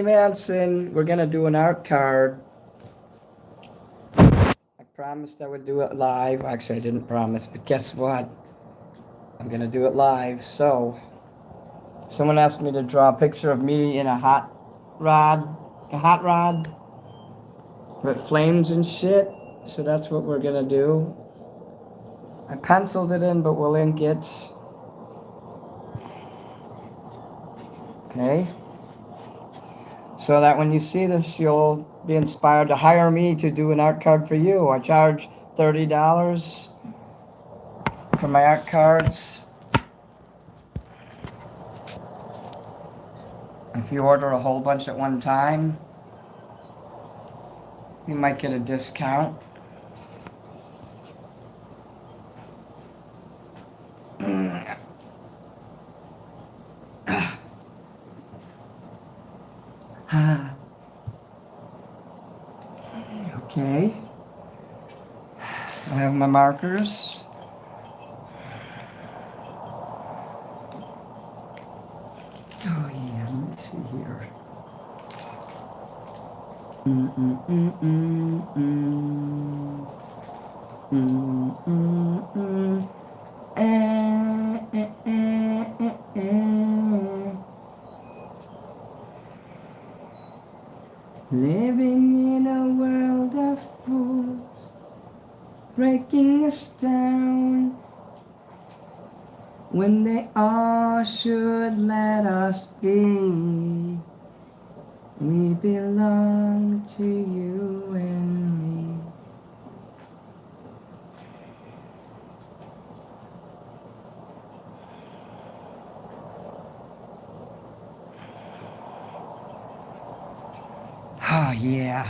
Manson, we're gonna do an art card. I promised I would do it live. Actually, I didn't promise, but guess what? I'm gonna do it live. So, someone asked me to draw a picture of me in a hot rod with flames and shit. So that's what we're gonna do. I penciled it in, but we'll ink it. Okay. So that when you see this, you'll be inspired to hire me to do an art card for you. I charge $30 for my art cards. If you order a whole bunch at one time, you might get a discount. Okay. I have my markers. Oh yeah, let me see here. Living in a world of fools, breaking us down, when they all should let us be. We belong to you and me. Oh yeah.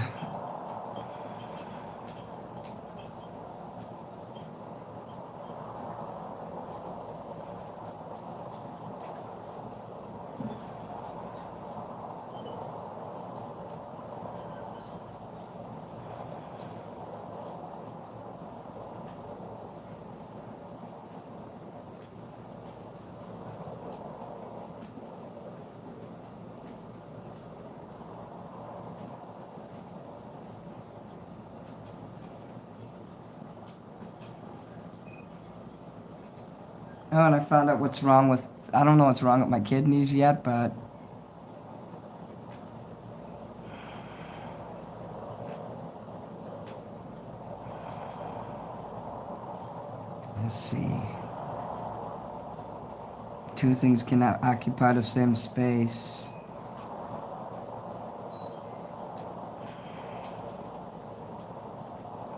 Oh, and I found out what's wrong with, I don't know what's wrong with my kidneys yet, but let's see. Two things cannot occupy the same space.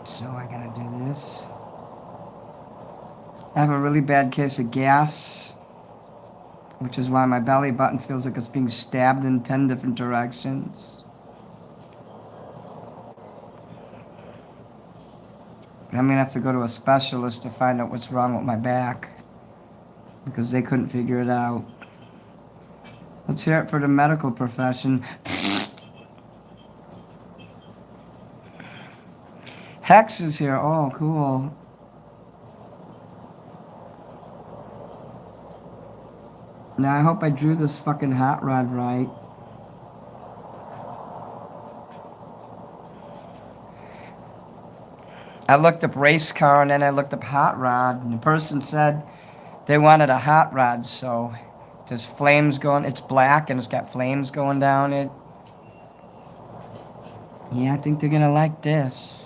So I gotta do this. I have a really bad case of gas, which is why my belly button feels like it's being stabbed in 10 different directions. I'm gonna have to go to a specialist to find out what's wrong with my back, because they couldn't figure it out. Let's hear it for the medical profession. Hex is here. Oh, cool. Now I hope I drew this fucking hot rod right. I looked up race car and then I looked up hot rod, and the person said they wanted a hot rod, so there's flames going. It's black and it's got flames going down it. Yeah, I think they're gonna like this.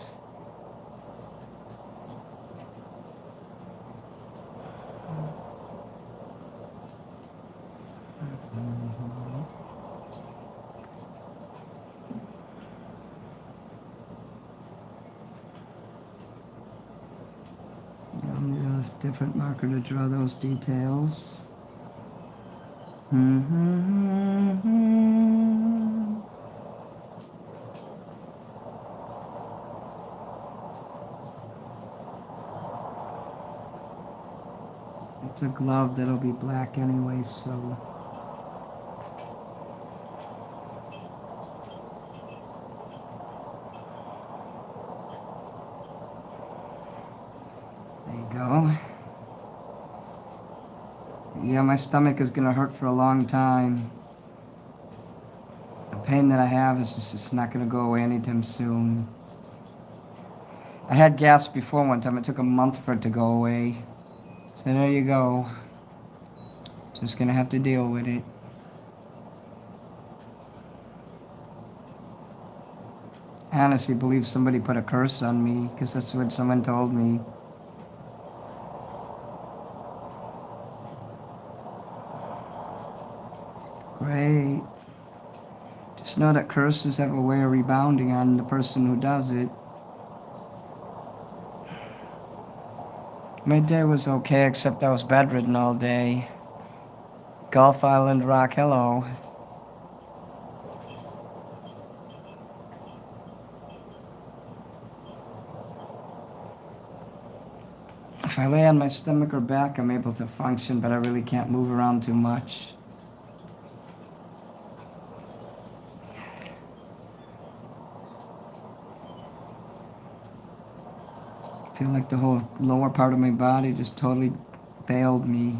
I'm gonna have a different marker to draw those details. It's a glove that'll be black anyway, so. There you go. Yeah, my stomach is gonna hurt for a long time. pain that I have is just it's not going to go away anytime soon. I had gas before one time. It took a month for it to go away. So there you go. Just going to have to deal with it. I honestly believe somebody put a curse on me because that's what someone told me. Great. Just know that curses have a way of rebounding on the person who does it. My day was okay, except I was bedridden all day. Gulf Island Rock, hello. If I lay on my stomach or back, I'm able to function, but I really can't move around too much. I feel like the whole lower part of my body just totally bailed me.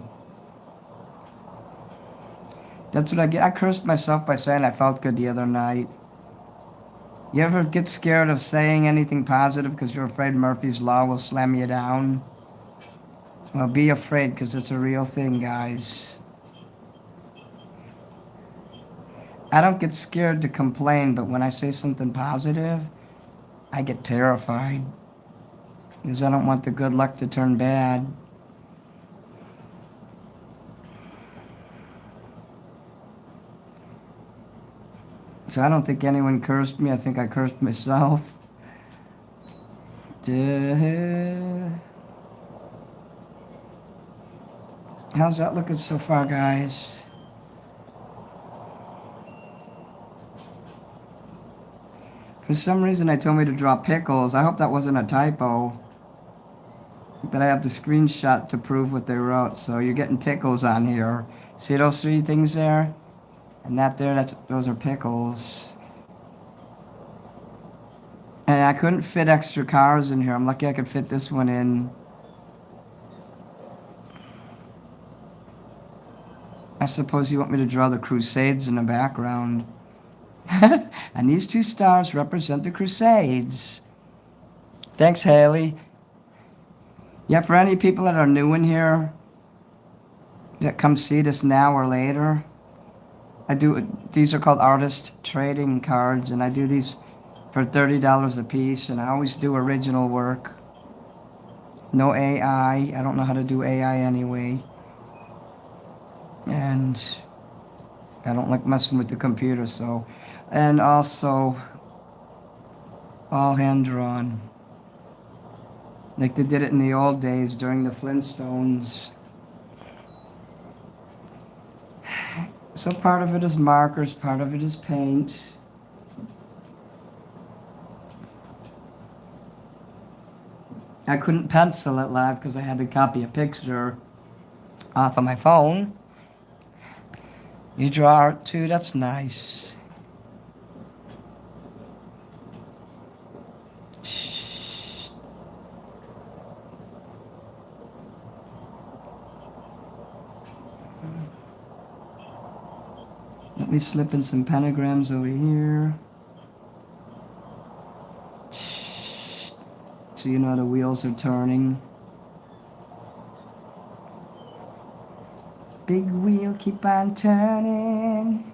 That's what I get. I cursed myself by saying I felt good the other night. You ever get scared of saying anything positive because you're afraid Murphy's Law will slam you down? Well, be afraid because it's a real thing, guys. I don't get scared to complain, but when I say something positive, I get terrified. Because I don't want the good luck to turn bad. So I don't think anyone cursed me. I think I cursed myself. How's that looking so far, guys? For some reason, they told me to draw pickles. I hope that wasn't a typo. But I have the screenshot to prove what they wrote. So you're getting pickles on here. See those three things there? And that there, those are pickles. And I couldn't fit extra cars in here. I'm lucky I could fit this one in. I suppose you want me to draw the Crusades in the background. And these two stars represent the Crusades. Thanks, Haley. Yeah, for any people that are new in here, that come see this now or later, these are called artist trading cards, and I do these for $30 a piece, and I always do original work. No AI. I don't know how to do AI anyway. And I don't like messing with the computer, so. And also, all hand-drawn. Like they did it in the old days during the Flintstones. So part of it is markers, part of it is paint. I couldn't pencil it live because I had to copy a picture off of my phone. You draw art too? That's nice. Let me slip in some pentagrams over here. So you know the wheels are turning. Big wheel, keep on turning.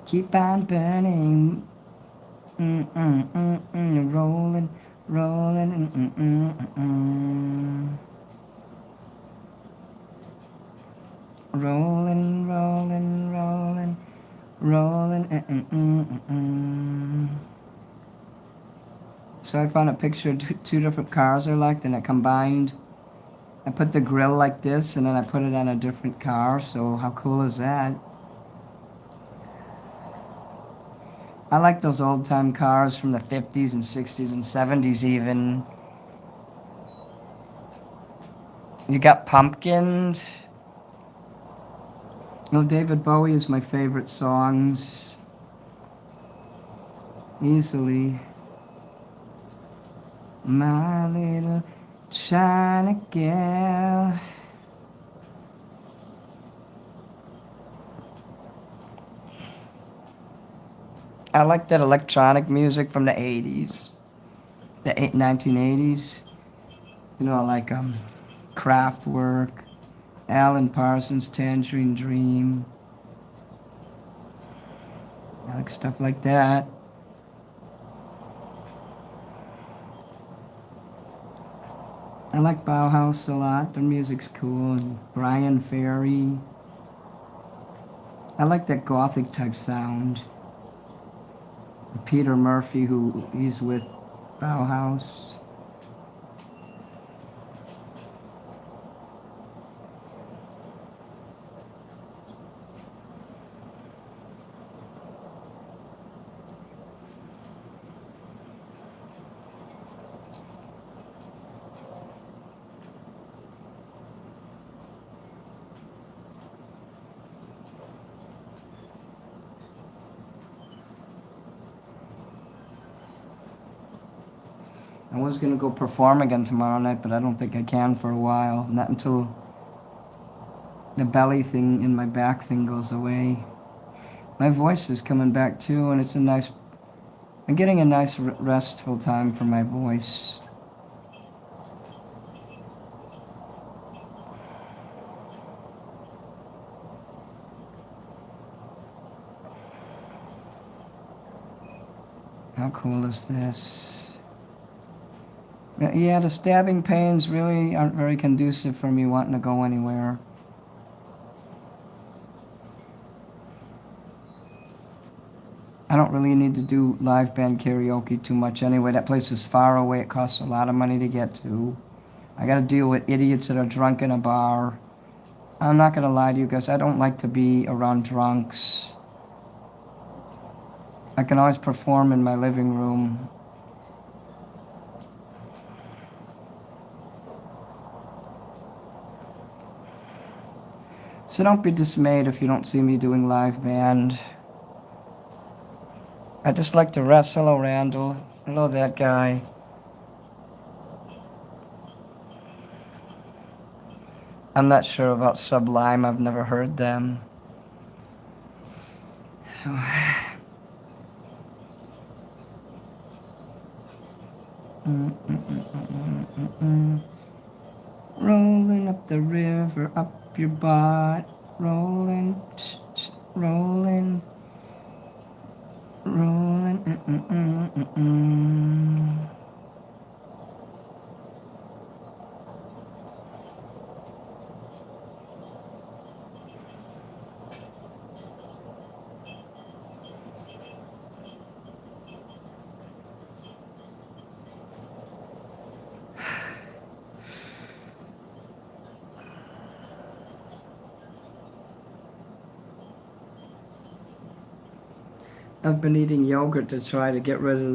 Keep on burning. Rolling, rolling. Rolling, rolling, rolling, rolling. So I found a picture of two different cars I liked, and I combined. I put the grill like this, and then I put it on a different car. So how cool is that? I like those old-time cars from the 50s and 60s and 70s even. You got pumpkins. Oh, David Bowie is my favorite songs. Easily. My little China girl. I like that electronic music from the 80s, the 1980s. You know, like Kraftwerk, Alan Parsons, Tangerine Dream. I like stuff like that. I like Bauhaus a lot. Their music's cool. And Brian Ferry. I like that gothic type sound. Peter Murphy, who he's with Bauhaus. I was gonna go perform again tomorrow night, but I don't think I can for a while. Not until the belly thing in my back thing goes away. My voice is coming back too, and it's a nice. I'm getting a nice restful time for my voice. How cool is this? Yeah, the stabbing pains really aren't very conducive for me wanting to go anywhere. I don't really need to do live band karaoke too much anyway. That place is far away. It costs a lot of money to get to. I gotta deal with idiots that are drunk in a bar. I'm not gonna lie to you guys, I don't like to be around drunks. I can always perform in my living room. So don't be dismayed if you don't see me doing live band. I just like to rest. Hello, Randall. Hello, that guy. I'm not sure about Sublime. I've never heard them. Rolling up the river, up your butt. Rolling, rolling, rolling. I've been eating yogurt to try to get rid of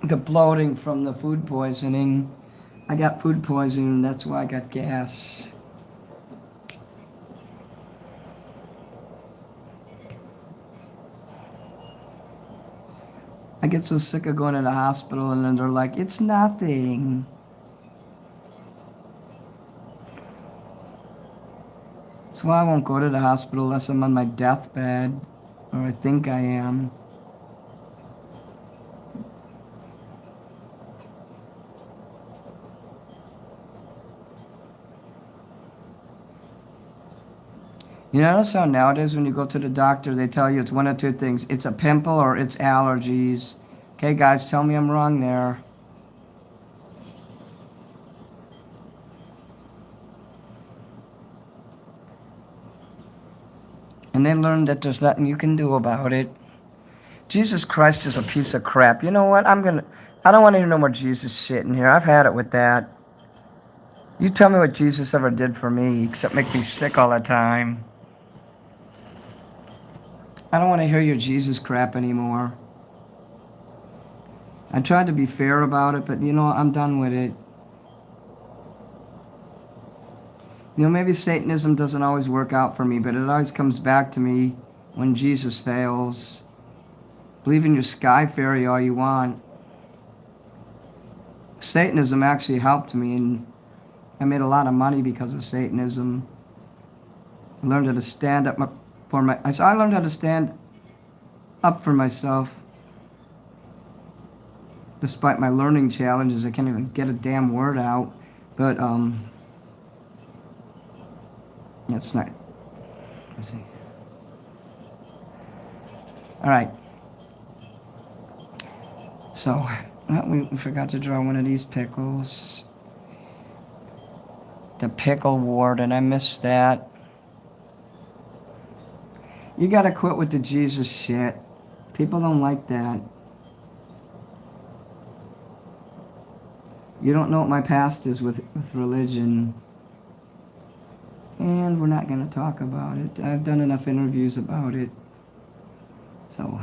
the bloating from the food poisoning. I got food poisoning, that's why I got gas. I get so sick of going to the hospital and then they're like, it's nothing. That's why I won't go to the hospital unless I'm on my deathbed, or I think I am. You notice how nowadays when you go to the doctor, they tell you it's one of two things. It's a pimple or it's allergies. Okay, guys, tell me I'm wrong there. And they learned that there's nothing you can do about it. Jesus Christ is a piece of crap. You know what? I don't want to hear no more Jesus shit in here. I've had it with that. You tell me what Jesus ever did for me, except make me sick all the time. I don't want to hear your Jesus crap anymore. I tried to be fair about it, but you know, I'm done with it. You know, maybe Satanism doesn't always work out for me, but it always comes back to me when Jesus fails. Believe in your sky fairy all you want. Satanism actually helped me, and I made a lot of money because of up for myself. Despite my learning challenges, I can't even get a damn word out. But, that's not, let's see. All right. So, we forgot to draw one of these pickles. The pickle warden, I missed that. You gotta quit with the Jesus shit. People don't like that. You don't know what my past is with religion. And we're not gonna talk about it. I've done enough interviews about it. So...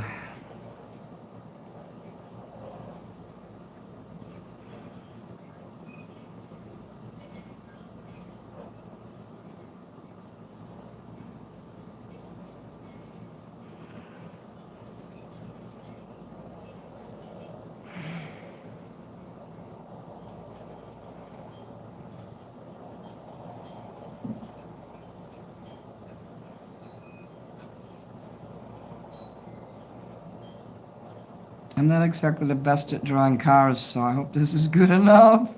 I'm not exactly the best at drawing cars, so I hope this is good enough.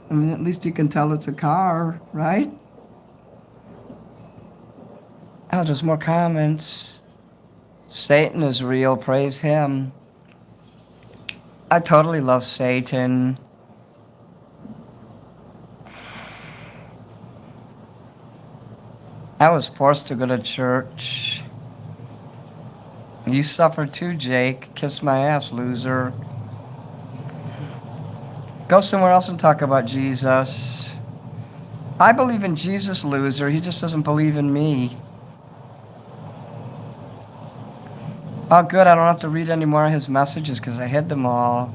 I mean, at least you can tell it's a car, right? Oh, there's more comments. Satan is real, praise him. I totally love Satan. I was forced to go to church. You suffer too, Jake. Kiss my ass, loser. Go somewhere else and talk about Jesus. I believe in Jesus, loser. He just doesn't believe in me. Oh, good. I don't have to read any more of his messages because I hid them all.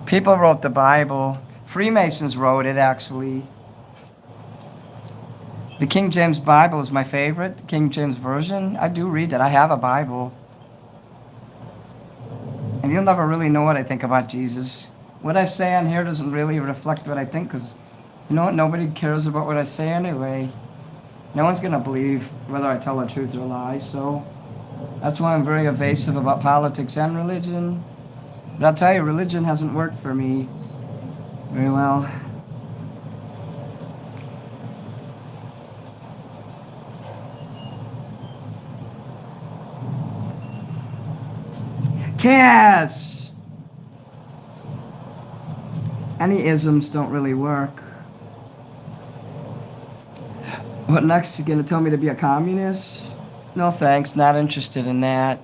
People wrote the Bible. Freemasons wrote it, actually. The King James Bible is my favorite. The King James Version. I do read it. I have a Bible. And you'll never really know what I think about Jesus. What I say on here doesn't really reflect what I think because, you know what? Nobody cares about what I say anyway. No one's going to believe whether I tell the truth or lie, so that's why I'm very evasive about politics and religion. But I'll tell you, religion hasn't worked for me very well. Cash! Any isms don't really work. What next? You gonna tell me to be a communist? No thanks, not interested in that.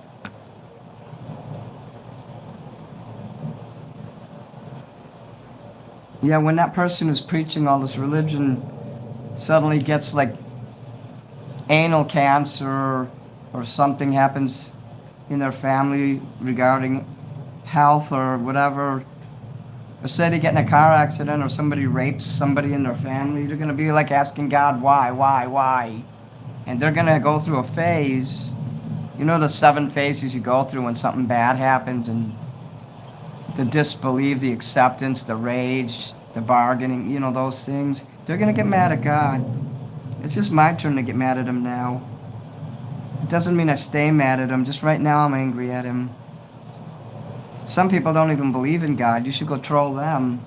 Yeah, when that person who's preaching all this religion suddenly gets like anal cancer or something happens in their family regarding health or whatever, or say they get in a car accident or somebody rapes somebody in their family, they're going to be like asking God, why? And they're going to go through a phase, you know, the 7 phases you go through when something bad happens, and the disbelief, the acceptance, the rage, the bargaining, you know, those things. They're going to get mad at God. It's just my turn to get mad at him now. It doesn't mean I stay mad at him. Just right now I'm angry at him. Some people don't even believe in God. You should go troll them.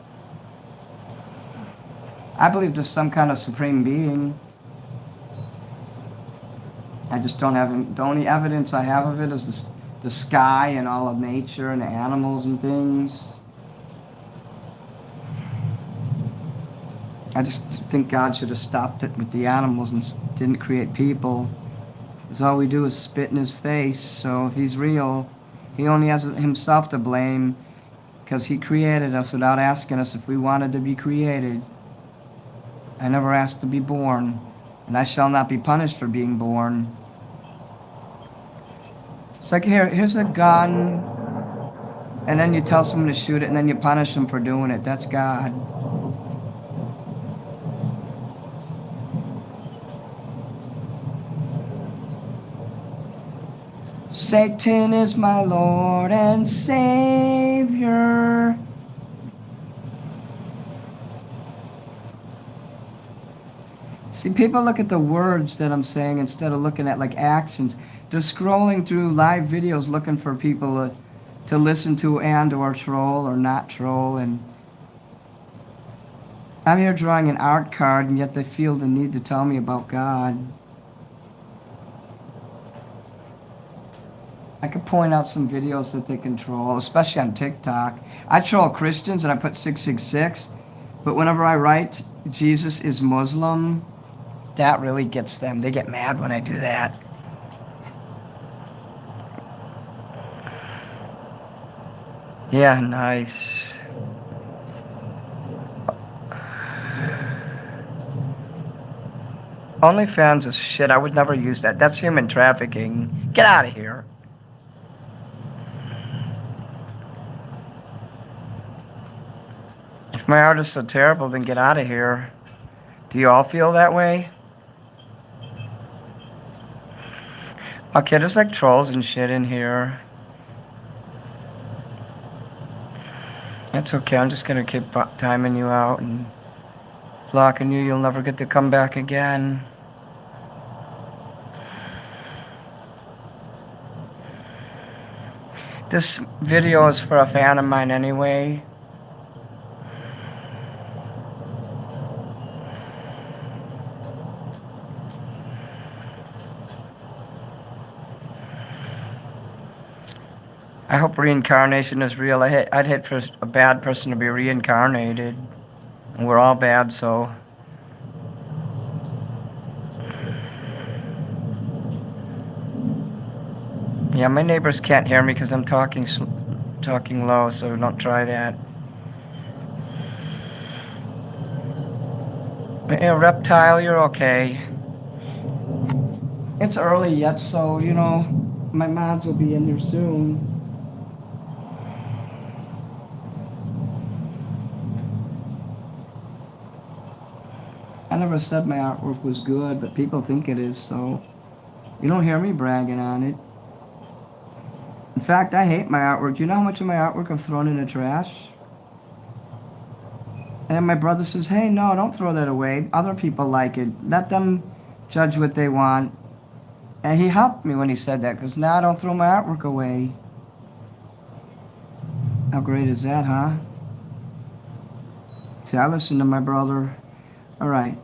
I believe there's some kind of supreme being. I just don't have... The only evidence I have of it is the sky and all of nature and the animals and things. I just think God should have stopped it with the animals and didn't create people. Because all we do is spit in his face. So if he's real, he only has himself to blame because he created us without asking us if we wanted to be created. I never asked to be born, and I shall not be punished for being born. It's like, here's a gun, and then you tell someone to shoot it, and then you punish them for doing it. That's God. Satan is my Lord and Savior. See, people look at the words that I'm saying instead of looking at like actions. They're scrolling through live videos looking for people to listen to and or troll or not troll. And I'm here drawing an art card, and yet they feel the need to tell me about God. I could point out some videos that they control, especially on TikTok. I troll Christians and I put 666, but whenever I write Jesus is Muslim, that really gets them. They get mad when I do that. Yeah, nice. OnlyFans is shit. I would never use that. That's human trafficking. Get out of here. If my art is so terrible, then get out of here. Do you all feel that way? Okay, there's like trolls and shit in here. That's okay. I'm just gonna keep timing you out and blocking you. You'll never get to come back again. This video is for a fan of mine anyway. I hope reincarnation is real. I'd hate for a bad person to be reincarnated. And we're all bad, so... Yeah, my neighbors can't hear me because I'm talking low, so don't try that. Hey, Reptile, you're okay. It's early yet, so, you know, my mods will be in here soon. I never said my artwork was good, but people think it is, so you don't hear me bragging on it. In fact, I hate my artwork. You know how much of my artwork I've thrown in the trash? And my brother says, hey, no, don't throw that away. Other people like it. Let them judge what they want. And he helped me when he said that, because now I don't throw my artwork away. How great is that, huh? See, I listen to my brother. All right.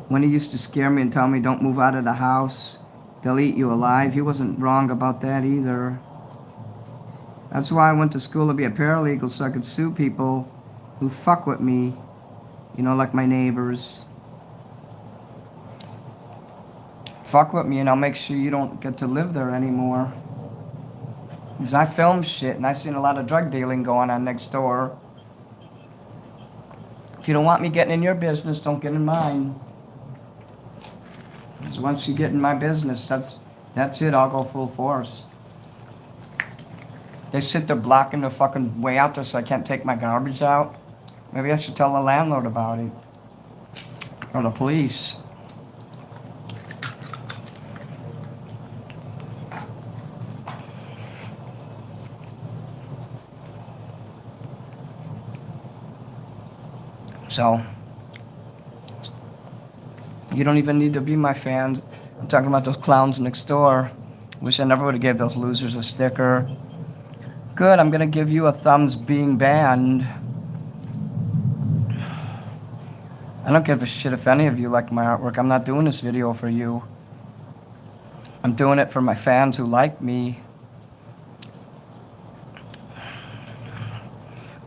When he used to scare me and tell me, don't move out of the house, they'll eat you alive. He wasn't wrong about that either. That's why I went to school to be a paralegal, so I could sue people who fuck with me, you know, like my neighbors. Fuck with me and I'll make sure you don't get to live there anymore. Because I film shit and I've seen a lot of drug dealing going on next door. If you don't want me getting in your business, don't get in mine. Because once you get in my business, that's it, I'll go full force. They sit there blocking the fucking way out there so I can't take my garbage out. Maybe I should tell the landlord about it. Or the police. So, you don't even need to be my fans. I'm talking about those clowns next door. Wish I never would have gave those losers a sticker. Good, I'm gonna give you a thumbs being banned. I don't give a shit if any of you like my artwork. I'm not doing this video for you. I'm doing it for my fans who like me.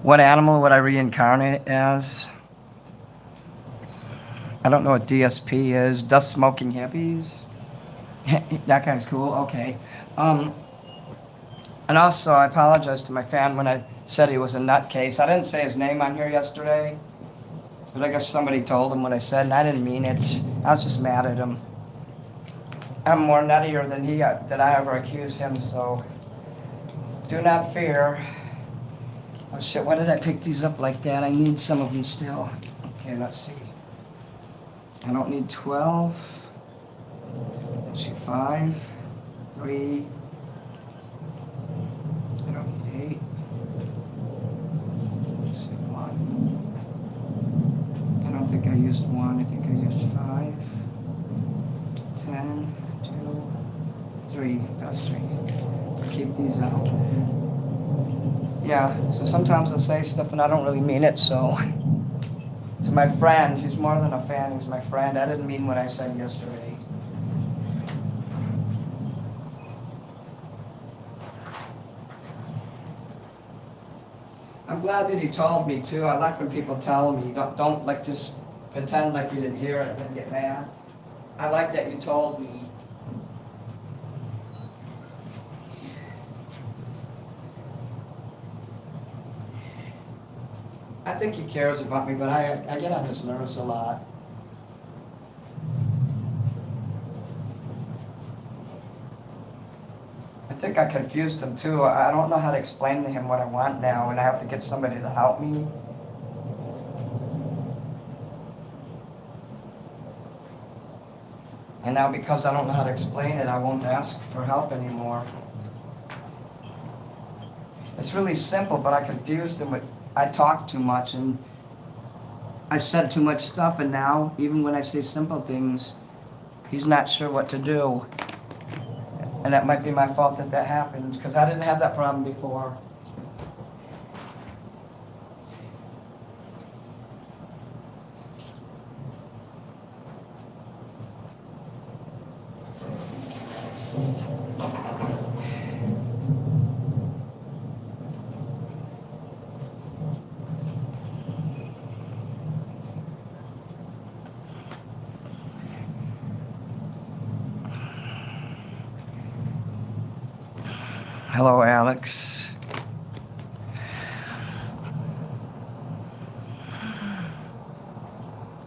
What animal would I reincarnate as? I don't know what DSP is. Dust Smoking Hippies? That guy's cool? Okay. And also, I apologize to my fan when I said he was a nutcase. I didn't say his name on here yesterday. But I guess somebody told him what I said, and I didn't mean it. I was just mad at him. I'm more nuttier than I ever accused him, so do not fear. Oh shit, why did I pick these up like that? I need some of them still. Okay, let's see. I don't need 12. Let's see, 5, 3. I don't need 8. used 1. I think I used 5. 10, 2, 3. That's 3. Keep these out. Yeah, so sometimes I'll say stuff and I don't really mean it, so. To my friend, he's more than a fan, he's my friend. I didn't mean what I said yesterday. I'm glad that he told me too. I like when people tell me. Don't like just pretend like you didn't hear it and then get mad. I like that you told me. I think he cares about me, but I get on his nerves a lot. I think I confused him too. I don't know how to explain to him what I want now, and I have to get somebody to help me. And now because I don't know how to explain it, I won't ask for help anymore. It's really simple, but I confused him with, I talk too much and I said too much stuff, and now, even when I say simple things, he's not sure what to do. And that might be my fault that that happened, because I didn't have that problem before. Hello, Alex.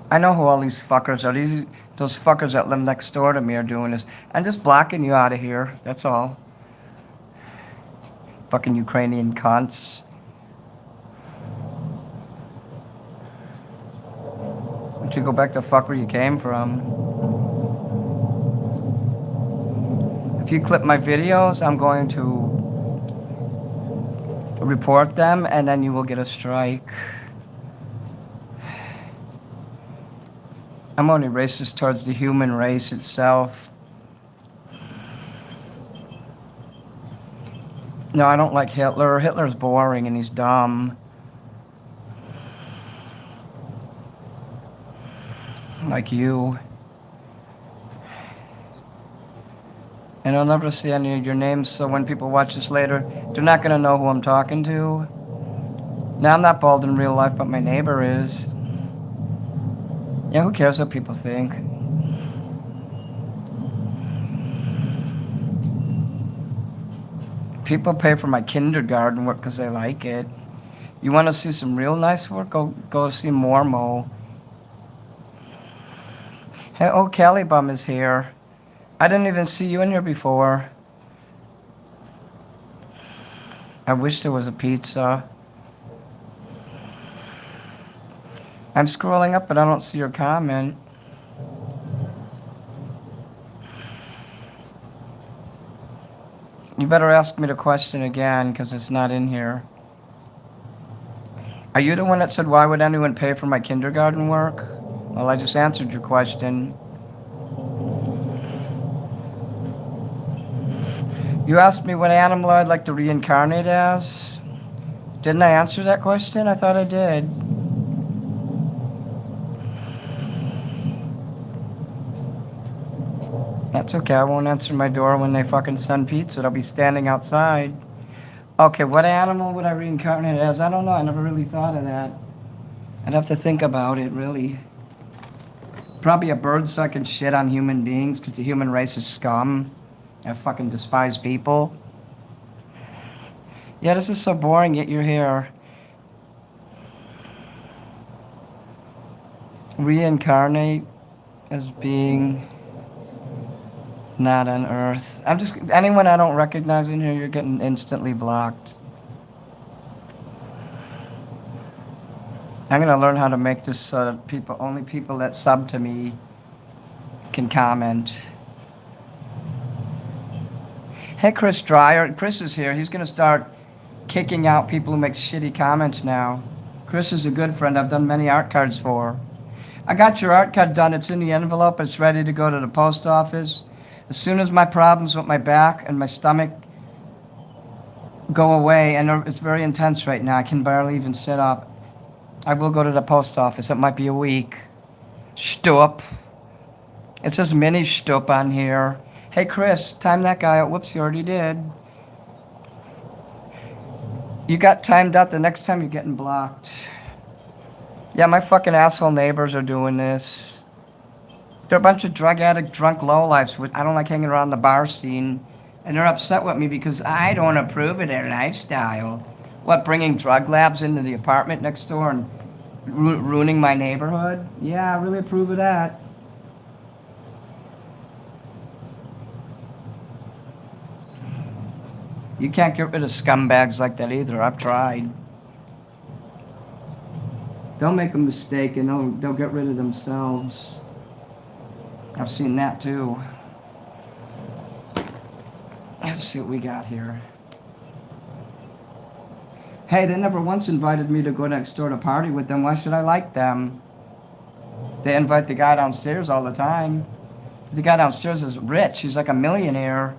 I know who all these fuckers are. Those fuckers that live next door to me are doing this. I'm just blocking you out of here. That's all. Fucking Ukrainian cunts. Why don't you go back to fuck where you came from? If you clip my videos, I'm going to report them, and then you will get a strike. I'm only racist towards the human race itself. No, I don't like Hitler. Hitler's boring and he's dumb. Like you. And I'll never see any of your names, so when people watch this later, they're not going to know who I'm talking to. Now, I'm not bald in real life, but my neighbor is. Yeah, who cares what people think? People pay for my kindergarten work because they like it. You want to see some real nice work? Go see Mormo. Hey, oh, Kelly Bum is here. I didn't even see you in here before. I wish there was a pizza. I'm scrolling up, but I don't see your comment. You better ask me the question again, because it's not in here. Are you the one that said, why would anyone pay for my kindergarten work? Well, I just answered your question. You asked me what animal I'd like to reincarnate as. Didn't I answer that question? I thought I did. That's okay, I won't answer my door when they fucking send pizza. I'll be standing outside. Okay, what animal would I reincarnate as? I don't know, I never really thought of that. I'd have to think about it, really. Probably a bird so I can shit on human beings, because the human race is scum. I fucking despise people. Yeah, this is so boring, yet you're here. Reincarnate as being not on Earth. Anyone I don't recognize in here, you're getting instantly blocked. I'm gonna learn how to make this so that only people that sub to me can comment. Hey, Chris Dreyer. Chris is here. He's gonna start kicking out people who make shitty comments now. Chris is a good friend I've done many art cards for. I got your art cut done. It's in the envelope. It's ready to go to the post office. As soon as my problems with my back and my stomach go away, and it's very intense right now, I can barely even sit up, I will go to the post office. It might be a week. Stup. It says mini stup on here. Hey, Chris, time that guy out. Whoops, you already did. You got timed out. The next time you're getting blocked. Yeah, my fucking asshole neighbors are doing this. They're a bunch of drug addict, drunk lowlifes. I don't like hanging around the bar scene. And they're upset with me because I don't approve of their lifestyle. What, bringing drug labs into the apartment next door and ruining my neighborhood? Yeah, I really approve of that. You can't get rid of scumbags like that either. I've tried. They'll make a mistake and they'll get rid of themselves. I've seen that too. Let's see what we got here. Hey, they never once invited me to go next door to party with them. Why should I like them? They invite the guy downstairs all the time. The guy downstairs is rich. He's like a millionaire.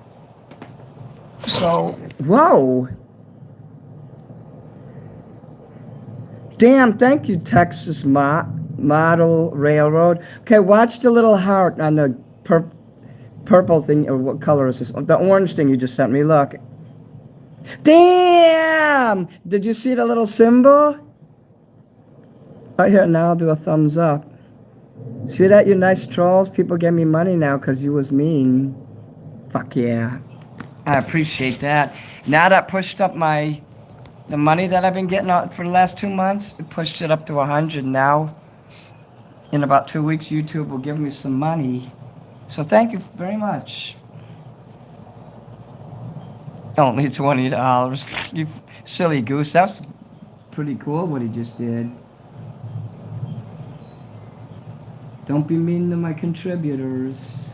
So, whoa. Damn, thank you, Texas Model Railroad. Okay, watch the little heart on the purple thing. Or what color is this? The orange thing you just sent me, look. Damn! Did you see the little symbol? Right here, now I'll do a thumbs up. See that, you nice trolls? People gave me money now because you was mean. Fuck yeah. I appreciate that. Now that pushed up the money that I've been getting out for the last 2 months, it pushed it up to 100 now. In about 2 weeks, YouTube will give me some money. So thank you very much. Only $20. You silly goose. That's pretty cool what he just did. Don't be mean to my contributors.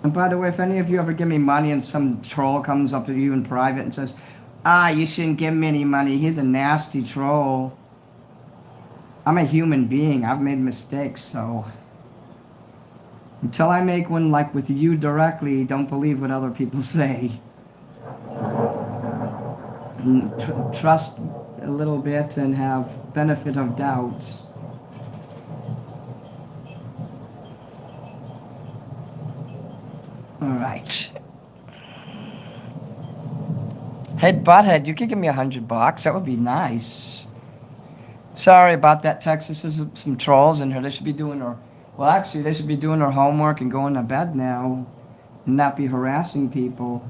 And by the way, if any of you ever give me money and some troll comes up to you in private and says, you shouldn't give me any money, he's a nasty troll. I'm a human being. I've made mistakes, so until I make one like with you directly, don't believe what other people say. Trust a little bit and have benefit of doubt. All right. Hey, Butthead, you could give me $100. That would be nice. Sorry about that, Texas. There's some trolls in here. They should be doing they should be doing their homework and going to bed now and not be harassing people.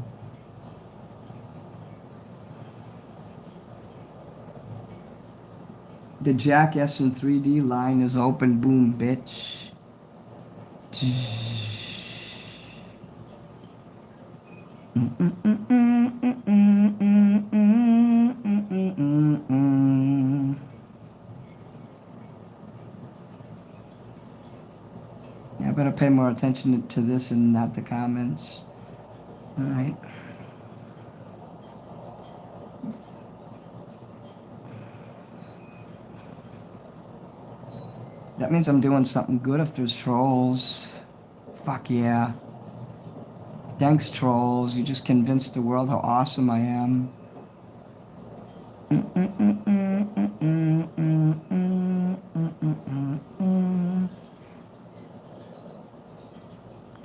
The Jackass in 3D line is open. Boom, bitch. I better pay more attention to this and not the comments. All right. That means I'm doing something good if there's trolls. Fuck yeah. Thanks, trolls. You just convinced the world how awesome I am.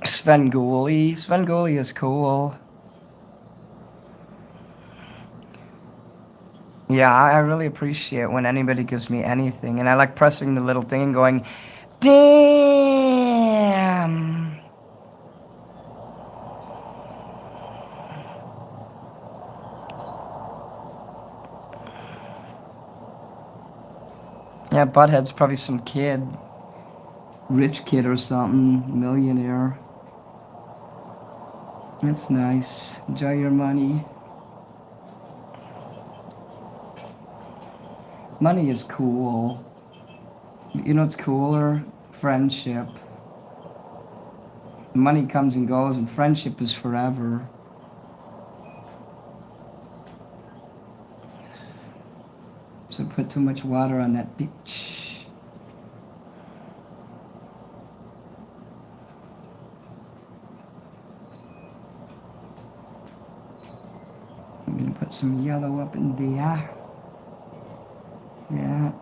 Svengoolie. Svengoolie is cool. Yeah, I really appreciate when anybody gives me anything. And I like pressing the little thing and going, damn. Yeah, Butthead's probably some kid. Rich kid or something. Millionaire. That's nice. Enjoy your money. Money is cool. You know what's cooler? Friendship. Money comes and goes, and friendship is forever. So put too much water on that bitch. some yellow up in there. Yeah.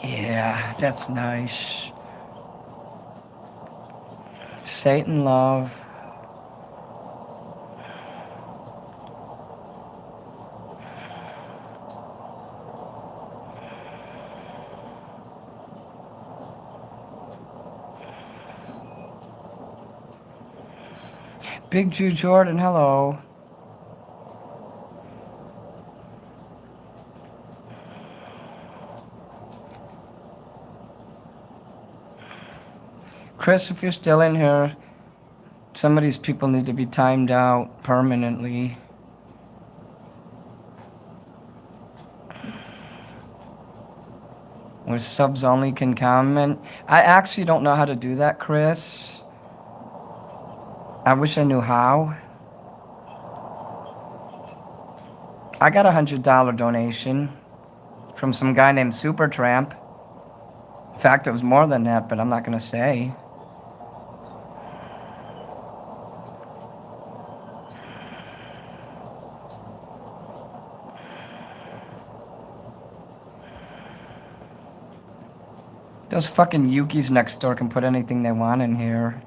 Yeah, that's nice. Satan love. Big Jew Jordan, hello. Chris, if you're still in here, some of these people need to be timed out permanently. Where subs only can comment. I actually don't know how to do that, Chris. I wish I knew how. I got $100 donation from some guy named Supertramp. In fact, it was more than that, but I'm not going to say. Those fucking Yukis next door can put anything they want in here.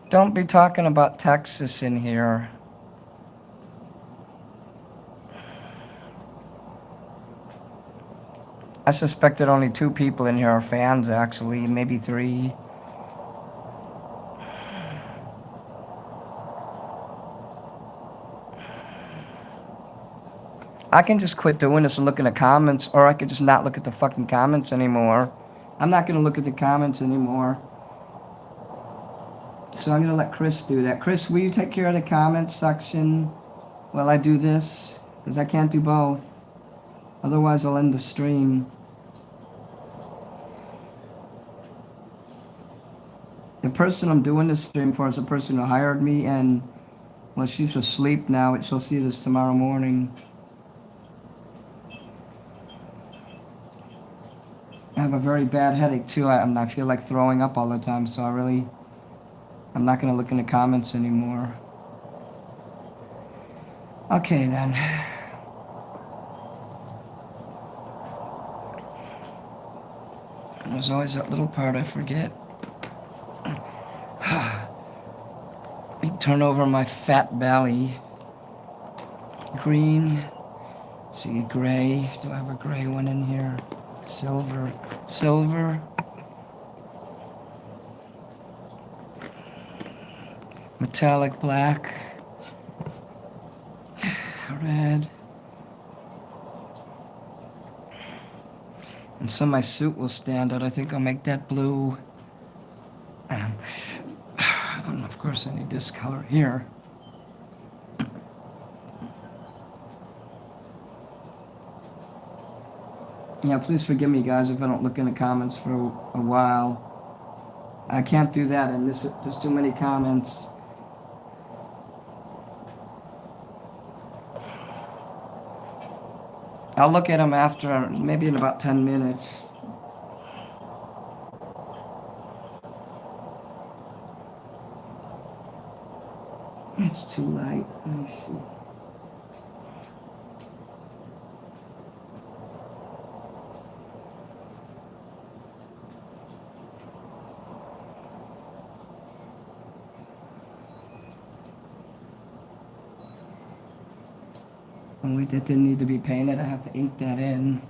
Don't be talking about Texas in here. I suspect that only 2 people in here are fans, actually, maybe 3. I can just quit doing this and look in the comments, or I could just not look at the fucking comments anymore. I'm not going to look at the comments anymore. So I'm going to let Chris do that. Chris, will you take care of the comments section while I do this? Because I can't do both. Otherwise, I'll end the stream. The person I'm doing this stream for is the person who hired me, and, well, she's asleep now, but she'll see this tomorrow morning. I have a very bad headache, too. I feel like throwing up all the time, so I'm not going to look in the comments anymore. Okay, then. There's always that little part I forget. Let me turn over my fat belly. Green. See a gray. Do I have a gray one in here? Silver. Silver. Metallic black. Red. And so my suit will stand out. I think I'll make that blue. Of course, I need this color here. Yeah, please forgive me, guys, if I don't look in the comments for a while. I can't do that, and there's too many comments. I'll look at them after, maybe in about 10 minutes. It's too light. Let me see. Oh wait, that didn't need to be painted. I have to ink that in.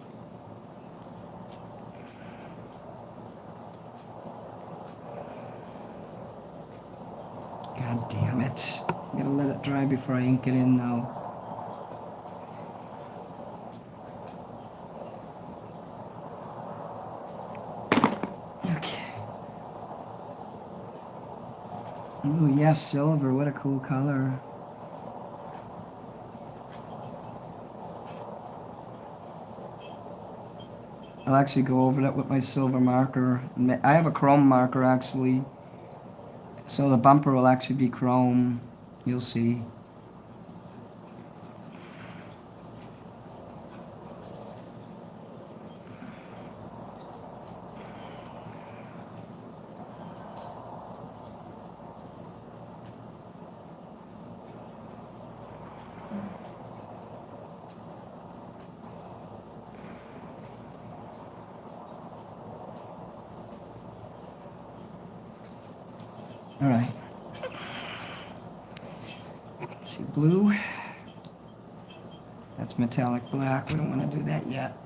God damn it. I'm gonna let it dry before I ink it in now. Okay. Oh yes, silver. What a cool color. I'll actually go over that with my silver marker. I have a chrome marker actually. So the bumper will actually be chrome. You'll see. All right. Let's see, blue. That's metallic black. We don't want to do that yet.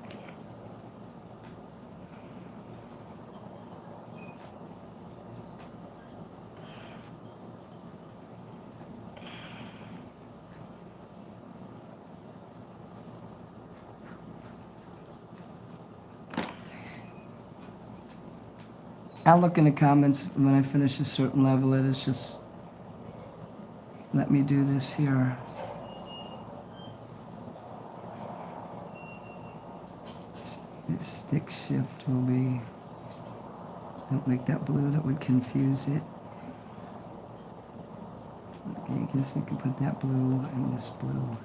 I'll look in the comments when I finish a certain level. It is just, let me do this here. This stick shift will be, don't make that blue, that would confuse it. Okay, I guess I can put that blue and this blue.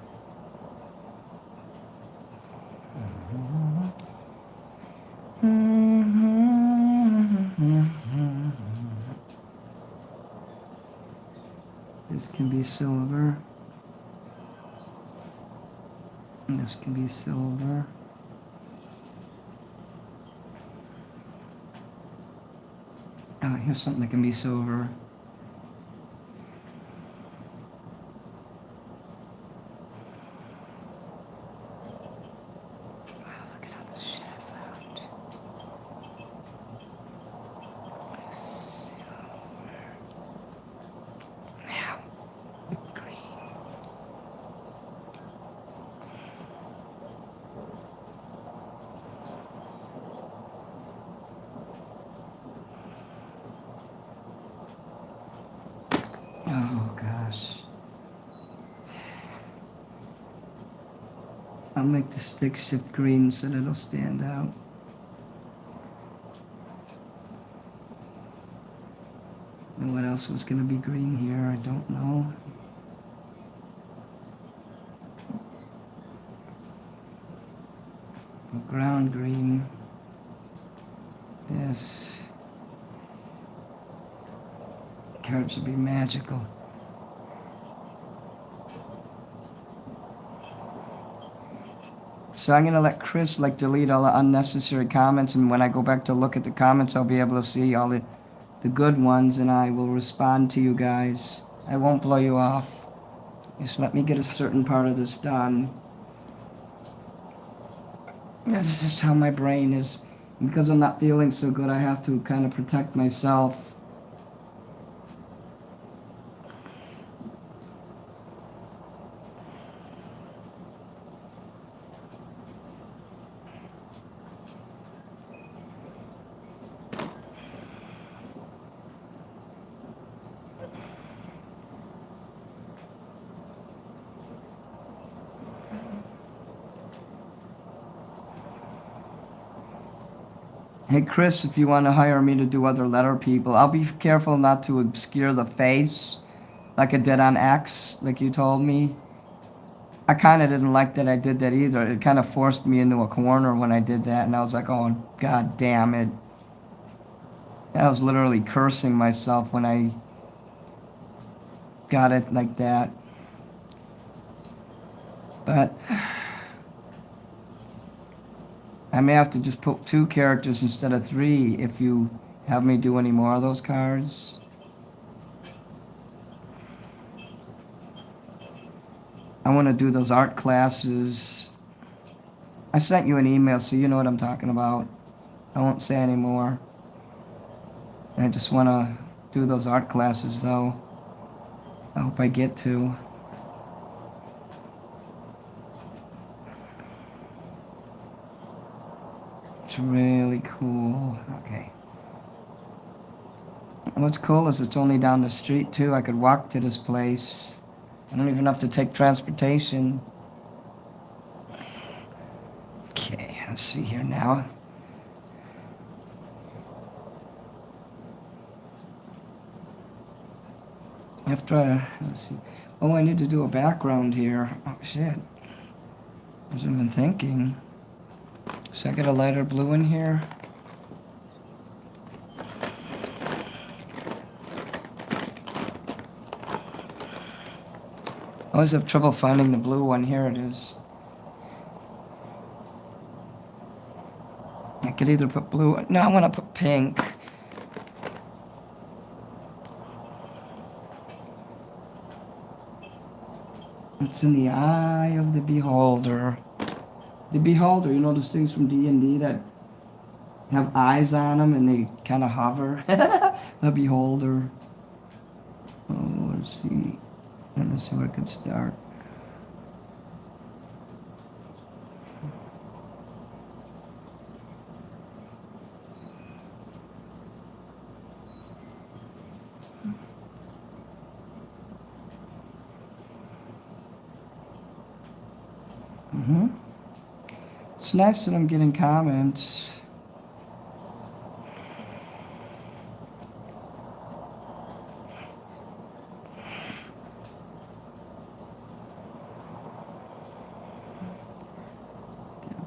This can be silver. And this can be silver. Oh, here's something that can be silver. Wow, look at all this shit I found. Silver. Now, green. Oh gosh. I'll make the stick shift green so that it'll stand out. And what else was going to be green here? I don't know. Ground green. Yes. Cards would be magical. So I'm going to let Chris delete all the unnecessary comments, and when I go back to look at the comments, I'll be able to see all the good ones, and I will respond to you guys. I won't blow you off. Just let me get a certain part of this done. This is just how my brain is. And because I'm not feeling so good, I have to kind of protect myself. Hey Chris, if you want to hire me to do other letter people, I'll be careful not to obscure the face like I did on X, like you told me. I kind of didn't like that I did that either. It kind of forced me into a corner when I did that, and I was like, oh, God damn it. I was literally cursing myself when I got it like that. But I may have to just put 2 characters instead of 3 if you have me do any more of those cards. I want to do those art classes. I sent you an email, so you know what I'm talking about. I won't say anymore. I just want to do those art classes, though. I hope I get to. It's really cool. Okay. What's cool is it's only down the street, too. I could walk to this place. I don't even have to take transportation. Okay, let's see here now. Let's see. Oh, I need to do a background here. Oh, shit. I wasn't even thinking. Should I get a lighter blue in here? I always have trouble finding the blue one. Here it is. I could either put blue. No, I want to put pink. It's in the eye of the beholder. The beholder, you know those things from D&D that have eyes on them and they kind of hover? The beholder. Oh, let's see. Let me see where I could start. It's nice that I'm getting comments.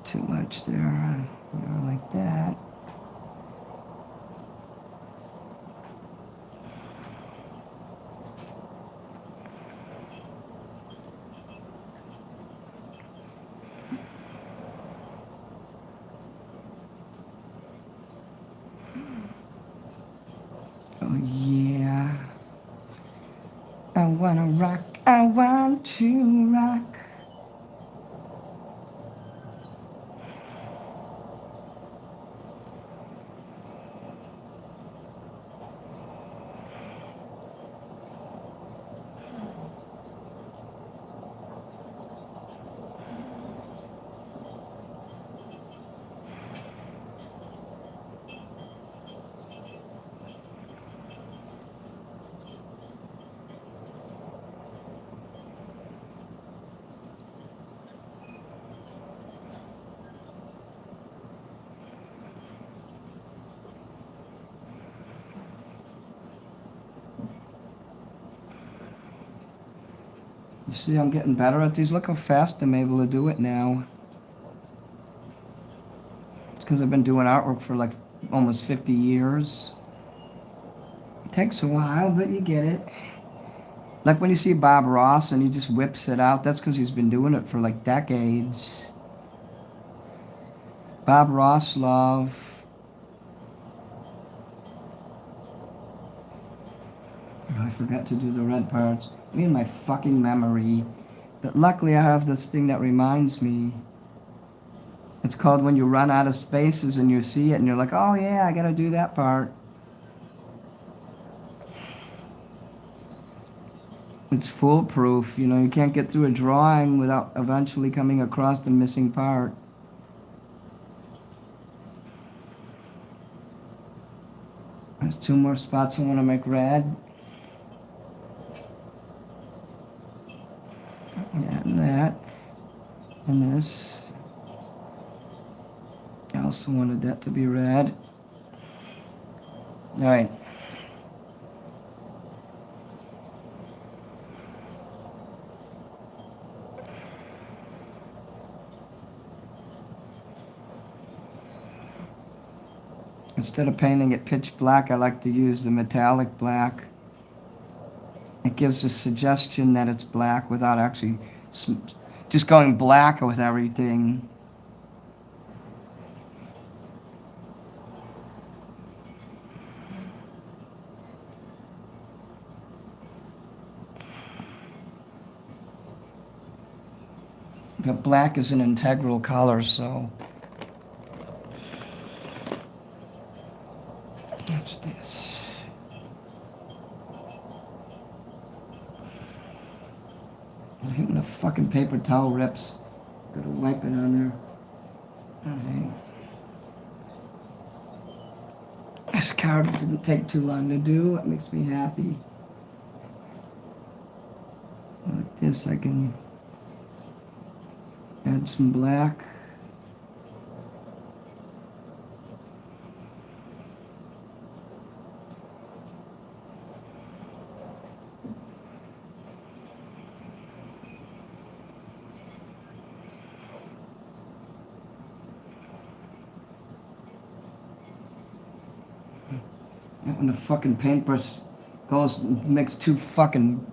Too much there. Like that. Oh yeah. I wanna rock. I want to rock. You see, I'm getting better at these. Look how fast I'm able to do it now. It's because I've been doing artwork for like almost 50 years. It takes a while, but you get it. Like when you see Bob Ross and he just whips it out, that's because he's been doing it for like decades. Bob Ross love. Oh, I forgot to do the red parts. Me and my fucking memory. But luckily I have this thing that reminds me. It's called when you run out of spaces and you see it and you're like, oh yeah, I gotta do that part. It's foolproof, you know, you can't get through a drawing without eventually coming across the missing part. There's two more spots I want to make red. Yeah, and that. And this. I also wanted that to be red. Alright. Instead of painting it pitch black, I like to use the metallic black. It gives a suggestion that it's black without actually just going black with everything. But black is an integral color, so. What's this? I hate when the fucking paper towel rips. Gotta wipe it on there. Okay. This card didn't take too long to do. It makes me happy. Like this, I can add some black. When the fucking paintbrush goes makes too fucking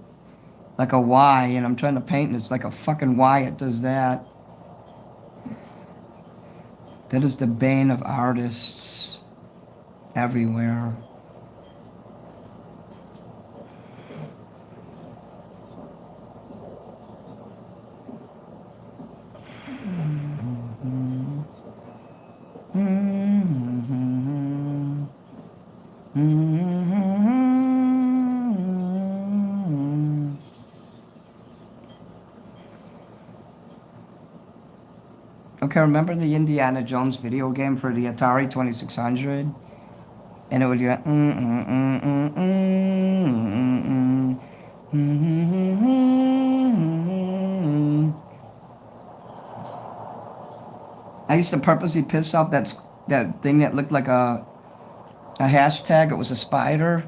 like a Y, and I'm trying to paint and it's like a fucking Y, it does that. That is the bane of artists everywhere. Okay, remember the Indiana Jones video game for the Atari 2600? And it would go I used to purposely piss off that thing that looked like a hashtag. It was a spider,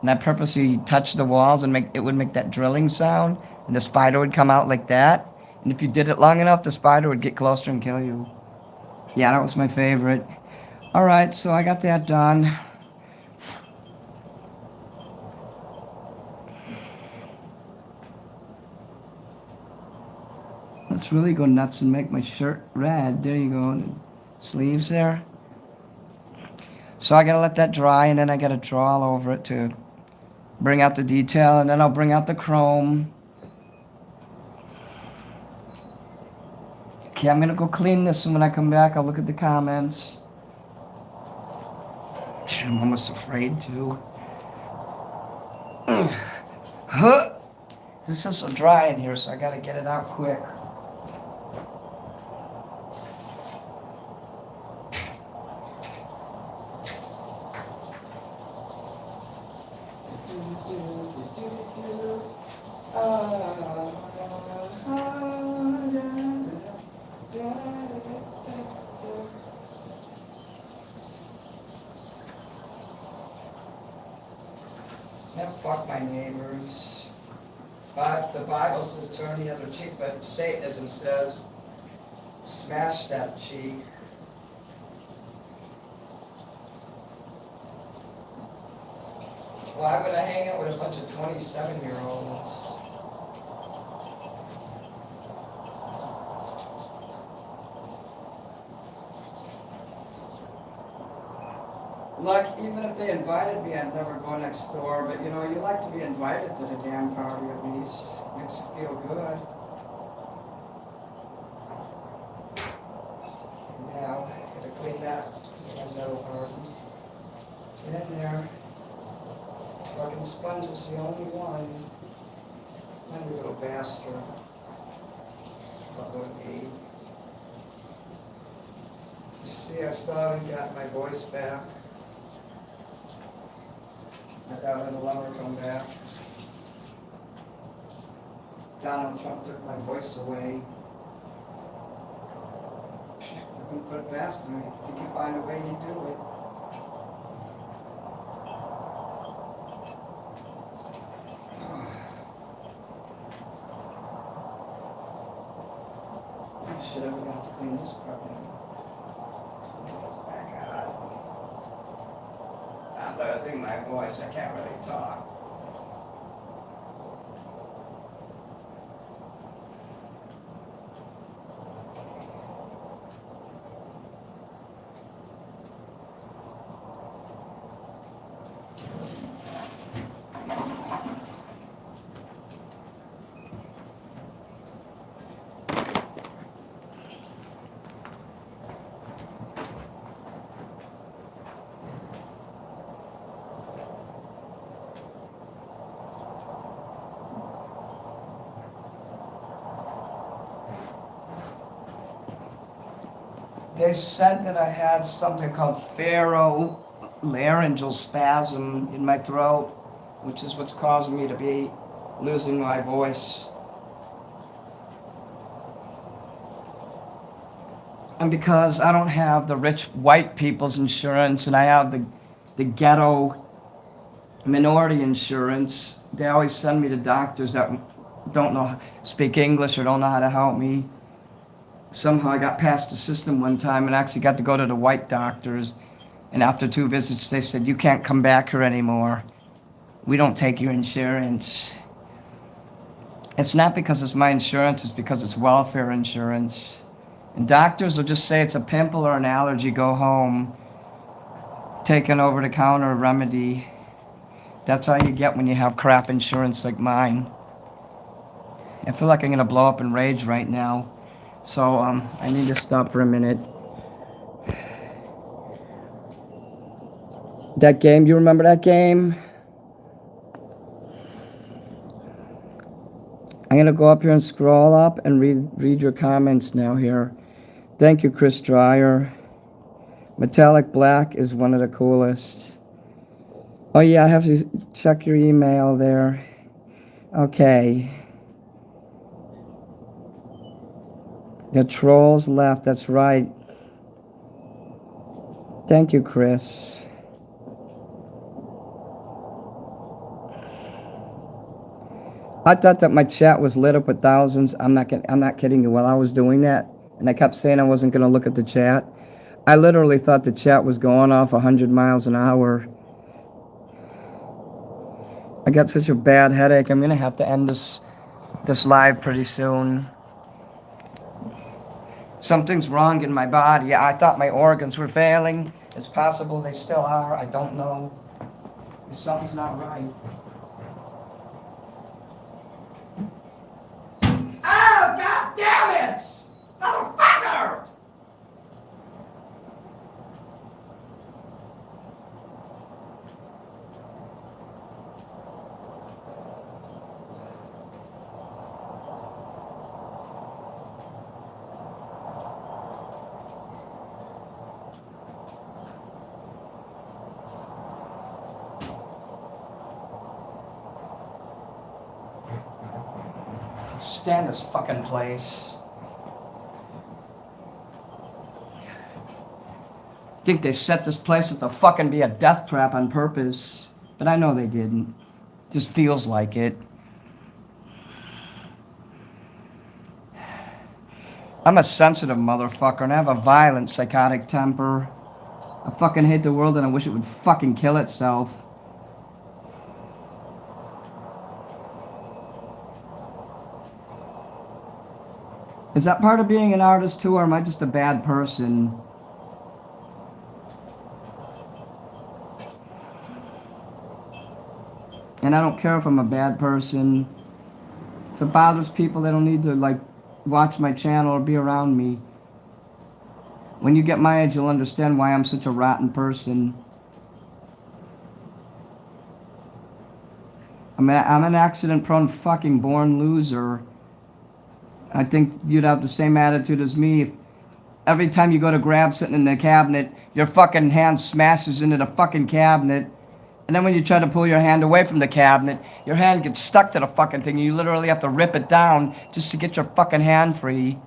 and I purposely touched the walls and it would make that drilling sound, and the spider would come out like that. And if you did it long enough, the spider would get closer and kill you. Yeah, that was my favorite. All right, so I got that done. Let's really go nuts and make my shirt red. There you go. Sleeves there. So I gotta let that dry, and then I gotta draw all over it to bring out the detail, and then I'll bring out the chrome. Okay, I'm gonna go clean this, and when I come back, I'll look at the comments. I'm almost afraid to. This is so dry in here, so I gotta get it out quick. Fuck my neighbors. But the Bible says turn the other cheek, but Satanism says smash that cheek. Why would I hang out with a bunch of 27-year-olds? Look, even if they invited me, I'd never go next door, but you know, you like to be invited to the damn party at least. Makes you feel good. Now, gotta clean that Zelle garden. Get in there. Fucking sponge is the only one. You little bastard. What would it be? See, I still haven't got my voice back. I got a lover come back. Donald Trump took my voice away. I couldn't put it past him. If he could find a way, he'd do it. I should have got to clean this properly. I'm losing my voice, I can't really talk. They said that I had something called pharyngeal spasm in my throat, which is what's causing me to be losing my voice. And because I don't have the rich white people's insurance and I have the ghetto minority insurance, they always send me to doctors that don't know speak English or don't know how to help me. Somehow I got past the system one time and actually got to go to the white doctors. And after 2 visits, they said, "You can't come back here anymore. We don't take your insurance." It's not because it's my insurance, it's because it's welfare insurance. And doctors will just say it's a pimple or an allergy, go home. Take an over-the-counter remedy. That's all you get when you have crap insurance like mine. I feel like I'm gonna blow up in rage right now. So I need to stop for a minute. That game, you remember that game? I'm gonna go up here and scroll up and read your comments now here. Thank you, Chris Dreyer. Metallic black is one of the coolest. Oh yeah, I have to check your email there. Okay. The trolls left, that's right. Thank you, Chris. I thought that my chat was lit up with thousands. I'm not kidding you. While I was doing that, and I kept saying I wasn't going to look at the chat, I literally thought the chat was going off 100 miles an hour. I got such a bad headache. I'm going to have to end this live pretty soon. Something's wrong in my body. I thought my organs were failing. It's possible they still are. I don't know. Something's not right. Oh, God damn it! Motherfucker! Stand this fucking place. Think they set this place up to fucking be a death trap on purpose. But I know they didn't. Just feels like it. I'm a sensitive motherfucker and I have a violent psychotic temper. I fucking hate the world and I wish it would fucking kill itself. Is that part of being an artist too, or am I just a bad person? And I don't care if I'm a bad person. If it bothers people, they don't need to, like, watch my channel or be around me. When you get my age, you'll understand why I'm such a rotten person. I'm an accident-prone fucking born loser. I think you'd have the same attitude as me if every time you go to grab something in the cabinet, your fucking hand smashes into the fucking cabinet. And then when you try to pull your hand away from the cabinet, your hand gets stuck to the fucking thing. You literally have to rip it down just to get your fucking hand free.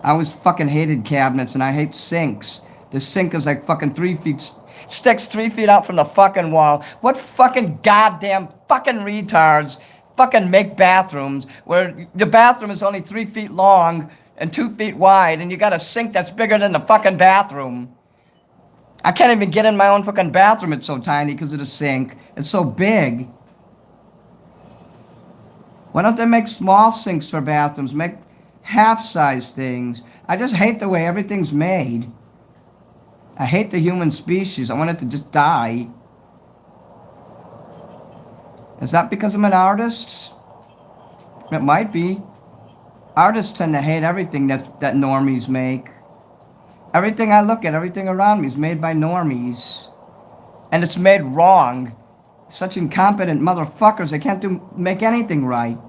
I always fucking hated cabinets and I hate sinks. The sink is like fucking 3 feet, sticks 3 feet out from the fucking wall. What fucking goddamn fucking retards fucking make bathrooms where the bathroom is only 3 feet long and 2 feet wide and you got a sink that's bigger than the fucking bathroom? I can't even get in my own fucking bathroom. It's so tiny because of the sink. It's so big. Why don't they make small sinks for bathrooms? Make half-size things. I just hate the way everything's made. I hate the human species. I want it to just die. Is that because I'm an artist? It might be. Artists tend to hate everything that normies make. Everything I look at, everything around me is made by normies. And it's made wrong. Such incompetent motherfuckers, they can't make anything right.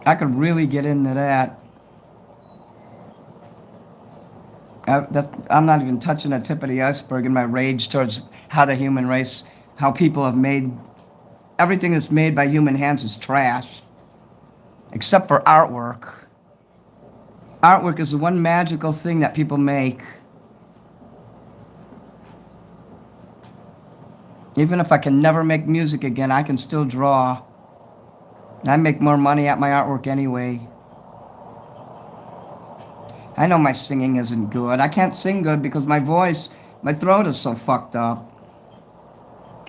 I could really get into that. I'm not even touching the tip of the iceberg in my rage towards how the human race, how people have made, everything that's made by human hands is trash, except for artwork. Artwork is the one magical thing that people make. Even if I can never make music again, I can still draw. And I make more money at my artwork anyway. I know my singing isn't good. I can't sing good because my voice, my throat is so fucked up.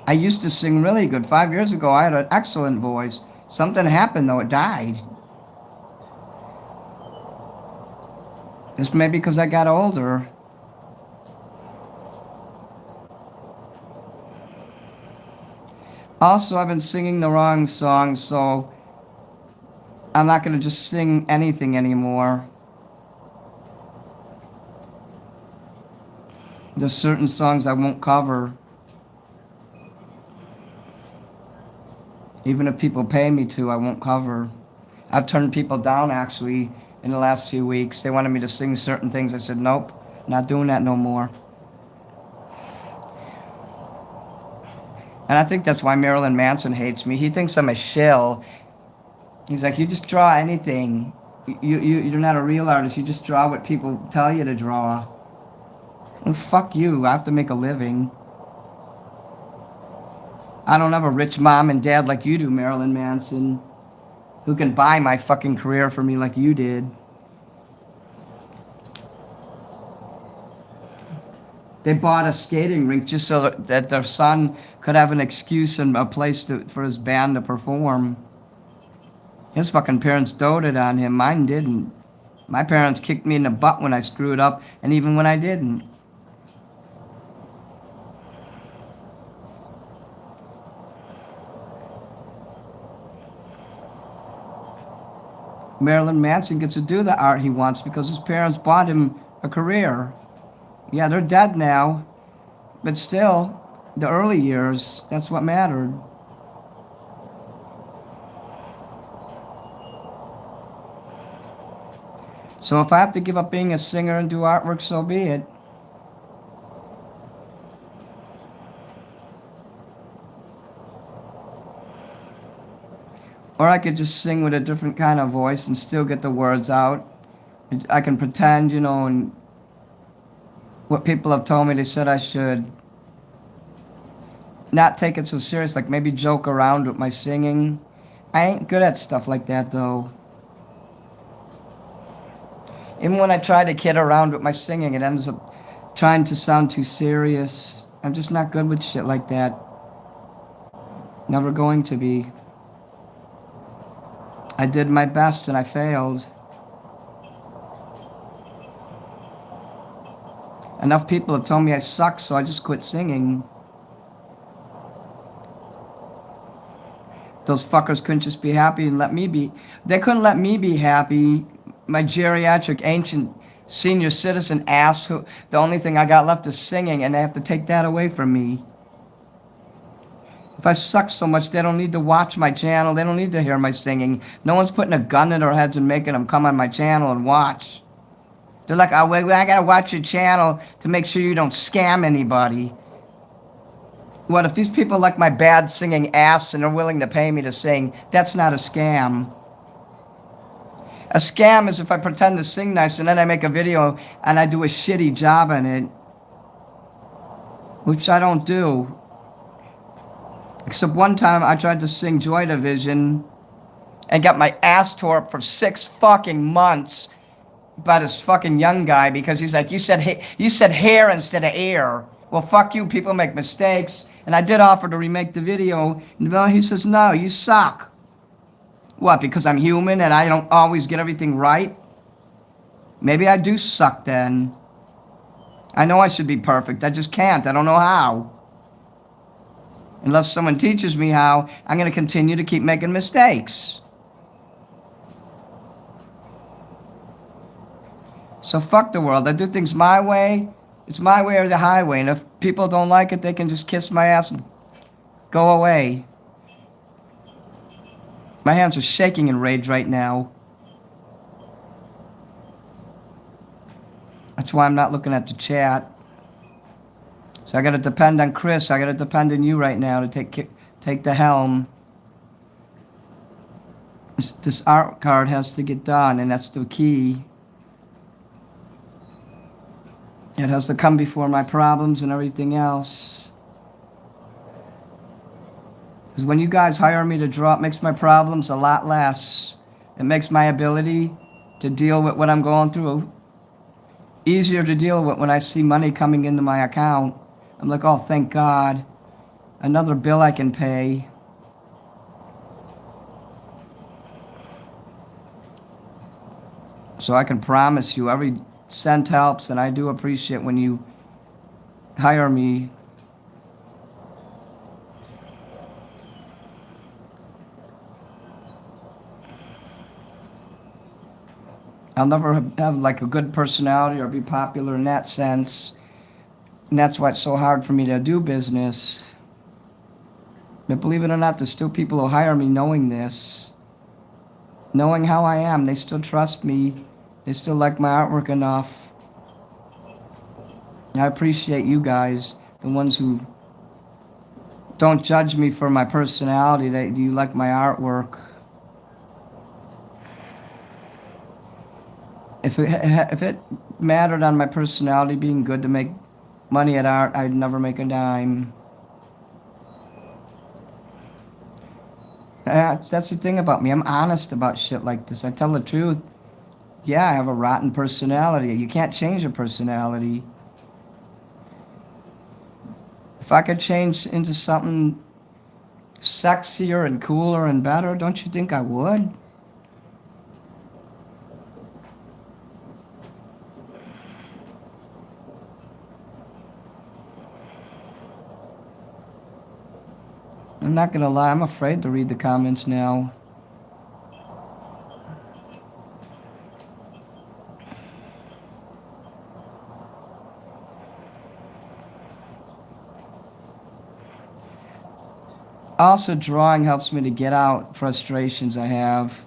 I used to sing really good. 5 years ago, I had an excellent voice. Something happened, though. It died. It's maybe because I got older. Also, I've been singing the wrong songs, so I'm not going to just sing anything anymore. There's certain songs I won't cover. Even if people pay me to, I won't cover. I've turned people down, actually, in the last few weeks. They wanted me to sing certain things. I said, nope, not doing that no more. And I think that's why Marilyn Manson hates me. He thinks I'm a shill. He's like, you just draw anything. You're not a real artist. You just draw what people tell you to draw. Well, fuck you. I have to make a living. I don't have a rich mom and dad like you do, Marilyn Manson, who can buy my fucking career for me like you did. They bought a skating rink just so that their son could have an excuse and a place for his band to perform. His fucking parents doted on him. Mine didn't. My parents kicked me in the butt when I screwed up, and even when I didn't. Marilyn Manson gets to do the art he wants because his parents bought him a career. Yeah, they're dead now, but still, the early years, that's what mattered. So if I have to give up being a singer and do artwork, so be it. Or I could just sing with a different kind of voice and still get the words out. I can pretend, you know, and what people have told me, they said I should not take it so serious, like maybe joke around with my singing. I ain't good at stuff like that, though. Even when I try to kid around with my singing, it ends up trying to sound too serious. I'm just not good with shit like that. Never going to be. I did my best and I failed. Enough people have told me I suck, so I just quit singing. Those fuckers couldn't just be happy and let me be. They couldn't let me be happy. My geriatric, ancient, senior citizen ass, who the only thing I got left is singing, and they have to take that away from me. If I suck so much, they don't need to watch my channel. They don't need to hear my singing. No one's putting a gun in their heads and making them come on my channel and watch. They're like, oh, wait, I gotta watch your channel to make sure you don't scam anybody. What if these people like my bad singing ass and are willing to pay me to sing? That's not a scam. A scam is if I pretend to sing nice and then I make a video and I do a shitty job in it. Which I don't do. Except one time I tried to sing Joy Division and got my ass tore up for 6 fucking months by this fucking young guy because he's like, you said hair instead of air. Well, fuck you, people make mistakes. And I did offer to remake the video. And he says, no, you suck. What, because I'm human and I don't always get everything right? Maybe I do suck then. I know I should be perfect. I just can't. I don't know how. Unless someone teaches me how, I'm going to continue to keep making mistakes. So fuck the world. I do things my way. It's my way or the highway. And if people don't like it, they can just kiss my ass and go away. My hands are shaking in rage right now. That's why I'm not looking at the chat. So I got to depend on Chris. I got to depend on you right now to take the helm. This art card has to get done, and that's the key. It has to come before my problems and everything else. Because when you guys hire me to draw, it makes my problems a lot less. It makes my ability to deal with what I'm going through easier to deal with when I see money coming into my account. I'm like, oh, thank God. Another bill I can pay. So I can promise you every cent helps, and I do appreciate when you hire me. I'll never have like a good personality or be popular in that sense. And that's why it's so hard for me to do business. But believe it or not, there's still people who hire me knowing this. Knowing how I am, they still trust me. They still like my artwork enough. I appreciate you guys, the ones who don't judge me for my personality. Do you like my artwork? If it mattered on my personality being good to make money at art, I'd never make a dime. That's the thing about me. I'm honest about shit like this. I tell the truth. Yeah, I have a rotten personality. You can't change a personality. If I could change into something sexier and cooler and better, don't you think I would? I'm not gonna lie, I'm afraid to read the comments now. Also, drawing helps me to get out frustrations I have.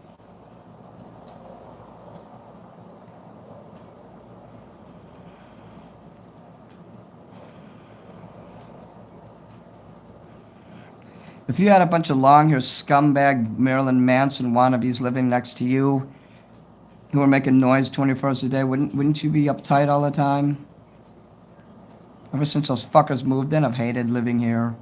If you had a bunch of long-haired scumbag Marilyn Manson wannabes living next to you who are making noise 24 hours a day, wouldn't you be uptight all the time? Ever since those fuckers moved in, I've hated living here.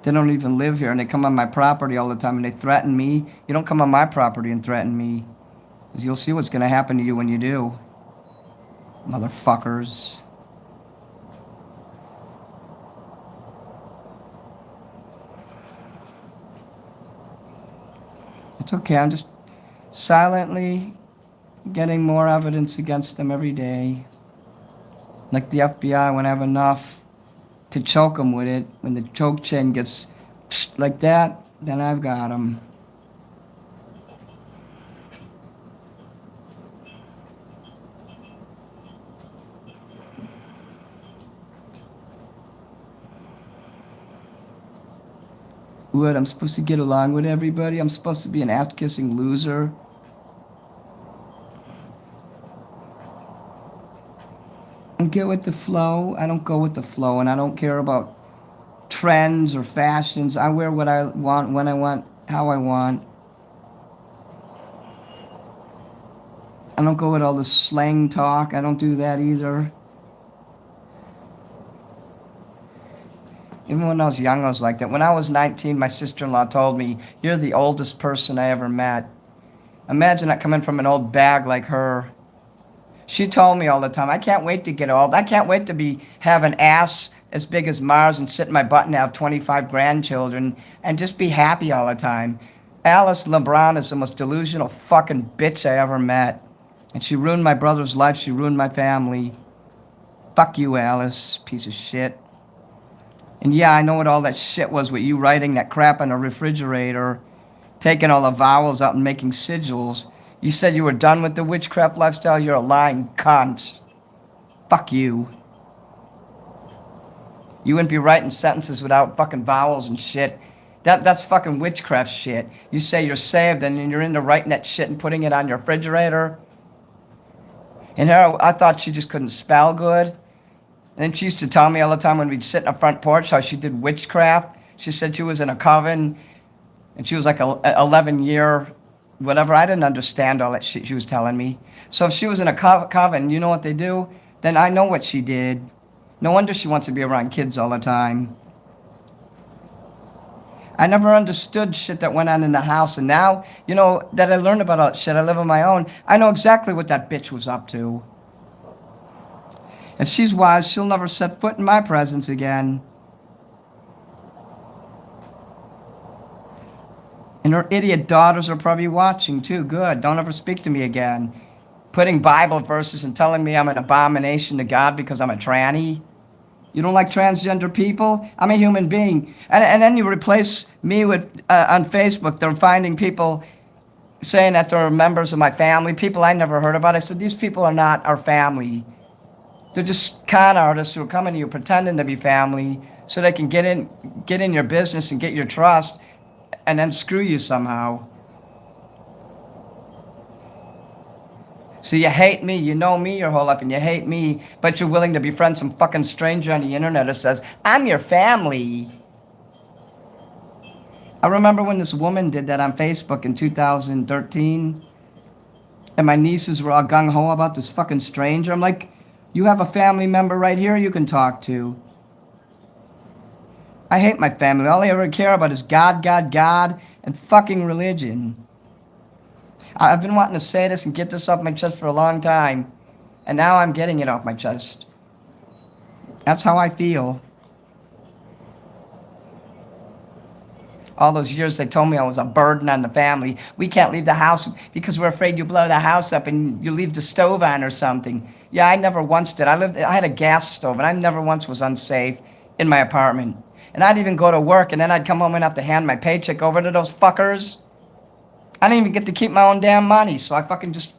They don't even live here, and they come on my property all the time, and they threaten me. You don't come on my property and threaten me, because you'll see what's going to happen to you when you do. Motherfuckers. It's okay, I'm just silently getting more evidence against them every day. Like the FBI, when I have enough to choke them with it, when the choke chain gets like that, then I've got them. What, I'm supposed to get along with everybody? I'm supposed to be an ass-kissing loser? And get with the flow? I don't go with the flow, and I don't care about trends or fashions. I wear what I want, when I want, how I want. I don't go with all the slang talk. I don't do that either. Even when I was young, I was like that. When I was 19, my sister-in-law told me, "You're the oldest person I ever met." Imagine that coming from an old bag like her. She told me all the time, "I can't wait to get old. I can't wait to have an ass as big as Mars and sit in my butt and have 25 grandchildren and just be happy all the time." Alice LeBron is the most delusional fucking bitch I ever met. And she ruined my brother's life. She ruined my family. Fuck you, Alice, piece of shit. And yeah, I know what all that shit was with you writing that crap on a refrigerator, taking all the vowels out and making sigils. You said you were done with the witchcraft lifestyle. You're a lying cunt. Fuck you. You wouldn't be writing sentences without fucking vowels and shit. That's fucking witchcraft shit. You say you're saved and then you're into writing that shit and putting it on your refrigerator. And her, I thought she just couldn't spell good. And then she used to tell me all the time when we'd sit in the front porch how she did witchcraft. She said she was in a coven and she was like a 11-year whatever. I didn't understand all that shit she was telling me. So if she was in a coven, you know what they do? Then I know what she did. No wonder she wants to be around kids all the time. I never understood shit that went on in the house. And now, you know, that I learned about all that shit, I live on my own. I know exactly what that bitch was up to. If she's wise, she'll never set foot in my presence again. And her idiot daughters are probably watching too. Good. Don't ever speak to me again. Putting Bible verses and telling me I'm an abomination to God because I'm a tranny. You don't like transgender people? I'm a human being. And then you replace me with, on Facebook, they're finding people saying that they're members of my family, people I never heard about. I said, these people are not our family. They're just con artists who are coming to you pretending to be family so they can get in your business and get your trust and then screw you somehow. So you hate me, you know me your whole life, and you hate me, but you're willing to befriend some fucking stranger on the internet who says, I'm your family. I remember when this woman did that on Facebook in 2013, and my nieces were all gung-ho about this fucking stranger. I'm like, you have a family member right here you can talk to. I hate my family. All I ever care about is God, God, God, and fucking religion. I've been wanting to say this and get this off my chest for a long time. And now I'm getting it off my chest. That's how I feel. All those years they told me I was a burden on the family. We can't leave the house because we're afraid you blow the house up and you leave the stove on or something. Yeah, I never once did. I had a gas stove and I never once was unsafe in my apartment. And I'd even go to work and then I'd come home and have to hand my paycheck over to those fuckers. I didn't even get to keep my own damn money, so I fucking just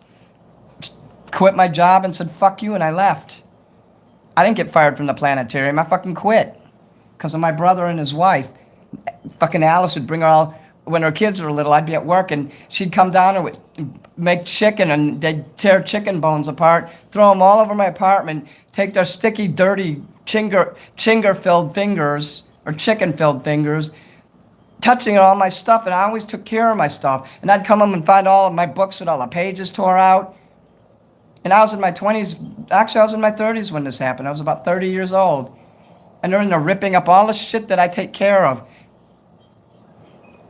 quit my job and said, fuck you, and I left. I didn't get fired from the planetarium. I fucking quit because of my brother and his wife. Fucking Alice would bring her all, when her kids were little, I'd be at work, and she'd come down and would make chicken, and they'd tear chicken bones apart, throw them all over my apartment, take their sticky, dirty, chinger-filled fingers, or chicken-filled fingers, touching all my stuff, and I always took care of my stuff. And I'd come home and find all of my books with all the pages tore out. And I was in my 20s. Actually, I was in my 30s when this happened. I was about 30 years old. And they're in there ripping up all the shit that I take care of.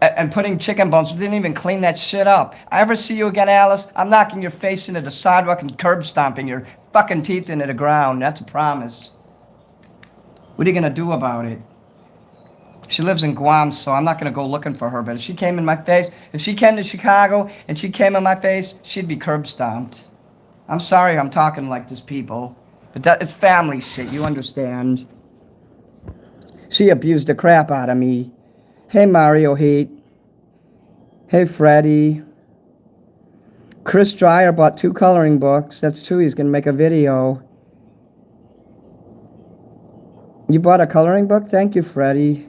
And putting chicken bones. Didn't even clean that shit up. I ever see you again, Alice, I'm knocking your face into the sidewalk and curb stomping your fucking teeth into the ground. That's a promise. What are you going to do about it? She lives in Guam, so I'm not going to go looking for her. But if she came in my face, if she came to Chicago and she came in my face, she'd be curb stomped. I'm sorry I'm talking like this, people. But that is family shit, you understand. She abused the crap out of me. Hey, Mario Heat. Hey, Freddie. Chris Dreyer bought 2 coloring books. That's 2. He's going to make a video. You bought a coloring book? Thank you, Freddie.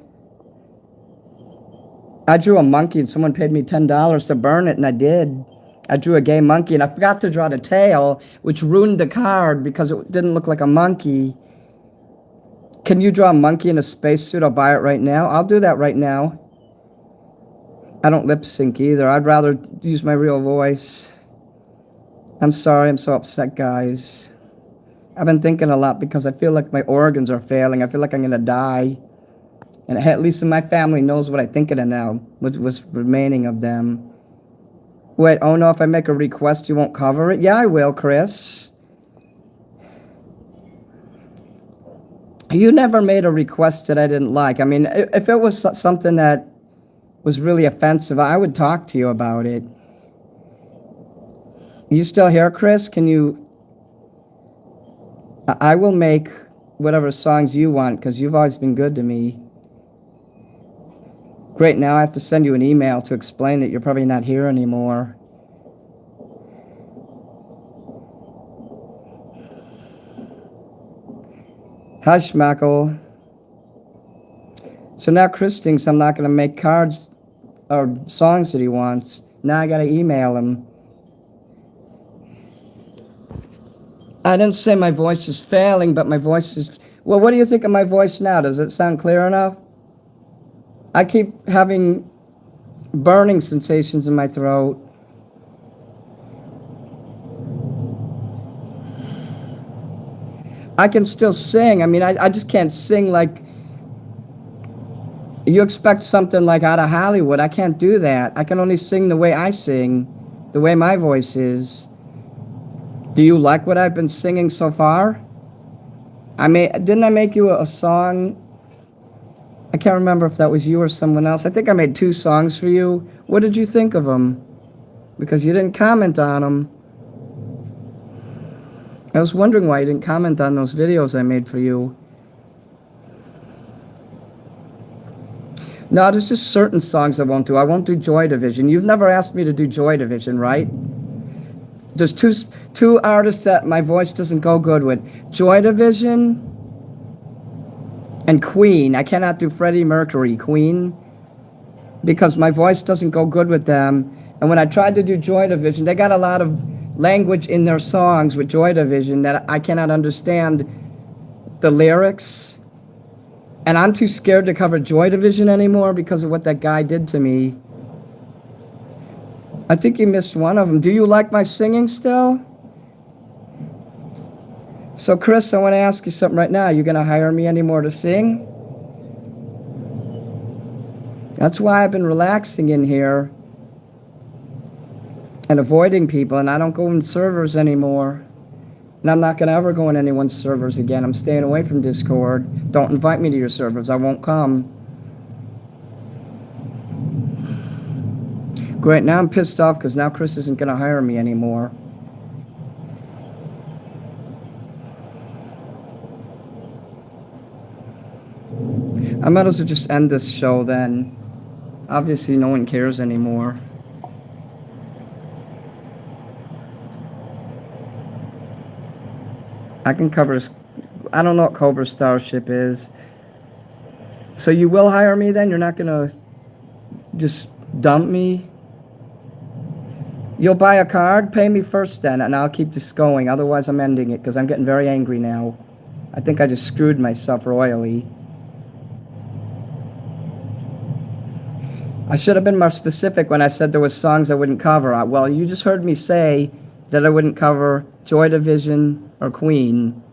I drew a monkey and someone paid me $10 to burn it, and I did. I drew a gay monkey and I forgot to draw the tail, which ruined the card because it didn't look like a monkey. Can you draw a monkey in a spacesuit? I'll buy it right now. I'll do that right now. I don't lip sync either. I'd rather use my real voice. I'm sorry, I'm so upset, guys. I've been thinking a lot because I feel like my organs are failing. I feel like I'm going to die. And at least my family knows what I think of them now, what's remaining of them. Wait, oh no, if I make a request, you won't cover it? Yeah, I will, Chris. You never made a request that I didn't like. I mean, if it was something that was really offensive, I would talk to you about it. You still here, Chris? Can you... I will make whatever songs you want, because you've always been good to me. Great, now I have to send you an email to explain that you're probably not here anymore. Hush, Michael. So now Chris thinks I'm not going to make cards or songs that he wants. Now I got to email him. I didn't say my voice is failing, but my voice is... Well, what do you think of my voice now? Does it sound clear enough? I keep having burning sensations in my throat. I can still sing. I mean, I just can't sing like... You expect something like out of Hollywood. I can't do that. I can only sing the way I sing, the way my voice is. Do you like what I've been singing so far? Didn't I make you a song? I can't remember if that was you or someone else. I think I made 2 songs for you. What did you think of them? Because you didn't comment on them. I was wondering why you didn't comment on those videos I made for you. No, there's just certain songs I won't do. I won't do Joy Division. You've never asked me to do Joy Division, right? There's two artists that my voice doesn't go good with. Joy Division and Queen. I cannot do Freddie Mercury, Queen, because my voice doesn't go good with them. And when I tried to do Joy Division, they got a lot of language in their songs with Joy Division that I cannot understand the lyrics. And I'm too scared to cover Joy Division anymore because of what that guy did to me. I think you missed one of them. Do you like my singing still? So, Chris, I want to ask you something right now. Are you going to hire me anymore to sing? That's why I've been relaxing in here and avoiding people, and I don't go in servers anymore. And I'm not going to ever go in anyone's servers again. I'm staying away from Discord. Don't invite me to your servers. I won't come. Great, now I'm pissed off because now Chris isn't going to hire me anymore. I might as well just end this show then. Obviously no one cares anymore. I can cover... I don't know what Cobra Starship is. So you will hire me then? You're not going to just dump me? You'll buy a card? Pay me first then, and I'll keep this going. Otherwise, I'm ending it, because I'm getting very angry now. I think I just screwed myself royally. I should have been more specific when I said there was songs I wouldn't cover. Well, you just heard me say that I wouldn't cover Joy Division or Queen.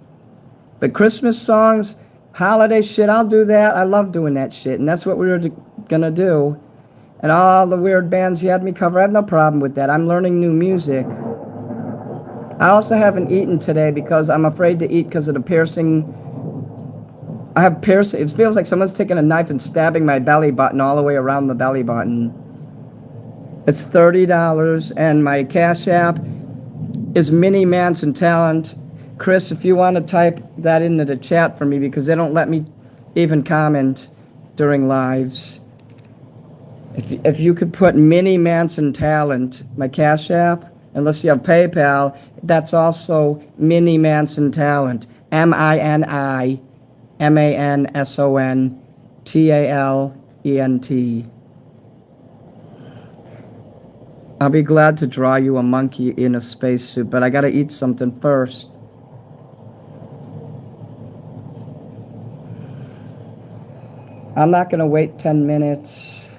But Christmas songs, holiday shit, I'll do that. I love doing that shit, and that's what we were gonna do. And all the weird bands you had me cover, I have no problem with that. I'm learning new music. I also haven't eaten today because I'm afraid to eat because of the piercing. I have piercing. It feels like someone's taking a knife and stabbing my belly button all the way around the belly button. It's $30, and my Cash App is MiniMansonTalent. Chris, if you want to type that into the chat for me, because they don't let me even comment during lives. If you could put MiniMansonTalent, my Cash App, unless you have PayPal, that's also MiniMansonTalent. MiniMansonTalent. I'll be glad to draw you a monkey in a spacesuit, but I gotta eat something first. I'm not gonna wait 10 minutes.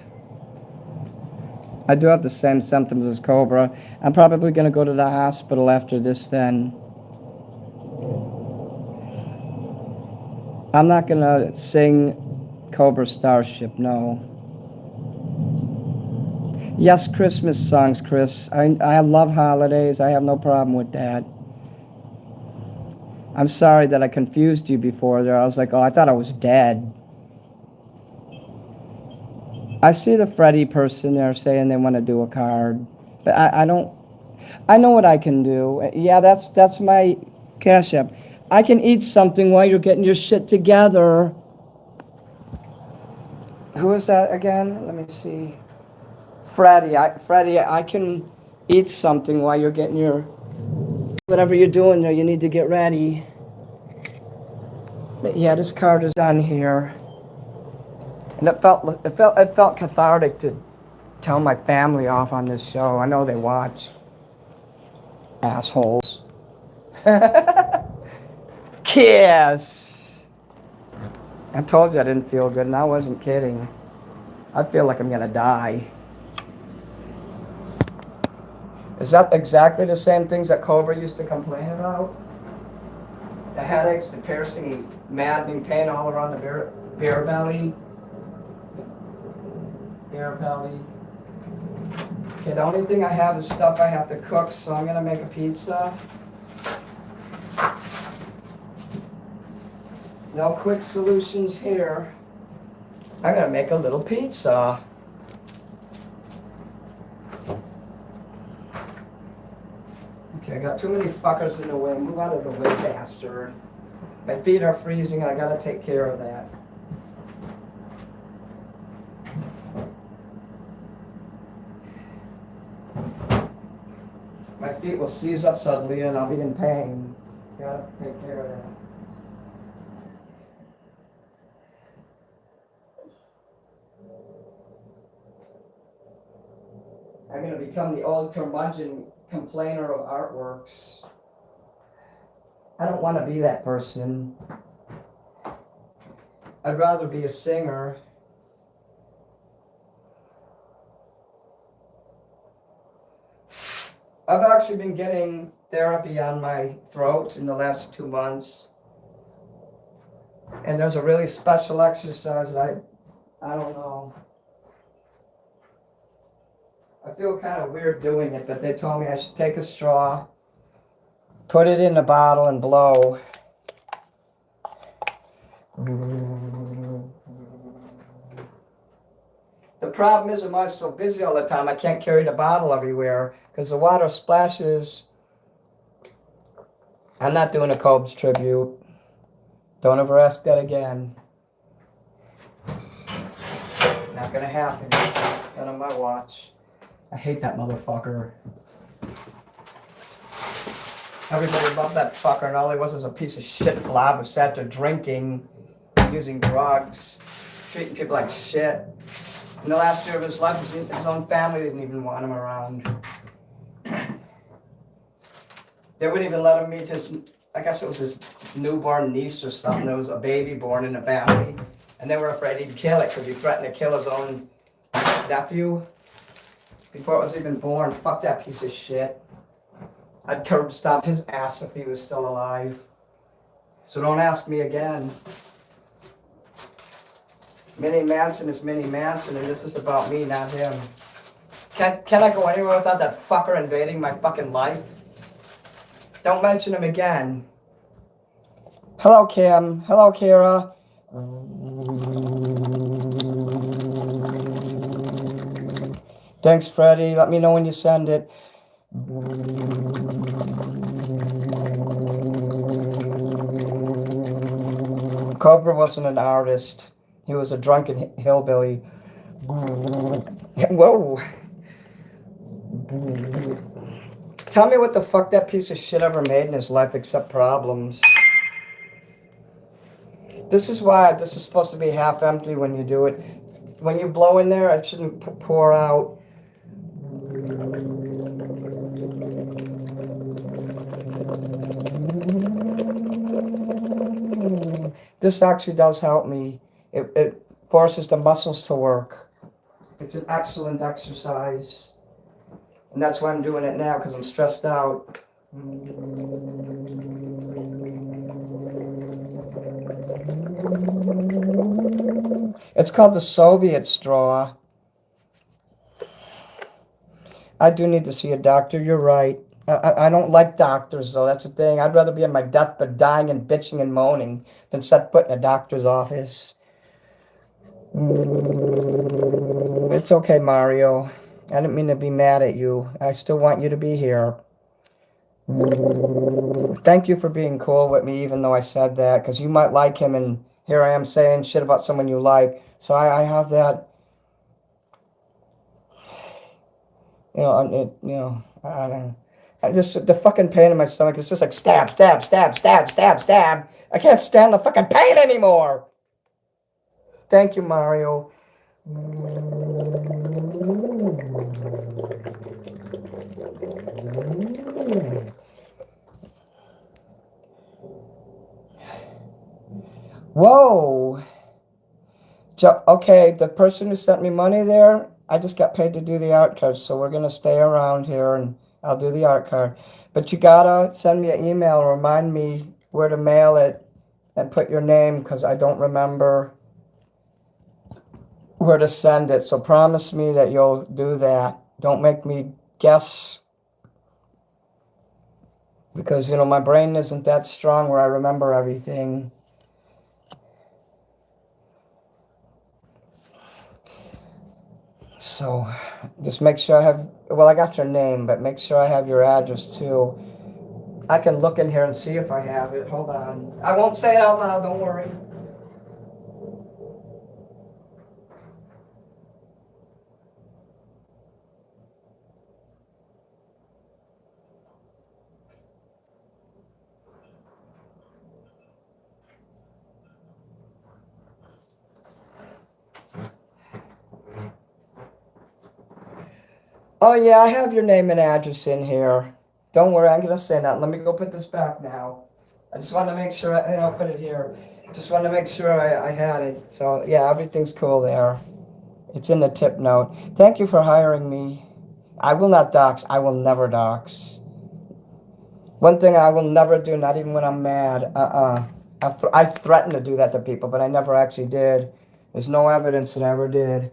I do have the same symptoms as Cobra. I'm probably gonna go to the hospital after this then. I'm not gonna sing Cobra Starship, no. Yes, Christmas songs, Chris. I love holidays. I have no problem with that. I'm sorry that I confused you before there. I was like, oh, I thought I was dead. I see the Freddy person there saying they want to do a card. But I don't... I know what I can do. Yeah, that's my Cash App. I can eat something while you're getting your shit together. Who is that again? Let me see. Freddie, I can eat something while you're getting your... Whatever you're doing there, you need to get ready. But yeah, this card is on here. And it felt cathartic to tell my family off on this show. I know they watch. Assholes. Kiss. I told you I didn't feel good, and I wasn't kidding. I feel like I'm gonna die. Is that exactly the same things that Cobra used to complain about? The headaches, the piercing, maddening pain all around the beer belly. Beer belly. Okay, the only thing I have is stuff I have to cook, so I'm gonna make a pizza. No quick solutions here. I'm gonna make a little pizza. Okay, I got too many fuckers in the way. Move out of the way, bastard. My feet are freezing, I gotta take care of that. My feet will seize up suddenly and I'll be in pain. Gotta take care of that. I'm gonna become the old curmudgeon complainer of artworks. I don't want to be that person. I'd rather be a singer. I've actually been getting therapy on my throat in the last 2 months. And there's a really special exercise that I don't know. I feel kind of weird doing it, but they told me I should take a straw, put it in a bottle and blow. The problem is I'm always so busy all the time, I can't carry the bottle everywhere because the water splashes. I'm not doing a Cobes tribute. Don't ever ask that again. Not gonna happen. Not on my watch. I hate that motherfucker. Everybody loved that fucker, and all he was a piece of shit flob who sat there drinking, using drugs, treating people like shit. In the last year of his life, his own family didn't even want him around. They wouldn't even let him meet his, I guess it was his newborn niece or something. There was a baby born in the family, and they were afraid he'd kill it because he threatened to kill his own nephew before it was even born. Fuck that piece of shit. I'd curb stomp his ass if he was still alive. So don't ask me again. Minnie Manson is Minnie Manson, and this is about me, not him. Can I go anywhere without that fucker invading my fucking life? Don't mention him again. Hello, Kim. Hello, Kira. Thanks, Freddie. Let me know when you send it. Cobra wasn't an artist. He was a drunken hillbilly. Whoa. Tell me what the fuck that piece of shit ever made in his life except problems. This is why this is supposed to be half empty when you do it. When you blow in there, it shouldn't pour out. This actually does help me. It forces the muscles to work. It's an excellent exercise. And that's why I'm doing it now, because I'm stressed out. It's called the Soviet straw. I do need to see a doctor, you're right. I don't like doctors, though. That's the thing. I'd rather be on my deathbed dying and bitching and moaning than set foot in a doctor's office. It's okay, Mario. I didn't mean to be mad at you. I still want you to be here. Thank you for being cool with me, even though I said that, because you might like him, and here I am saying shit about someone you like. So I have that, I don't know. The fucking pain in my stomach is just like stab, stab, stab, stab, stab, stab. I can't stand the fucking pain anymore. Thank you, Mario. Whoa. Okay, the person who sent me money there, I just got paid to do the art card, so we're gonna stay around here and I'll do the art card. But you gotta send me an email, remind me where to mail it, and put your name, because I don't remember where to send it. So promise me that you'll do that. Don't make me guess, because, you know, my brain isn't that strong where I remember everything. So just make sure I have, well, I got your name, but make sure I have your address too. I can look in here and see if I have it. Hold on. I won't say it out loud, don't worry. Oh yeah, I have your name and address in here. Don't worry, I'm gonna say that. Let me go put this back now. I just want to make sure, I'll put it here. Just want to make sure I had it. So yeah, everything's cool there. It's in the tip note. Thank you for hiring me. I will not dox. I will never dox. One thing I will never do, not even when I'm mad. I've threatened to do that to people, but I never actually did. There's no evidence that I ever did.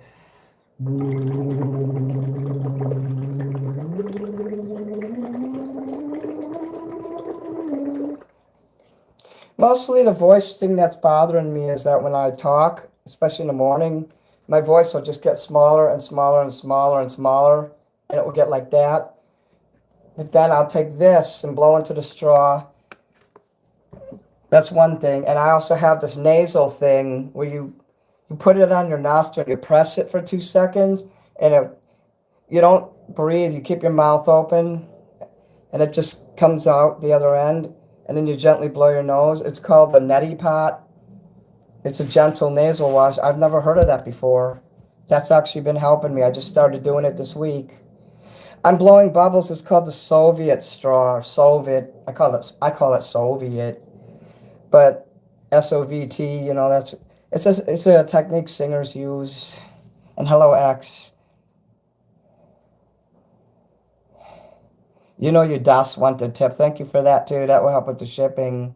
Mostly the voice thing that's bothering me is that when I talk, especially in the morning, my voice will just get smaller and smaller and smaller and smaller, and it will get like that. But then I'll take this and blow into the straw. That's one thing. And I also have this nasal thing where you put it on your nostril, you press it for 2 seconds, and you don't breathe, you keep your mouth open, and it just comes out the other end, and then you gently blow your nose. It's called the neti pot. It's a gentle nasal wash. I've never heard of that before. That's actually been helping me. I just started doing it this week. I'm blowing bubbles. It's called the Soviet straw. Soviet. I call it Soviet. But SOVT, you know, it's a technique singers use. And hello X. You know your DOS wanted tip. Thank you for that too. That will help with the shipping.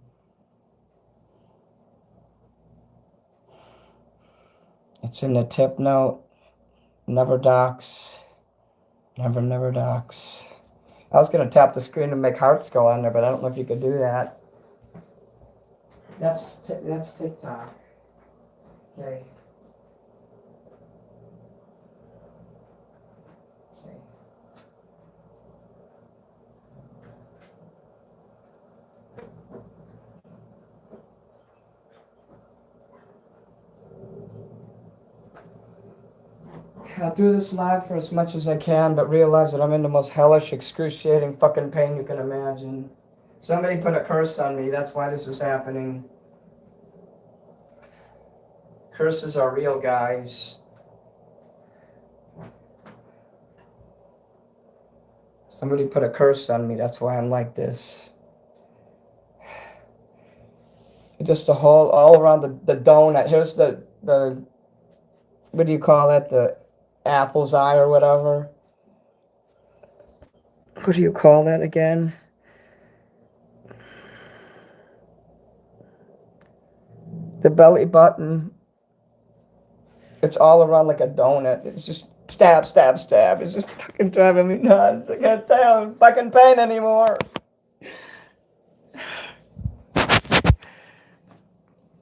It's in the tip note. Never dox. Never dox. I was gonna tap the screen and make hearts go on there, but I don't know if you could do that. That's TikTok. Okay. I'll do this live for as much as I can, but realize that I'm in the most hellish, excruciating fucking pain you can imagine. Somebody put a curse on me. That's why this is happening. Curses are real, guys. Somebody put a curse on me. That's why I'm like this. Just a hole all around the donut. Here's the what do you call it? The apple's eye or whatever. What do you call that again? The belly button. It's all around like a donut. It's just stab, stab, stab. It's just fucking driving me nuts. I can't tell. I'm fucking pain anymore.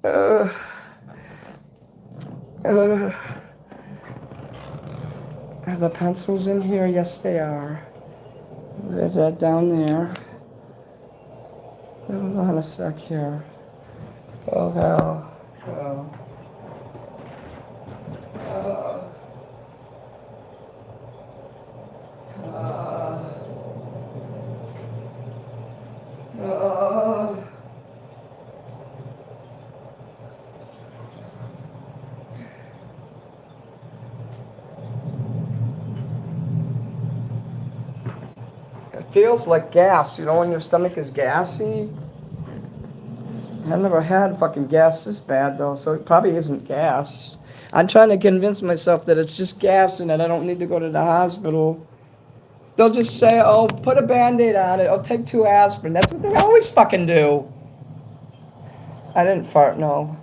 Uh, uh, are the pencils in here? Yes, they are. There's that down there. Hold on a sec here. Oh, hell. Oh. feels like gas, you know, when your stomach is gassy. I've never had fucking gas this bad though, so it probably isn't gas. I'm trying to convince myself that it's just gas and that I don't need to go to the hospital. They'll just say, oh, put a Band-Aid on it. Oh, take 2 aspirin. That's what they always fucking do. I didn't fart, no.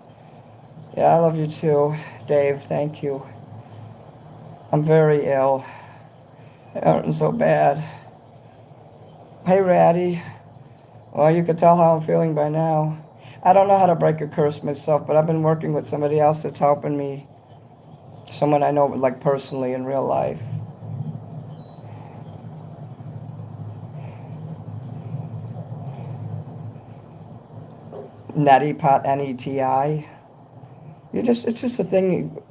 Yeah, I love you too, Dave. Thank you. I'm very ill. It hurting so bad. Hey, Ratty. Well, you can tell how I'm feeling by now. I don't know how to break a curse myself, but I've been working with somebody else that's helping me. Someone I know, like, personally in real life. Neti pot, N-E-T-I. It's just a thing.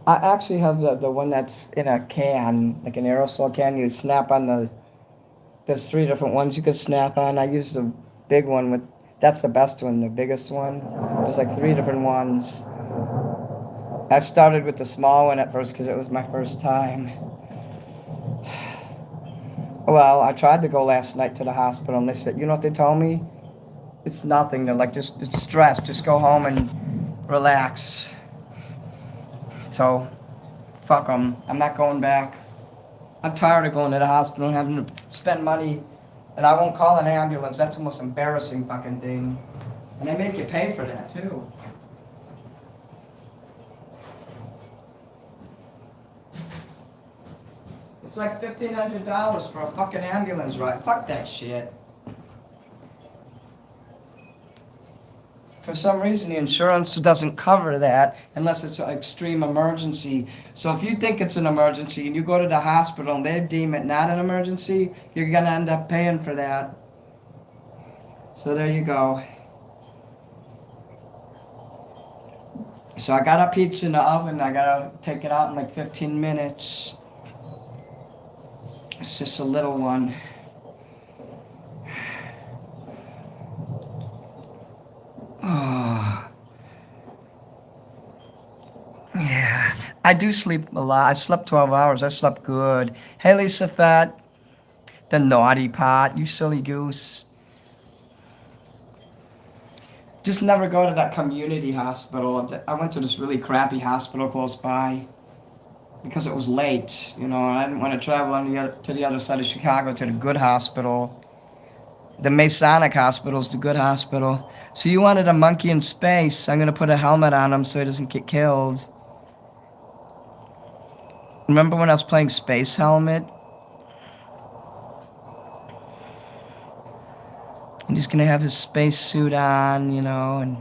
I actually have the one that's in a can, like an aerosol can. You snap on there's 3 different ones you could snap on. I use the big one that's the best one, the biggest one. There's like 3 different ones. I started with the small one at first because it was my first time. Well, I tried to go last night to the hospital and they said, you know what they told me? It's nothing. They're like, it's stress. Just go home and relax. So, fuck them. I'm not going back. I'm tired of going to the hospital and having to spend money. And I won't call an ambulance. That's the most embarrassing fucking thing. And they make you pay for that, too. It's like $1,500 for a fucking ambulance ride. Fuck that shit. For some reason, the insurance doesn't cover that unless it's an extreme emergency. So if you think it's an emergency and you go to the hospital and they deem it not an emergency, you're going to end up paying for that. So there you go. So I got a pizza in the oven. I got to take it out in like 15 minutes. It's just a little one. Oh. Yeah, I do sleep a lot. I slept 12 hours. I slept good. Hey, Lisa Fat, the naughty pot, you silly goose. Just never go to that community hospital. I went to this really crappy hospital close by because it was late, you know, and I didn't want to travel to the other side of Chicago to the good hospital. The Masonic hospital is the good hospital. So you wanted a monkey in space. I'm going to put a helmet on him so he doesn't get killed. Remember when I was playing Space Helmet? And he's going to have his space suit on, you know, and...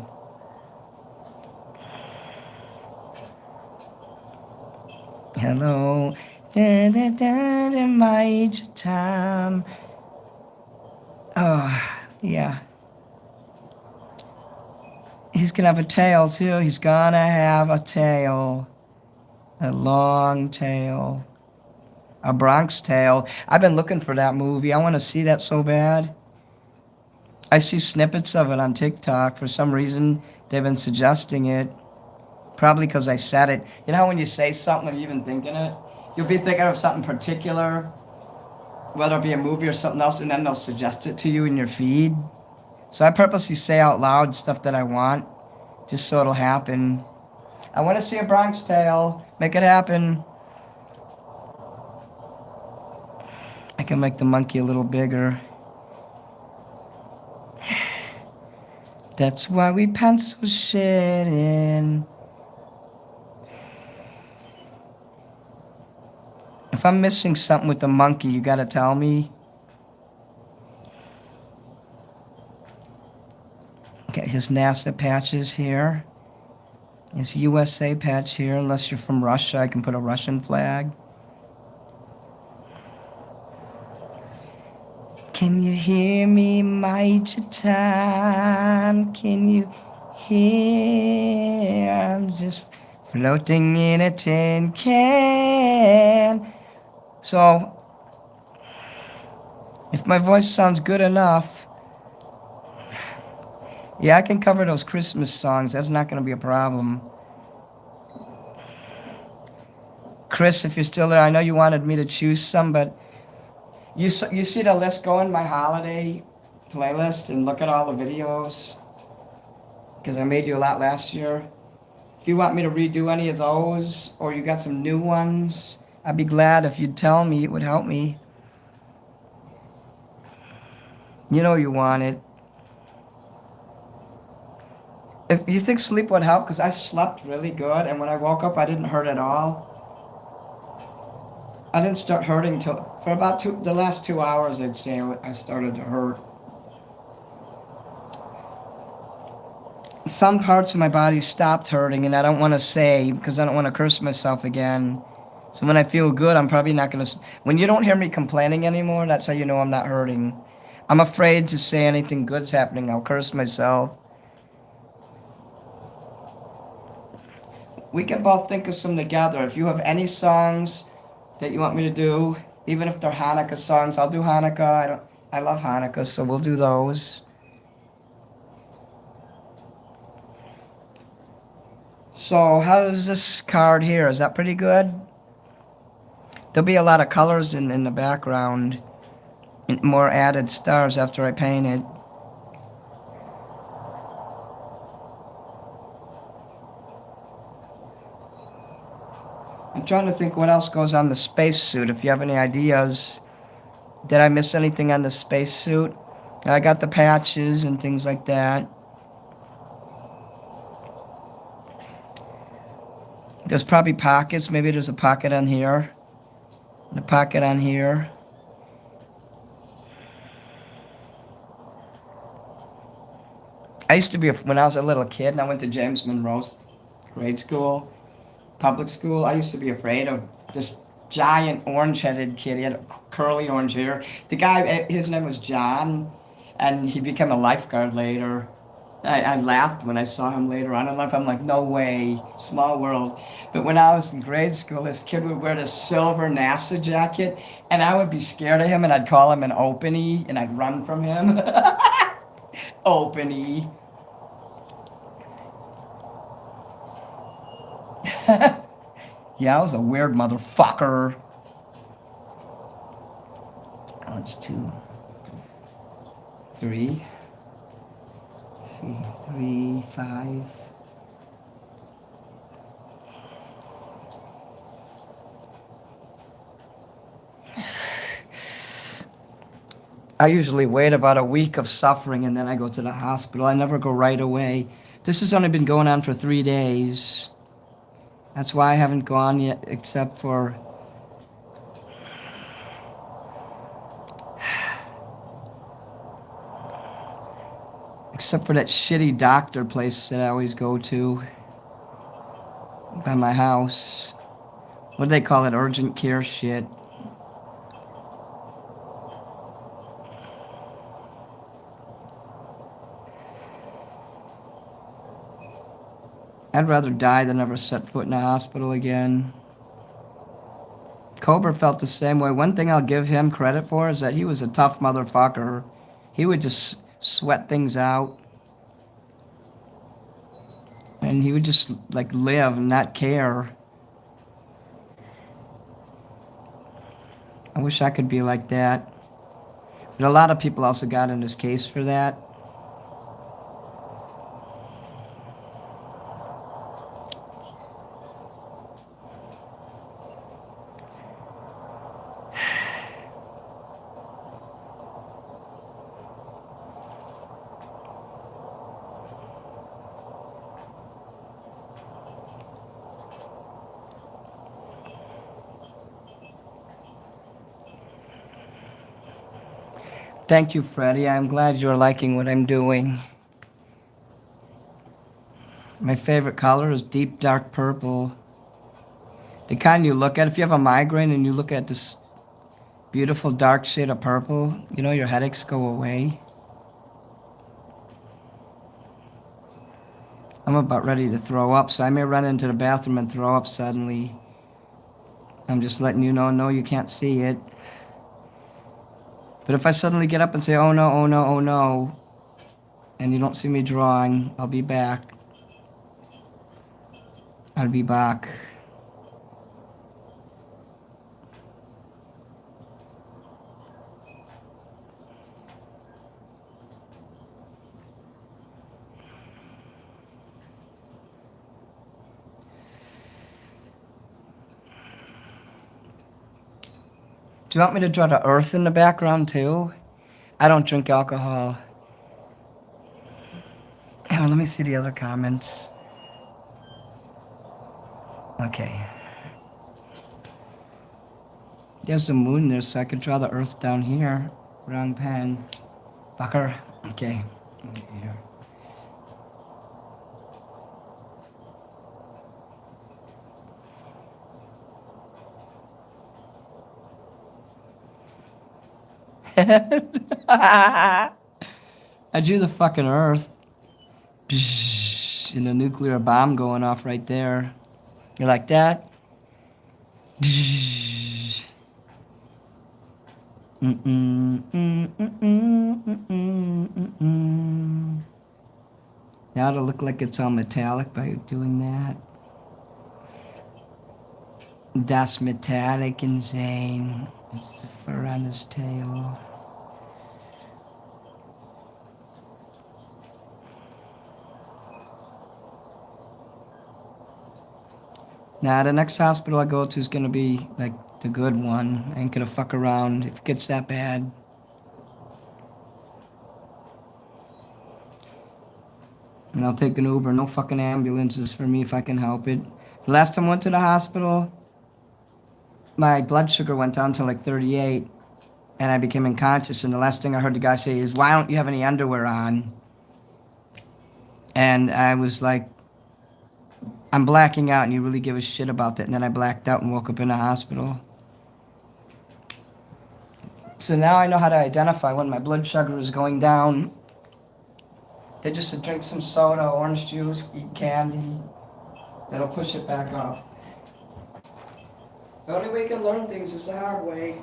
Hello. Da, da, da, da, Major Tom. Oh, yeah. He's gonna have a tail, too. He's gonna have a tail. A long tail. A Bronx Tale. I've been looking for that movie. I want to see that so bad. I see snippets of it on TikTok. For some reason, they've been suggesting it. Probably because I said it. You know how when you say something or you even thinking it? You'll be thinking of something particular, whether it be a movie or something else, and then they'll suggest it to you in your feed. So I purposely say out loud stuff that I want, just so it'll happen. I want to see a Bronx Tale. Make it happen. I can make the monkey a little bigger. That's why we pencil shit in. If I'm missing something with the monkey, you gotta tell me. Okay, his NASA patches here. His USA patch here. Unless you're from Russia, I can put a Russian flag. Can you hear me, Major Tom? Can you hear? I'm just floating in a tin can. So, if my voice sounds good enough, yeah, I can cover those Christmas songs. That's not going to be a problem. Chris, if you're still there, I know you wanted me to choose some, but You see the list, go in my holiday playlist and look at all the videos, because I made you a lot last year. If you want me to redo any of those, or you got some new ones, I'd be glad if you'd tell me. It would help me. You know you want it. If you think sleep would help, because I slept really good, and when I woke up, I didn't hurt at all. I didn't start hurting till for about the last 2 hours. I'd say I started to hurt. Some parts of my body stopped hurting, and I don't want to say because I don't want to curse myself again. So when I feel good, I'm probably not going to. When you don't hear me complaining anymore, that's how you know I'm not hurting. I'm afraid to say anything good's happening. I'll curse myself. We can both think of some together. If you have any songs that you want me to do, even if they're Hanukkah songs, I'll do Hanukkah. I love Hanukkah, so we'll do those. So how's this card here? Is that pretty good? There'll be a lot of colors in the background. And more added stars after I paint it. I'm trying to think what else goes on the spacesuit. If you have any ideas. Did I miss anything on the spacesuit? I got the patches and things like that. There's probably pockets. Maybe there's a pocket on here. And a pocket on here. I used to be, when I was a little kid and I went to James Monroe's grade school, public school, I used to be afraid of this giant orange-headed kid. He had curly orange hair. The guy, his name was John, and he became a lifeguard later. I laughed when I saw him later on in life. I'm like, no way, small world. But when I was in grade school, this kid would wear this silver NASA jacket, and I would be scared of him, and I'd call him an Openy, and I'd run from him. Openy. Yeah, I was a weird motherfucker. That's 2, 3. Let's see, 3, 5. I usually wait about a week of suffering and then I go to the hospital. I never go right away. This has only been going on for 3 days. That's why I haven't gone yet, except for that shitty doctor place that I always go to by my house. What do they call it? Urgent care shit. I'd rather die than ever set foot in a hospital again. Cobra felt the same way. One thing I'll give him credit for is that he was a tough motherfucker. He would just sweat things out. And he would just, like, live and not care. I wish I could be like that. But a lot of people also got in his case for that. Thank you, Freddie. I'm glad you're liking what I'm doing. My favorite color is deep dark purple. The kind you look at, if you have a migraine and you look at this beautiful dark shade of purple, you know your headaches go away. I'm about ready to throw up, so I may run into the bathroom and throw up suddenly. I'm just letting you know, no, you can't see it. But if I suddenly get up and say, oh no, oh no, oh no, and you don't see me drawing, I'll be back. I'll be back. Do you want me to draw the earth in the background too? I don't drink alcohol. Oh, let me see the other comments. Okay. There's the moon there, so I could draw the earth down here. Wrong pen. Fucker. Okay. Here. I drew the fucking earth. And a nuclear bomb going off right there. You like that? Now it'll look like it's all metallic by doing that. Das metallic insane. It's the fur on his tail. Now the next hospital I go to is gonna be like the good one. I ain't gonna fuck around if it gets that bad. And I'll take an Uber, no fucking ambulances for me if I can help it. The last time I went to the hospital, my blood sugar went down to like 38 and I became unconscious. And the last thing I heard the guy say is, "Why don't you have any underwear on?" And I was like, I'm blacking out and you really give a shit about that. And then I blacked out and woke up in the hospital. So now I know how to identify when my blood sugar is going down. They just drink some soda, orange juice, eat candy. That'll push it back up. The only way you can learn things is the hard way.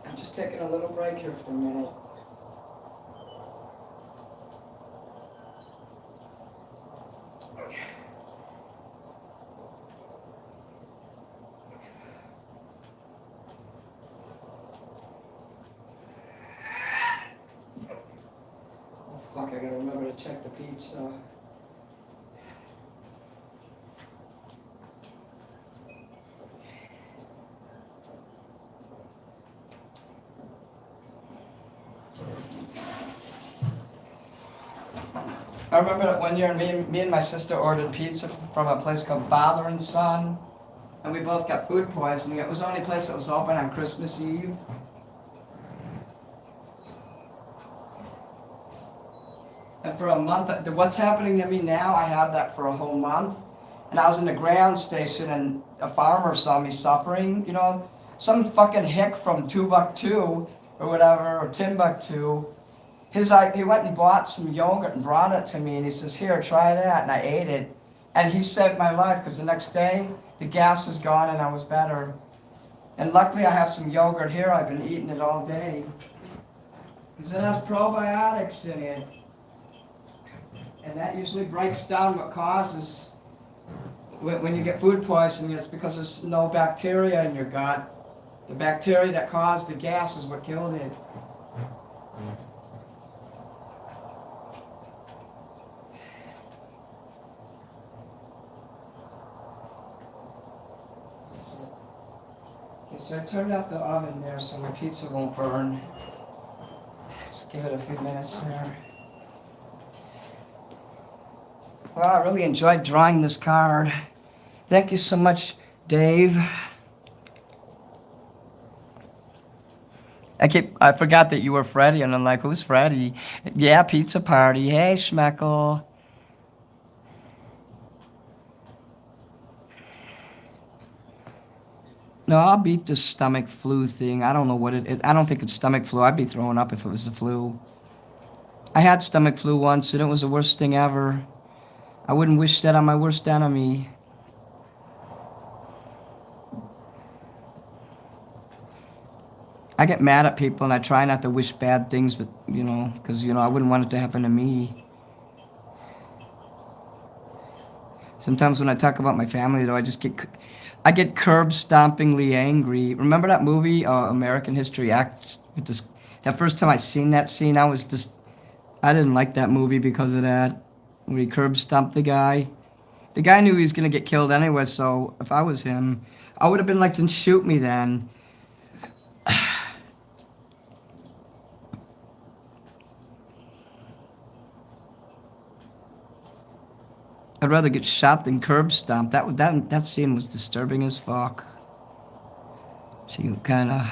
I'm just taking a little break here for a minute. Fuck, I gotta remember to check the pizza. I remember that one year me and my sister ordered pizza from a place called Father and Son, and we both got food poisoning. It was the only place that was open on Christmas Eve. And for a month, what's happening to me now, I had that for a whole month. And I was in the ground station and a farmer saw me suffering, you know. Some fucking hick from Timbuktu or whatever, or Timbuktu. He went and bought some yogurt and brought it to me and he says, "Here, try that." And I ate it. And he saved my life because the next day, the gas was gone and I was better. And luckily I have some yogurt here. I've been eating it all day. Because it has probiotics in it. And that usually breaks down what causes, when you get food poisoning, it's because there's no bacteria in your gut. The bacteria that caused the gas is what killed it. Okay, so I turned out the oven there so my pizza won't burn. Just give it a few minutes there. Well, I really enjoyed drawing this card. Thank you so much, Dave. I forgot that you were Freddie, and I'm like, who's Freddie? Yeah, pizza party. Hey, Schmeckle. No, I'll beat the stomach flu thing. I don't know what I don't think it's stomach flu. I'd be throwing up if it was the flu. I had stomach flu once, and it was the worst thing ever. I wouldn't wish that on my worst enemy. I get mad at people and I try not to wish bad things, but, you know, because, you know, I wouldn't want it to happen to me. Sometimes when I talk about my family, though, I get curb stompingly angry. Remember that movie, American History X? That first time I seen that scene, I didn't like that movie because of that. Where he curb stomped the guy. The guy knew he was gonna get killed anyway, so if I was him, I would have been like, then shoot me then. I'd rather get shot than curb stomped. That scene was disturbing as fuck. So you kind of...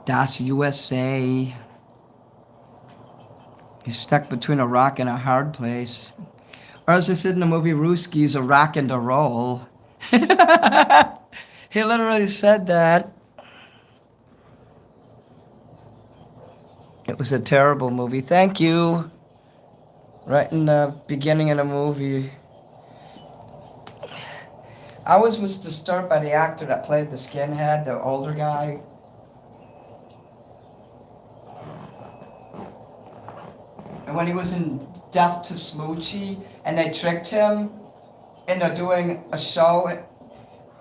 Das USA. He's stuck between a rock and a hard place. Or as I said in the movie, Ruski's a rock and a roll. He literally said that. It was a terrible movie. Thank you. Right in the beginning of the movie. I was disturbed by the actor that played the skinhead, the older guy. And when he was in Death to Smoochie, and they tricked him into doing a show,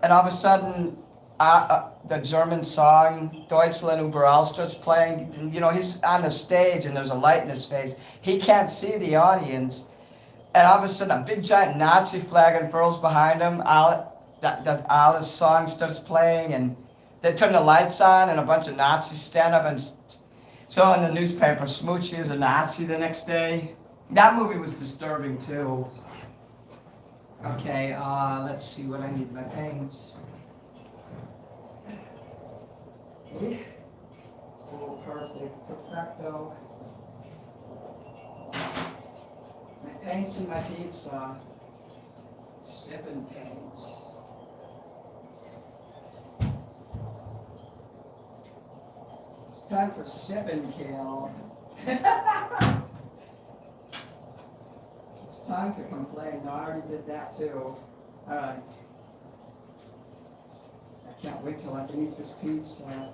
and all of a sudden, the German song Deutschland über alles starts playing. And, you know, he's on the stage, and there's a light in his face. He can't see the audience, and all of a sudden, a big giant Nazi flag unfurls behind him. Alice's song starts playing, and they turn the lights on, and a bunch of Nazis stand up and. So in the newspaper, Smoochie is a Nazi the next day. That movie was disturbing too. Okay, let's see what I need. My paints. Oh, perfect. Perfecto. My paints and my pizza. Sipping paints. Time for sip and kill. It's time to complain. No, I already did that too. Alright. I can't wait till I can eat this pizza.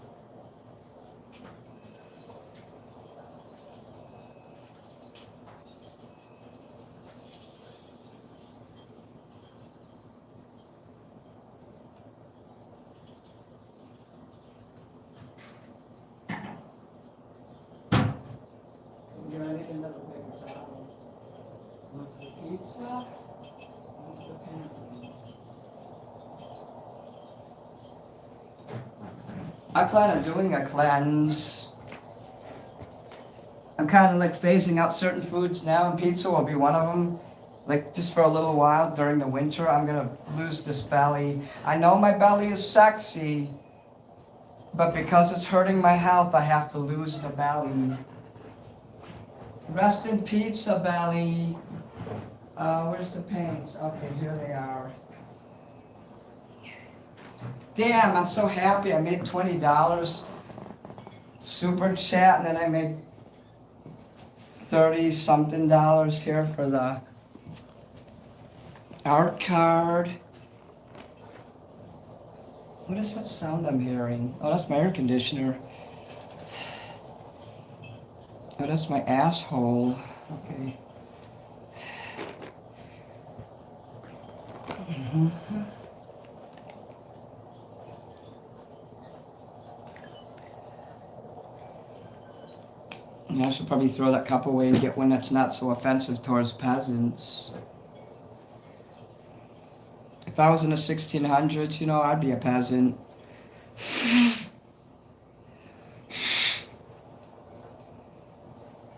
I plan on doing a cleanse. I'm kind of like phasing out certain foods now, and pizza will be one of them. Like just for a little while during the winter, I'm gonna lose this belly. I know my belly is sexy, but because it's hurting my health, I have to lose the belly. Rest in pizza belly. Where's the paints? Okay, here they are. Damn, I'm so happy I made $20 super chat, and then I made 30 something dollars here for the art card. What is that sound I'm hearing? Oh, that's my air conditioner. Oh, that's my asshole. Okay. Mm-hmm. I should probably throw that cup away and get one that's not so offensive towards peasants. If I was in the 1600s, you know, I'd be a peasant.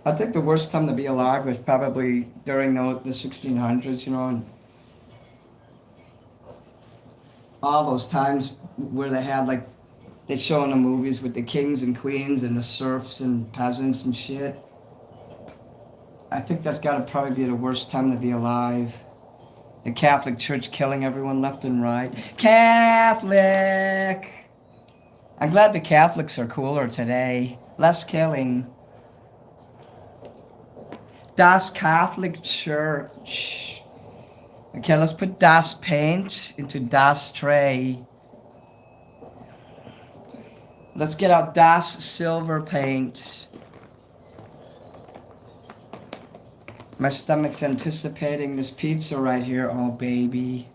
I think the worst time to be alive was probably during the 1600s, you know, and all those times where they had like, they show in the movies with the kings and queens and the serfs and peasants and shit. I think that's gotta probably be the worst time to be alive. The Catholic Church killing everyone left and right. Catholic! I'm glad the Catholics are cooler today. Less killing. Das Catholic Church. Okay, let's put Das paint into Das tray. Let's get out Das silver paint. My stomach's anticipating this pizza right here. Oh, baby.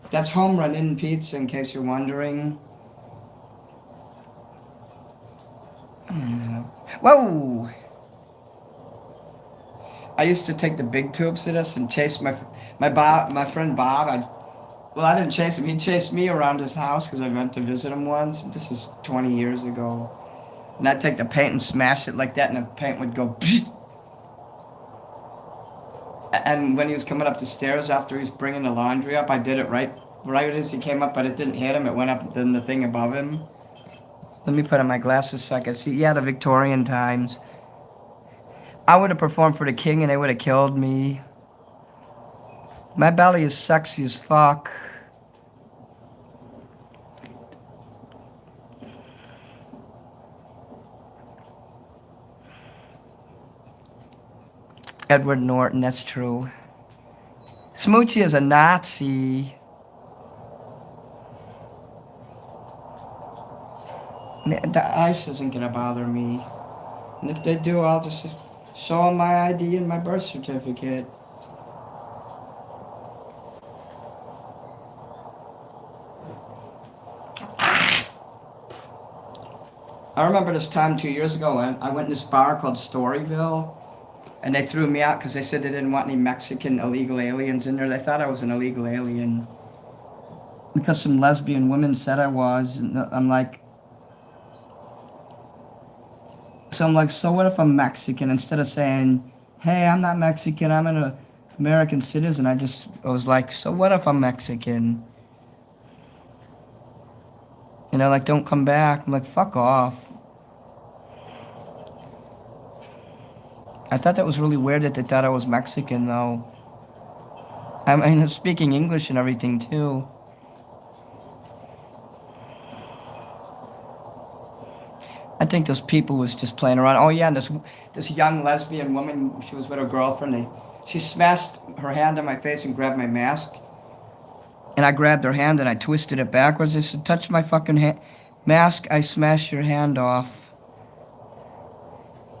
That's Home Run Inn Pizza, in case you're wondering. Whoa! I used to take the big tubes to this and chase my friend Bob. Well, I didn't chase him. He chased me around his house because I went to visit him once. This is 20 years ago. And I'd take the paint and smash it like that, and the paint would go. And when he was coming up the stairs after he was bringing the laundry up, I did it right as he came up, but it didn't hit him. It went up in the thing above him. Let me put on my glasses so I can see. Yeah, the Victorian times. I would have performed for the king and they would have killed me. My belly is sexy as fuck. Edward Norton, that's true. Smoochie is a Nazi. The ice isn't gonna bother me. And if they do, I'll just show them my ID and my birth certificate. I remember this time 2 years ago when I went in this bar called Storyville, and they threw me out because they said they didn't want any Mexican illegal aliens in there. They thought I was an illegal alien because some lesbian women said I was. And I'm like, so what if I'm Mexican? Instead of saying, hey, I'm not Mexican, I'm an American citizen, I was like, so what if I'm Mexican? And they're like, don't come back. I'm like, fuck off. I thought that was really weird that they thought I was Mexican, though. I mean, I'm speaking English and everything, too. I think those people was just playing around. Oh, yeah, and this young lesbian woman, she was with her girlfriend. She smashed her hand on my face and grabbed my mask. And I grabbed her hand and I twisted it backwards. I said, touch my fucking mask, I smashed your hand off.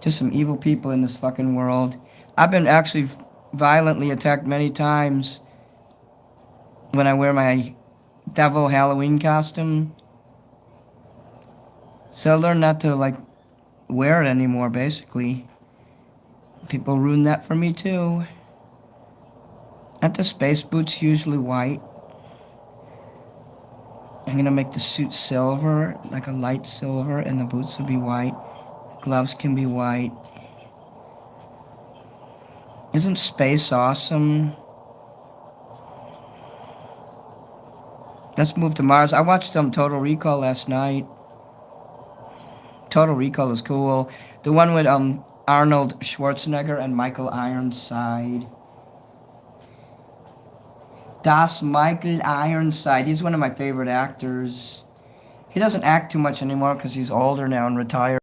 Just some evil people in this fucking world. I've been actually violently attacked many times when I wear my devil Halloween costume. So I learned not to, like, wear it anymore, basically. People ruin that for me, too. Aren't the space boots usually white? I'm gonna make the suit silver, like a light silver, and the boots will be white. Gloves can be white. Isn't space awesome? Let's move to Mars. I watched Total Recall last night. Total Recall is cool. The one with Arnold Schwarzenegger and Michael Ironside. Das Michael Ironside. He's one of my favorite actors. He doesn't act too much anymore because he's older now and retired.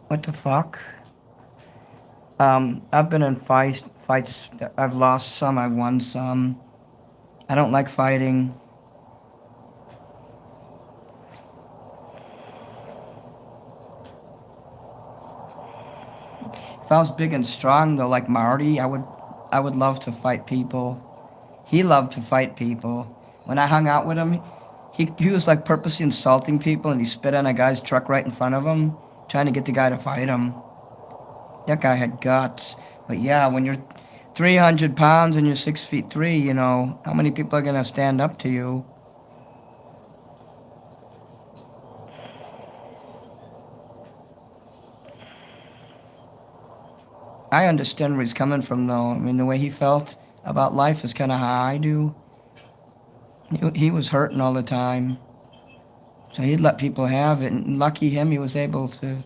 What the fuck? I've been in fights. I've lost some, I've won some. I don't like fighting. If I was big and strong, though, like Marty, I would love to fight people. He loved to fight people. When I hung out with him, he was like purposely insulting people, and he spit on a guy's truck right in front of him, trying to get the guy to fight him. That guy had guts. But yeah, when you're 300 pounds and you're 6'3", you know, how many people are gonna stand up to you? I understand where he's coming from, though. I mean, the way he felt about life is kind of how I do. He was hurting all the time. So he'd let people have it. And lucky him, he was able to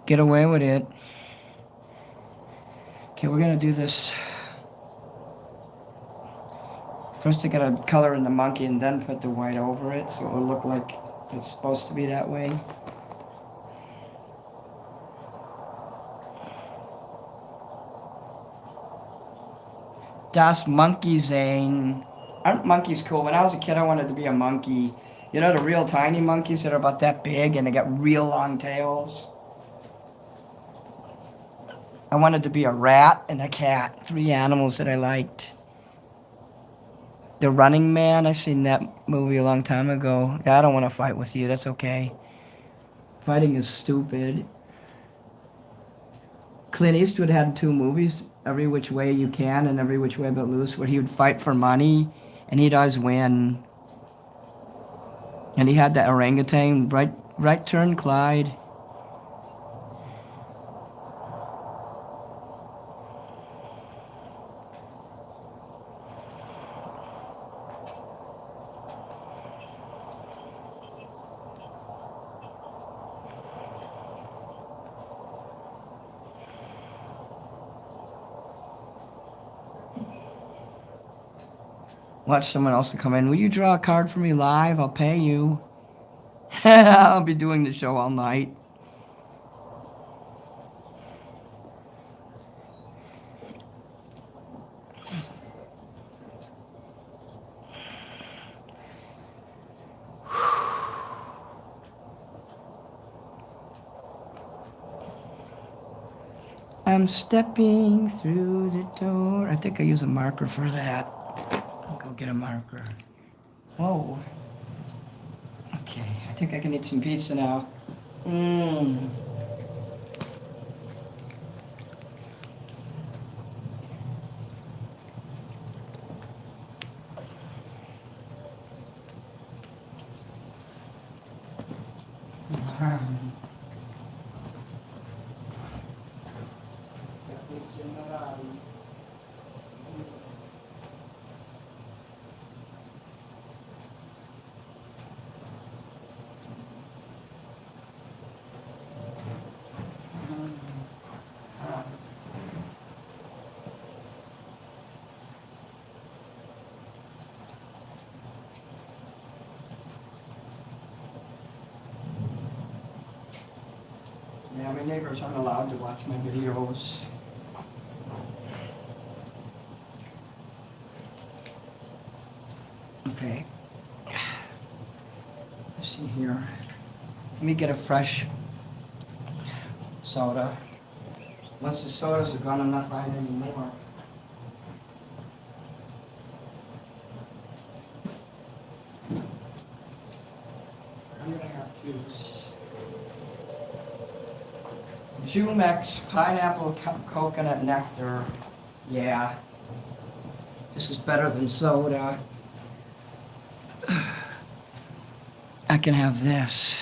get away with it. Okay, we're going to do this. First I got to color in the monkey and then put the white over it so it will look like it's supposed to be that way. Das Monkey Zane. Aren't monkeys cool? When I was a kid, I wanted to be a monkey. You know the real tiny monkeys that are about that big and they got real long tails? I wanted to be a rat and a cat. 3 animals that I liked. The Running Man, I seen that movie a long time ago. Yeah, I don't want to fight with you. That's okay. Fighting is stupid. Clint Eastwood had 2 movies, Every Which Way You Can and Every Which Way But Loose, where he would fight for money, and he'd always win. And he had that orangutan, right turn, Clyde. Watch someone else to come in. Will you draw a card for me live? I'll pay you. I'll be doing the show all night. I'm stepping through the door. I think I use a marker for that. I'll go get a marker. Whoa. Okay, I think I can eat some pizza now. Mmm. Yeah, my neighbors aren't allowed to watch my videos. Okay. Let's see here. Let me get a fresh soda. Once the sodas are gone, I'm not buying any more. I'm gonna have juice. Jumex pineapple coconut nectar. Yeah. This is better than soda. I can have this.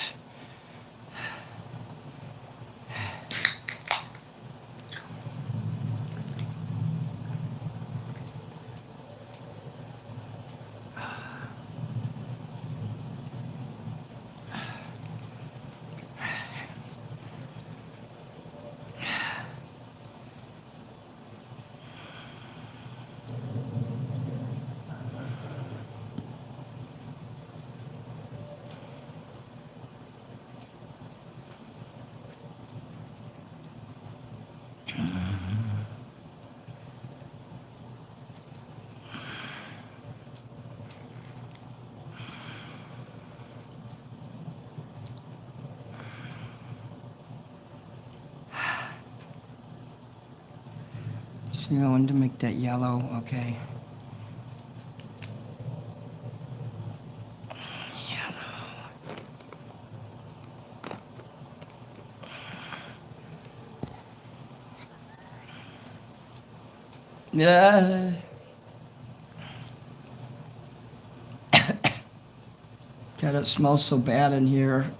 Just going to make that yellow, okay. Yeah. God, it smells so bad in here.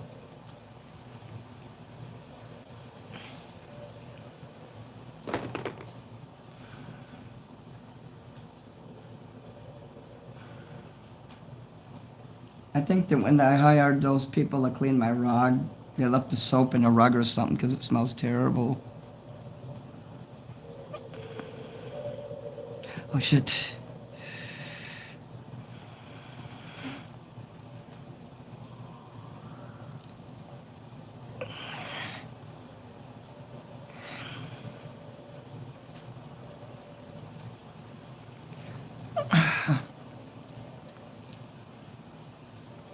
I think that when I hired those people to clean my rug, they left the soap in a rug or something because it smells terrible. Oh shit.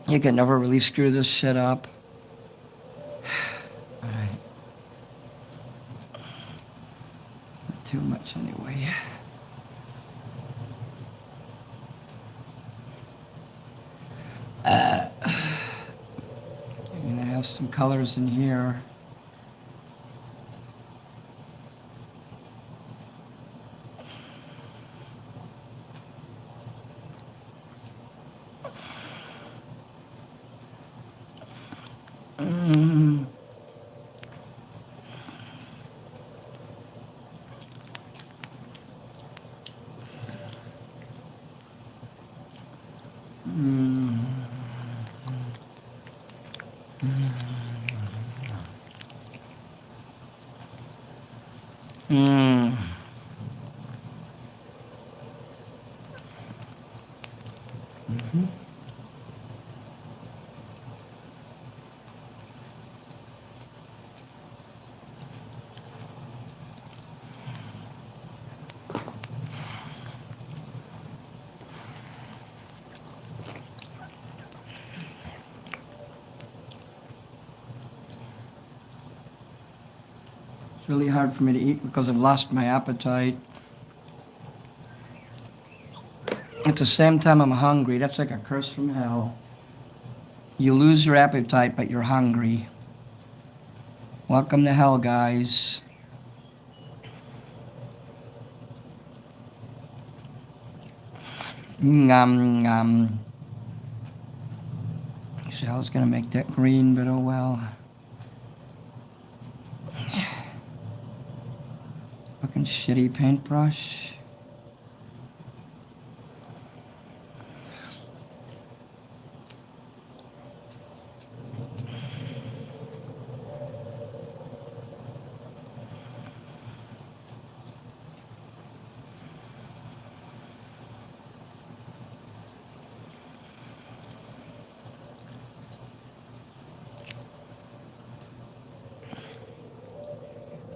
You can never really screw this shit up. Alright. Not too much anyway. I'm gonna have some colors in here. Mm. Mm. Mm. Mm-hmm. It's really hard for me to eat because I've lost my appetite. At the same time, I'm hungry. That's like a curse from hell. You lose your appetite, but you're hungry. Welcome to hell, guys. Nom nom. So I was gonna make that green, but oh well. Fucking shitty paintbrush.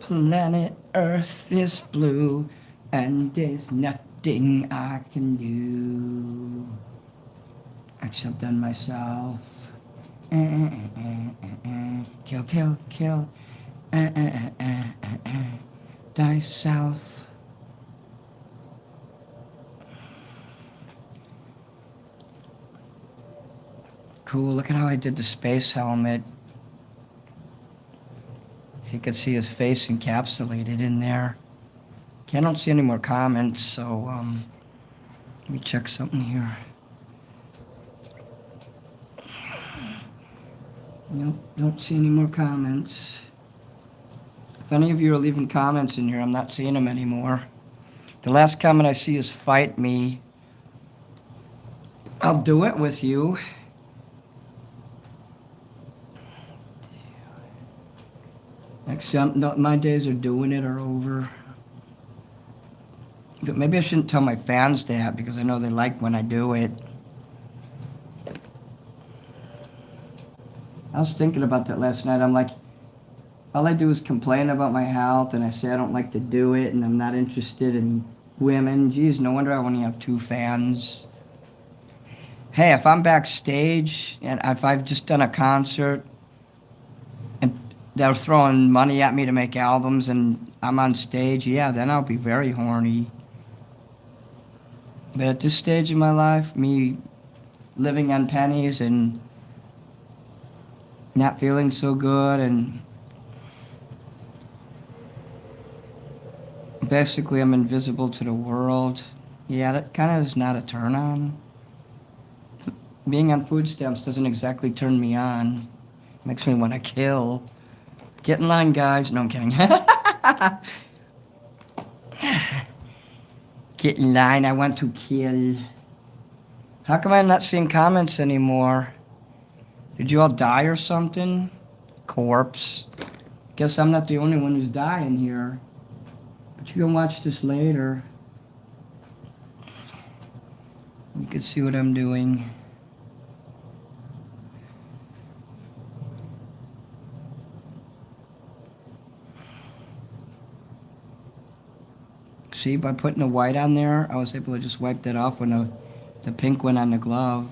Planet Earth is blue, and there's nothing I can do except on myself. Kill, kill, kill. Thyself. Cool, look at how I did the space helmet. So you can see his face encapsulated in there. Okay, I don't see any more comments, so let me check something here. Nope, don't see any more comments. If any of you are leaving comments in here, I'm not seeing them anymore. The last comment I see is fight me. I'll do it with you. Actually, no, my days of doing it are over. But maybe I shouldn't tell my fans that because I know they like when I do it. I was thinking about that last night. I'm like, all I do is complain about my health and I say I don't like to do it and I'm not interested in women. Geez, no wonder I only have 2 fans. Hey, if I'm backstage and if I've just done a concert and they're throwing money at me to make albums and I'm on stage, yeah, then I'll be very horny. But at this stage of my life, me living on pennies and not feeling so good and basically I'm invisible to the world. Yeah, that kind of is not a turn on. Being on food stamps doesn't exactly turn me on. Makes me want to kill. Get in line, guys. No, I'm kidding. Get in line, I want to kill. How come I'm not seeing comments anymore? Did you all die or something? Corpse. Guess I'm not the only one who's dying here. But you can watch this later. You can see what I'm doing. See, by putting the white on there, I was able to just wipe that off when the pink went on the glove.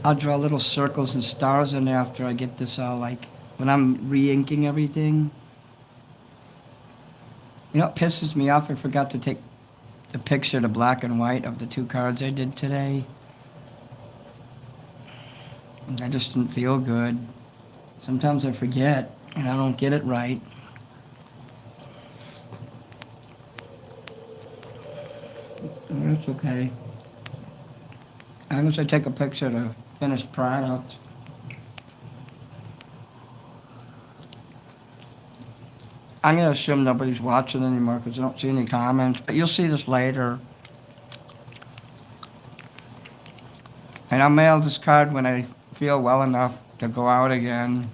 I'll draw little circles and stars in there after I get this all, like, when I'm re-inking everything. You know, it pisses me off. I forgot to take the picture, the black and white of the 2 cards I did today. I just didn't feel good. Sometimes I forget and I don't get it right. That's okay. As long as I take a picture of the finished product. I'm going to assume nobody's watching anymore because I don't see any comments, but you'll see this later. And I'll mail this card when I feel well enough to go out again.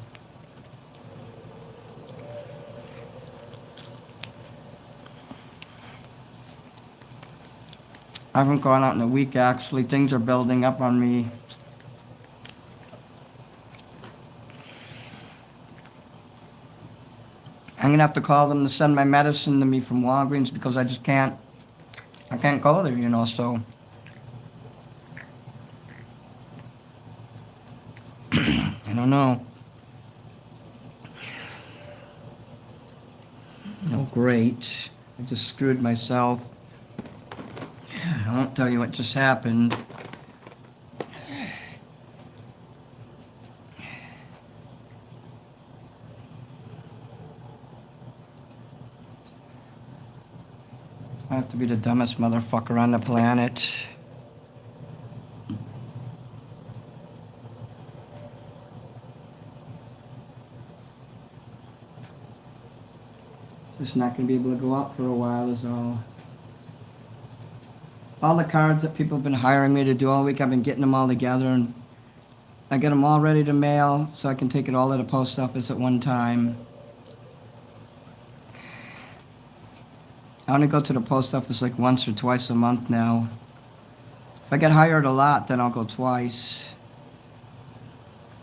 I haven't gone out in a week, actually. Things are building up on me. I'm going to have to call them to send my medicine to me from Walgreens because I just can't go there, you know, so. I don't know. No, great. I just screwed myself. I won't tell you what just happened. I have to be the dumbest motherfucker on the planet. Just not going to be able to go out for a while is all. All the cards that people have been hiring me to do all week, I've been getting them all together and I get them all ready to mail so I can take it all to the post office at one time. I only go to the post office like once or twice a month now. If I get hired a lot, then I'll go twice.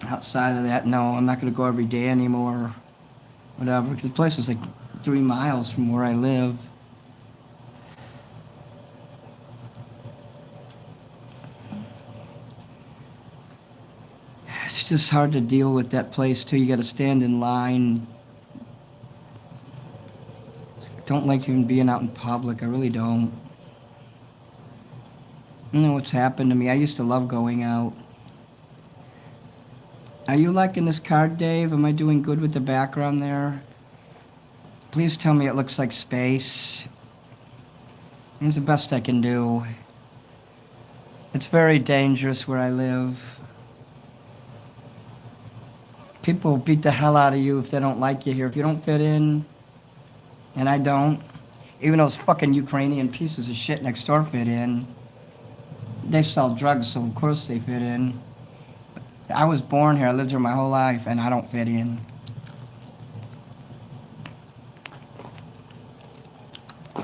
Outside of that, no, I'm not going to go every day anymore. Whatever, because the place is like 3 miles from where I live. It's just hard to deal with that place too. You got to stand in line. Don't like even being out in public. I really don't. I don't know what's happened to me. I used to love going out. Are you liking this card, Dave? Am I doing good with the background there? Please tell me it looks like space. It's the best I can do. It's very dangerous where I live. People beat the hell out of you if they don't like you here. If you don't fit in, and I don't, even those fucking Ukrainian pieces of shit next door fit in. They sell drugs, so of course they fit in. I was born here, I lived here my whole life, and I don't fit in.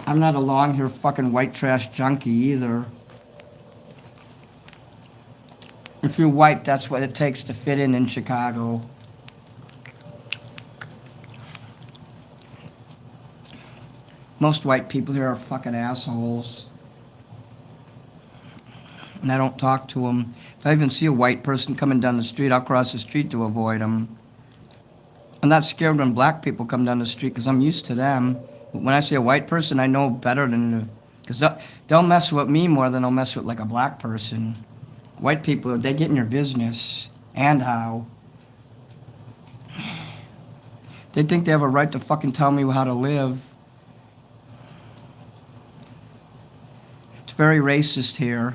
I'm not a long hair fucking white trash junkie either. If you're white, that's what it takes to fit in Chicago. Most white people here are fucking assholes. And I don't talk to them. If I even see a white person coming down the street, I'll cross the street to avoid them. I'm not scared when black people come down the street because I'm used to them. But when I see a white person, I know better than... Because they'll mess with me more than they'll mess with like a black person. White people, they get in your business. And how. They think they have a right to fucking tell me how to live. It's very racist here.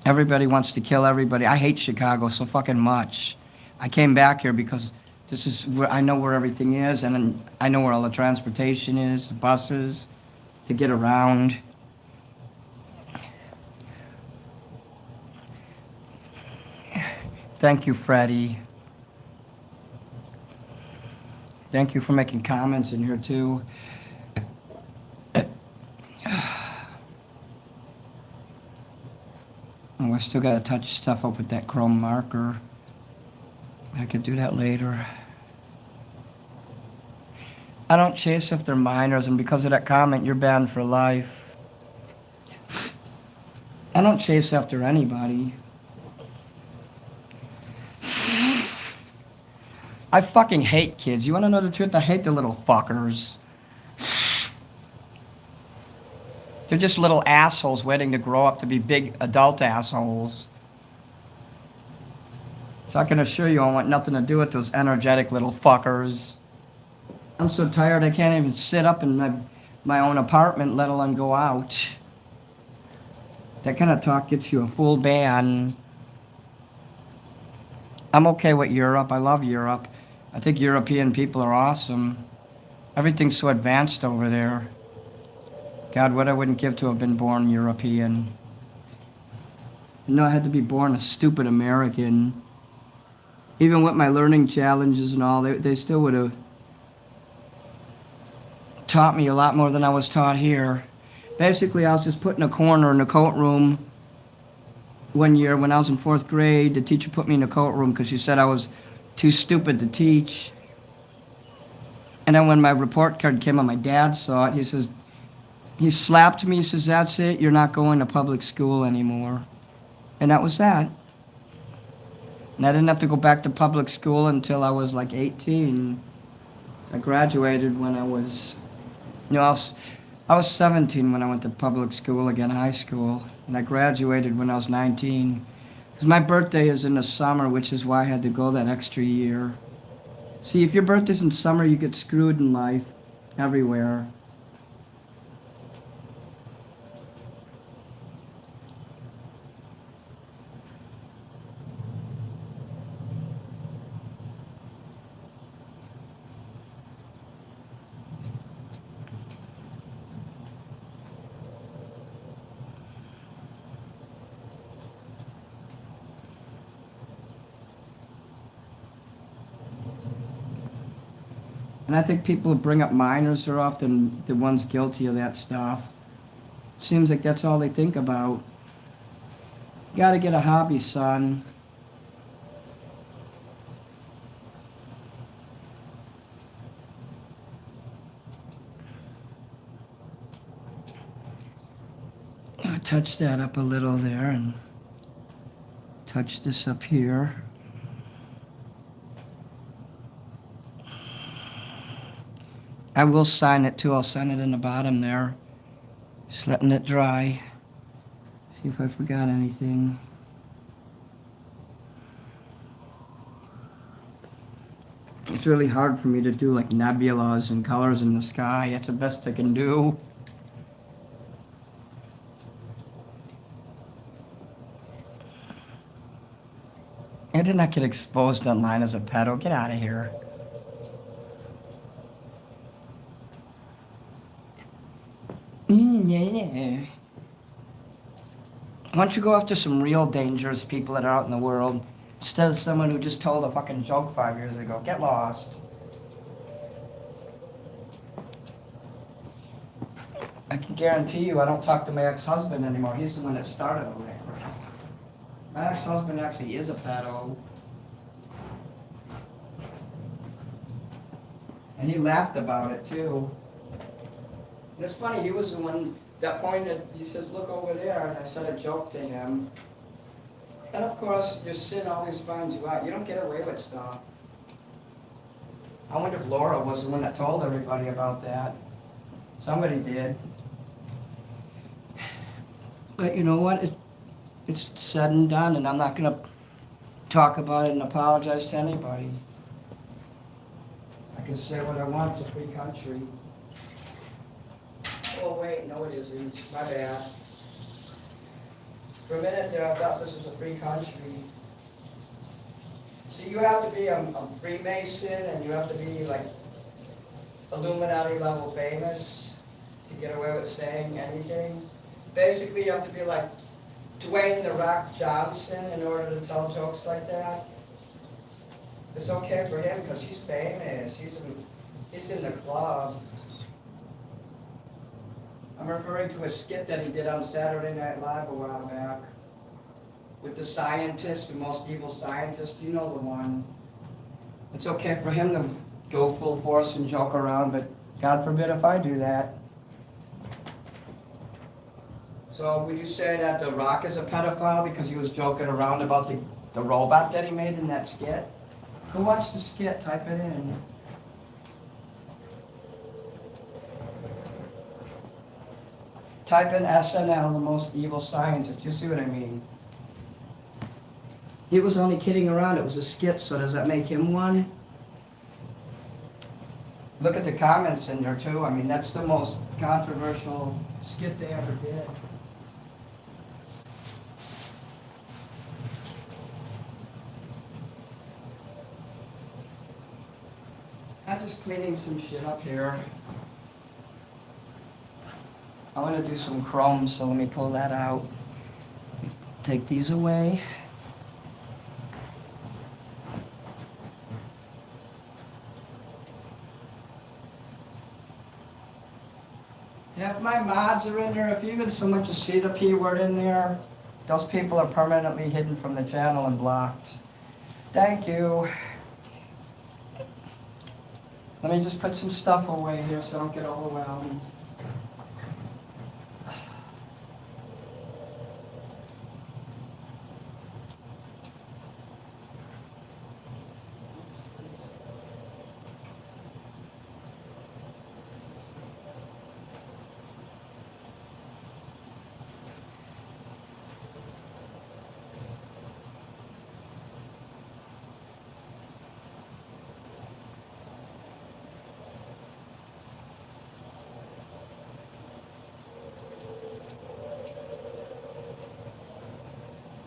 Everybody wants to kill everybody. I hate Chicago so fucking much. I came back here because this is where I know where everything is, and I know where all the transportation is, the buses, to get around. Thank you, Freddie. Thank you for making comments in here, too. Oh, I still got to touch stuff up with that chrome marker. I could do that later. I don't chase if they're minors, and because of that comment, you're banned for life. I don't chase after anybody. I fucking hate kids. You want to know the truth? I hate the little fuckers. They're just little assholes waiting to grow up to be big adult assholes. So I can assure you I want nothing to do with those energetic little fuckers. I'm so tired I can't even sit up in my own apartment, let alone go out. That kind of talk gets you a full ban. I'm okay with Europe. I love Europe. I think European people are awesome. Everything's so advanced over there. God, what I wouldn't give to have been born European. No, I had to be born a stupid American. Even with my learning challenges and all, they still would have taught me a lot more than I was taught here. Basically, I was just put in a corner in the coat room one year when I was in 4th grade. The teacher put me in the coat room because she said I was too stupid to teach. And then when my report card came out, my dad saw it. He slapped me. He says, "That's it. You're not going to public school anymore." And that was that. And I didn't have to go back to public school until I was like 18. I graduated when I was, I was 17 when I went to public school again, high school. And I graduated when I was 19. Because my birthday is in the summer, which is why I had to go that extra year. See, if your birthday's in summer, you get screwed in life everywhere. And I think people who bring up minors are often the ones guilty of that stuff. Seems like that's all they think about. You gotta get a hobby, son. I'll touch that up a little there and touch this up here. I will sign it too. I'll sign it in the bottom there. Just letting it dry. See if I forgot anything. It's really hard for me to do like nebulas and colors in the sky. That's the best I can do. I did not get exposed online as a pedo. Get out of here. Yeah. Why don't you go after some real dangerous people that are out in the world instead of someone who just told a fucking joke 5 years ago? Get lost. I can guarantee you I don't talk to my ex-husband anymore. He's the one that started all that crap. My ex-husband actually is a pedo. And he laughed about it too. And it's funny, he was the one that pointed, he says, "Look over there," and I said a joke to him. And of course, your sin always finds you out. You don't get away with stuff. I wonder if Laura was the one that told everybody about that. Somebody did. But you know what? It's said and done, and I'm not going to talk about it and apologize to anybody. I can say what I want. It's a free country. Oh, wait, no it isn't. My bad. For a minute there, I thought this was a free country. See, you have to be a Freemason, and you have to be, like, Illuminati level famous to get away with saying anything. Basically, you have to be like Dwayne "The Rock" Johnson in order to tell jokes like that. It's okay for him because he's famous. He's in the club. I'm referring to a skit that he did on Saturday Night Live a while back with the scientist, the most evil scientist. You know the one. It's okay for him to go full force and joke around, but God forbid if I do that. So would you say that The Rock is a pedophile because he was joking around about the robot that he made in that skit? Go watch the skit, type it in. Type in SNL, the most evil scientist. You see what I mean? He was only kidding around. It was a skit, so does that make him one? Look at the comments in there, too. I mean, that's the most controversial skit they ever did. I'm just cleaning some shit up here. I want to do some chrome, so let me pull that out. Take these away. If my mods are in there, if you even so much as see the P word in there, those people are permanently hidden from the channel and blocked. Thank you. Let me just put some stuff away here so I don't get overwhelmed.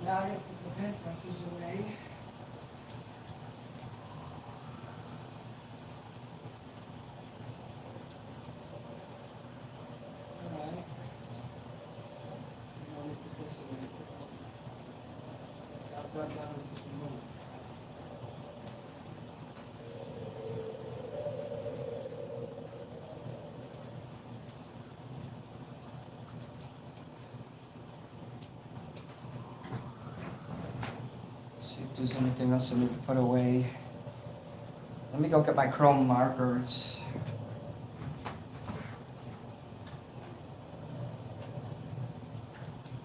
Now I have to put the paintbrushes away. Alright. Now I need to put this away. I'll drop down into some more. See if there's anything else I need to put away. Let me go get my chrome markers.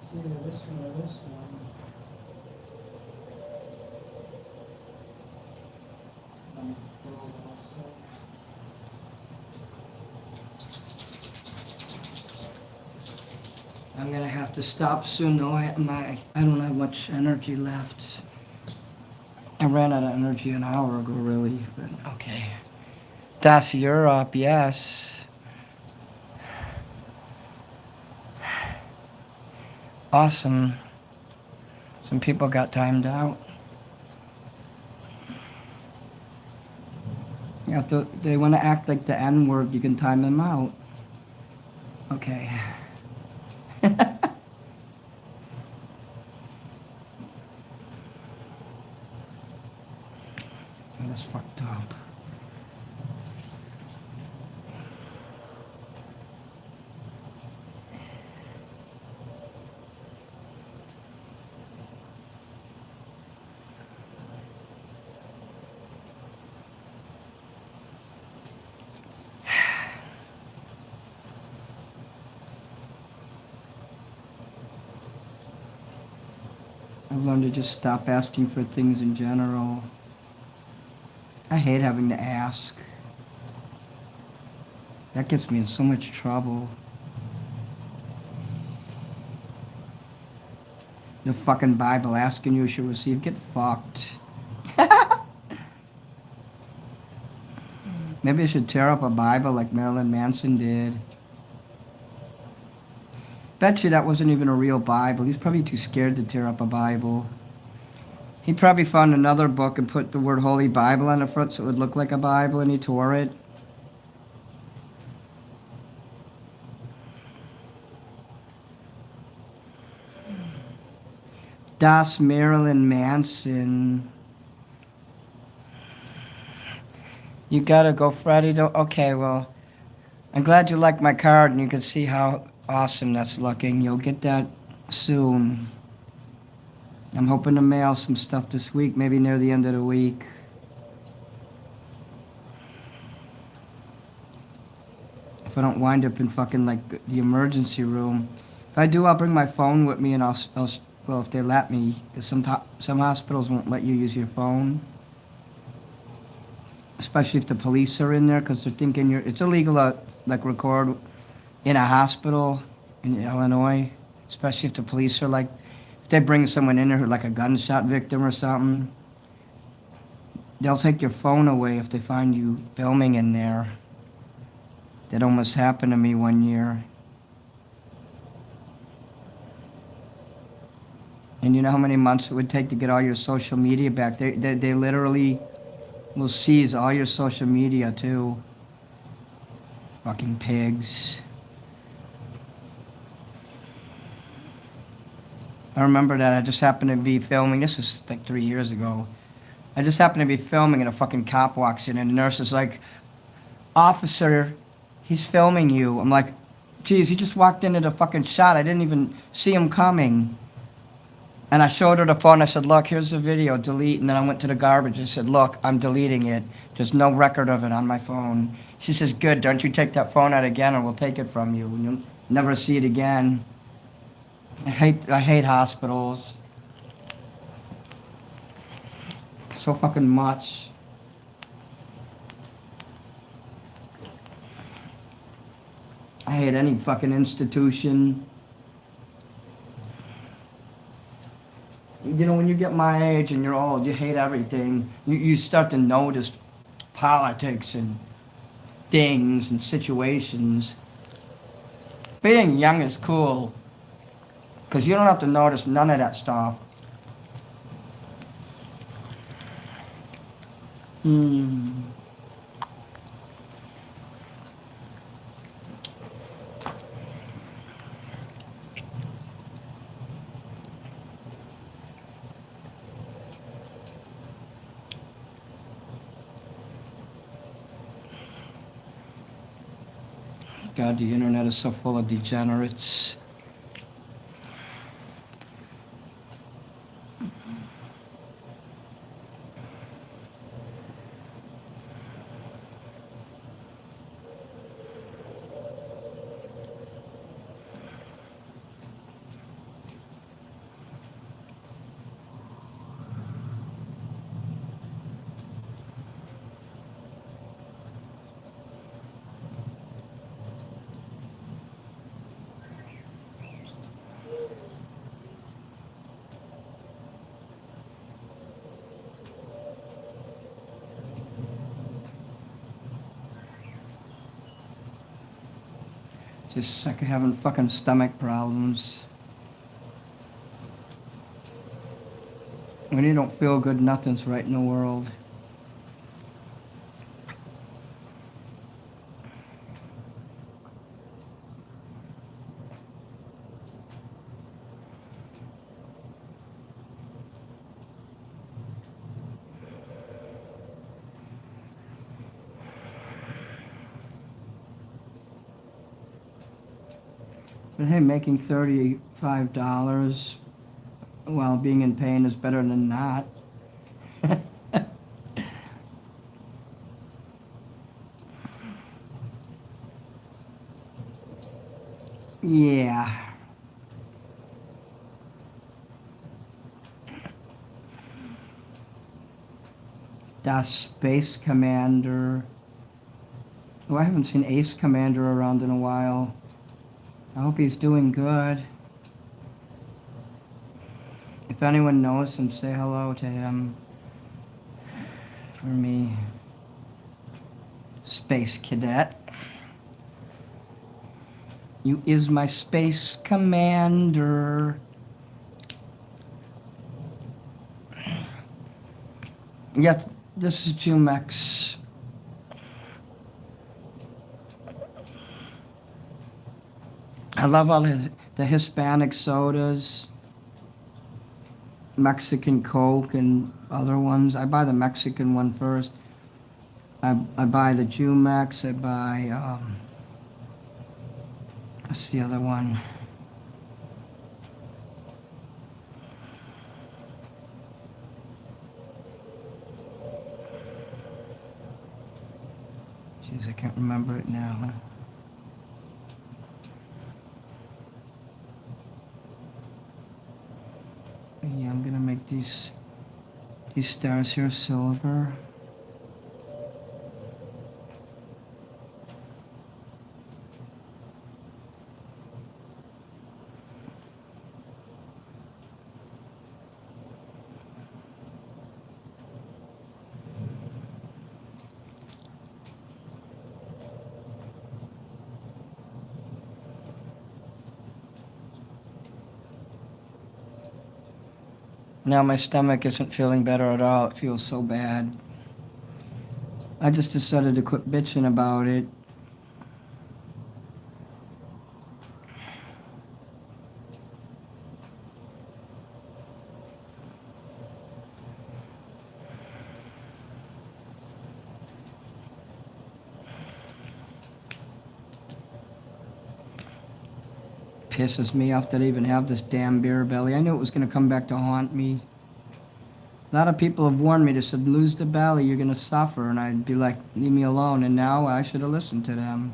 It's either this one or this one. I'm gonna have to stop soon though. I don't have much energy left. I ran out of energy an hour ago, really, but okay. Das Europe, yes. Awesome. Some people got timed out. You have to, they want to act like the N-word, you can time them out. Okay. That's fucked up. I've learned to just stop asking for things in general. I hate having to ask. That gets me in so much trouble. The fucking Bible asking you should receive. Get fucked. Maybe I should tear up a Bible like Marilyn Manson did. Bet you that wasn't even a real Bible. He's probably too scared to tear up a Bible. He probably found another book and put the word Holy Bible on the front so it would look like a Bible, and he tore it. Das Marilyn Manson. You gotta go, Freddie. Okay, well, I'm glad you like my card and you can see how awesome that's looking. You'll get that soon. I'm hoping to mail some stuff this week, maybe near the end of the week. If I don't wind up in fucking like the emergency room. If If I do, I'll bring my phone with me, and well, if they let me, because some hospitals won't let you use your phone, especially if the police are in there, because they're thinking it's illegal to like record in a hospital in Illinois, especially if the police are like, if they bring someone in there who like a gunshot victim or something, they'll take your phone away if they find you filming in there. That almost happened to me one year. And you know how many months it would take to get all your social media back? They literally will seize all your social media too. Fucking pigs. I remember that I just happened to be filming. This was like 3 years ago. I just happened to be filming and a fucking cop walks in and the nurse is like, "Officer, he's filming you." I'm like, "Geez, he just walked into the fucking shot. I didn't even see him coming." And I showed her the phone. I said, "Look, here's the video, delete." And then I went to the garbage. I said, "Look, I'm deleting it. There's no record of it on my phone." She says, "Good, don't you take that phone out again or we'll take it from you. And you'll never see it again." I hate hospitals. So fucking much. I hate any fucking institution. You know, when you get my age and you're old, you hate everything. You start to notice politics and things and situations. Being young is cool, because you don't have to notice none of that stuff. God, the internet is so full of degenerates. Just sick of having fucking stomach problems. When you don't feel good, nothing's right in the world. But hey, making $35 while being in pain is better than not. Yeah. Das Space Commander. Oh, I haven't seen Ace Commander around in a while. I hope he's doing good. If anyone knows him, say hello to him. For me. Space Cadet. You is my Space Commander. Yes, this is Jumex. I love all the Hispanic sodas, Mexican Coke, and other ones. I buy the Mexican one first. I buy the Jumex. I buy, what's the other one? Jeez, I can't remember it now. Yeah, I'm gonna make these stars here silver. Now my stomach isn't feeling better at all. It feels so bad. I just decided to quit bitching about it. Pisses me off that I even have this damn beer belly. I knew it was going to come back to haunt me. A lot of people have warned me. They said, lose the belly, you're going to suffer. And I'd be like, leave me alone. And now I should have listened to them.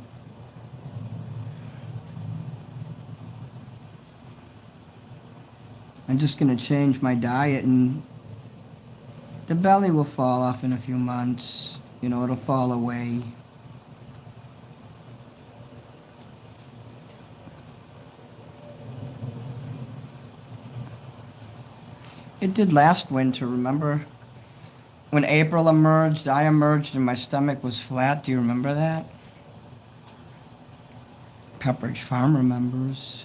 I'm just going to change my diet and the belly will fall off in a few months. You know, it'll fall away. It did last winter, remember? When April emerged, I emerged and my stomach was flat. Do you remember that? Pepperidge Farm remembers.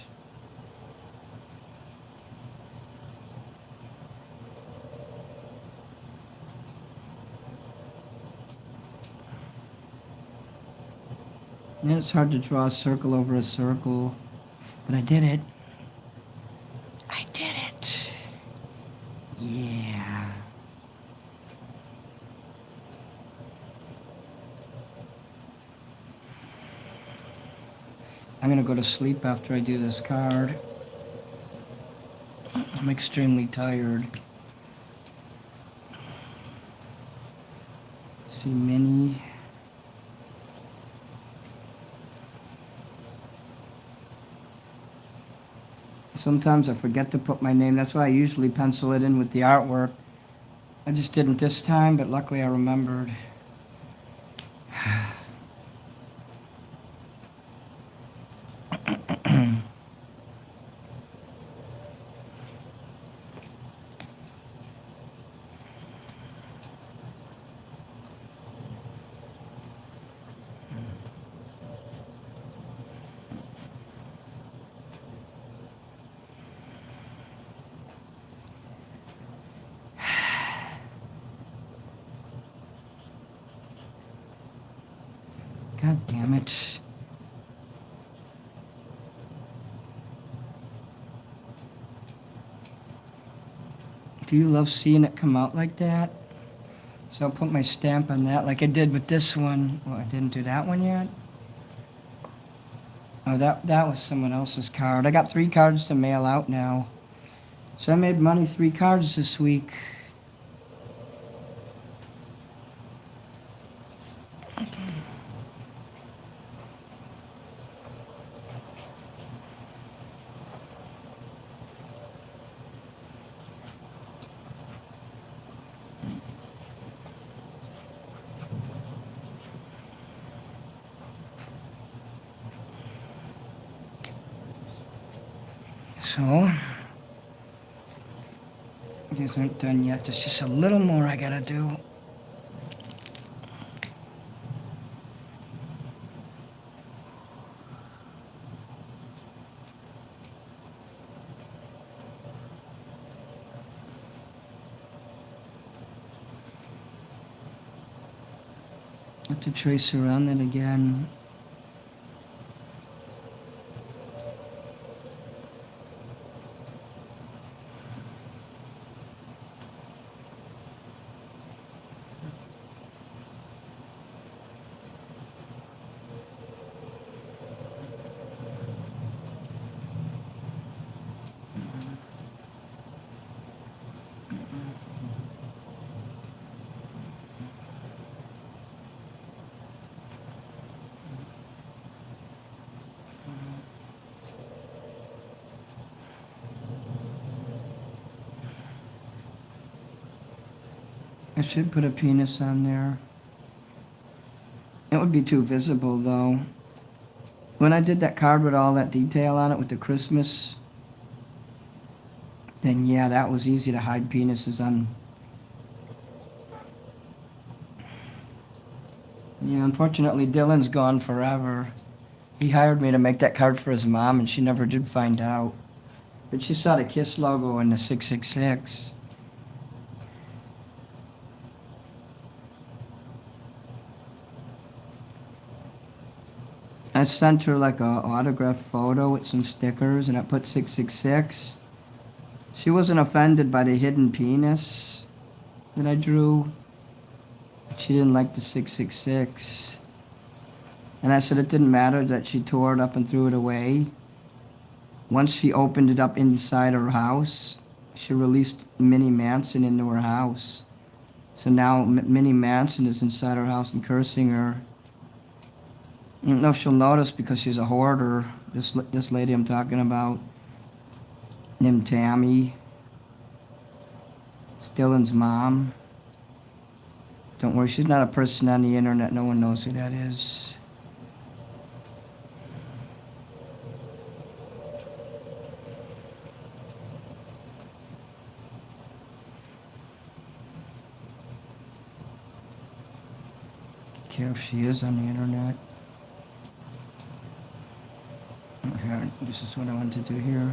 Yeah, it's hard to draw a circle over a circle, but I did it. I did it. Yeah. I'm gonna go to sleep after I do this card. I'm extremely tired. See Minnie. Sometimes I forget to put my name. That's why I usually pencil it in with the artwork. I just didn't this time, but luckily I remembered. God damn it. Do you love seeing it come out like that? So I'll put my stamp on that like I did with this one. Well, I didn't do that one yet. Oh, that was someone else's card. I got 3 cards to mail out now. So I made money 3 cards this week. So, these aren't done yet. There's just a little more I gotta do. Have to trace around it again. I should put a penis on there. It would be too visible, though. When I did that card with all that detail on it with the Christmas, then yeah, that was easy to hide penises on. Yeah, unfortunately, Dylan's gone forever. He hired me to make that card for his mom, and she never did find out. But she saw the KISS logo and the 666. I sent her like a autographed photo with some stickers, and I put 666. She wasn't offended by the hidden penis that I drew. She didn't like the 666. And I said it didn't matter that she tore it up and threw it away. Once she opened it up inside her house, she released Minnie Manson into her house. So now Minnie Manson is inside her house and cursing her. I don't know if she'll notice because she's a hoarder. This lady I'm talking about, named Tammy. It's Dylan's mom. Don't worry, she's not a person on the internet. No one knows who that is. Don't care if she is on the internet. Okay, this is what I want to do here.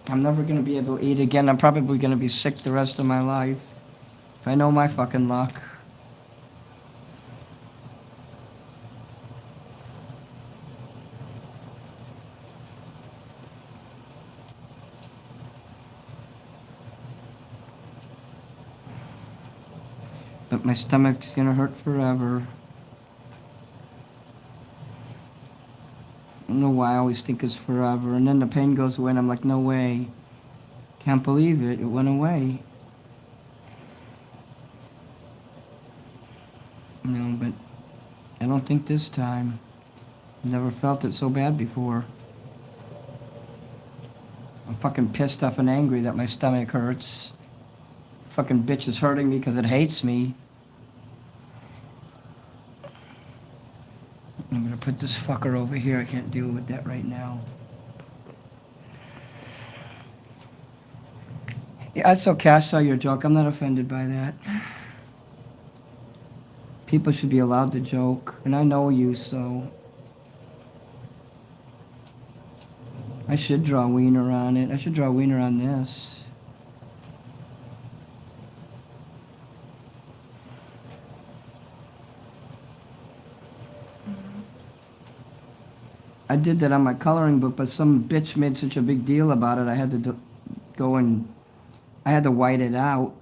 I'm never going to be able to eat again. I'm probably going to be sick the rest of my life. If I know my fucking luck. But my stomach's going to hurt forever. I don't know why I always think it's forever. And then the pain goes away and I'm like, no way. Can't believe it. It went away. No, but I don't think this time. Never felt it so bad before. I'm fucking pissed off and angry that my stomach hurts. Fucking bitch is hurting me because it hates me. I'm gonna put this fucker over here. I can't deal with that right now. Yeah, it's okay. I saw your joke. I'm not offended by that. People should be allowed to joke. And I know you, so... I should draw a wiener on it. I should draw a wiener on this. I did that on my coloring book, but some bitch made such a big deal about it, I had to go and... I had to white it out.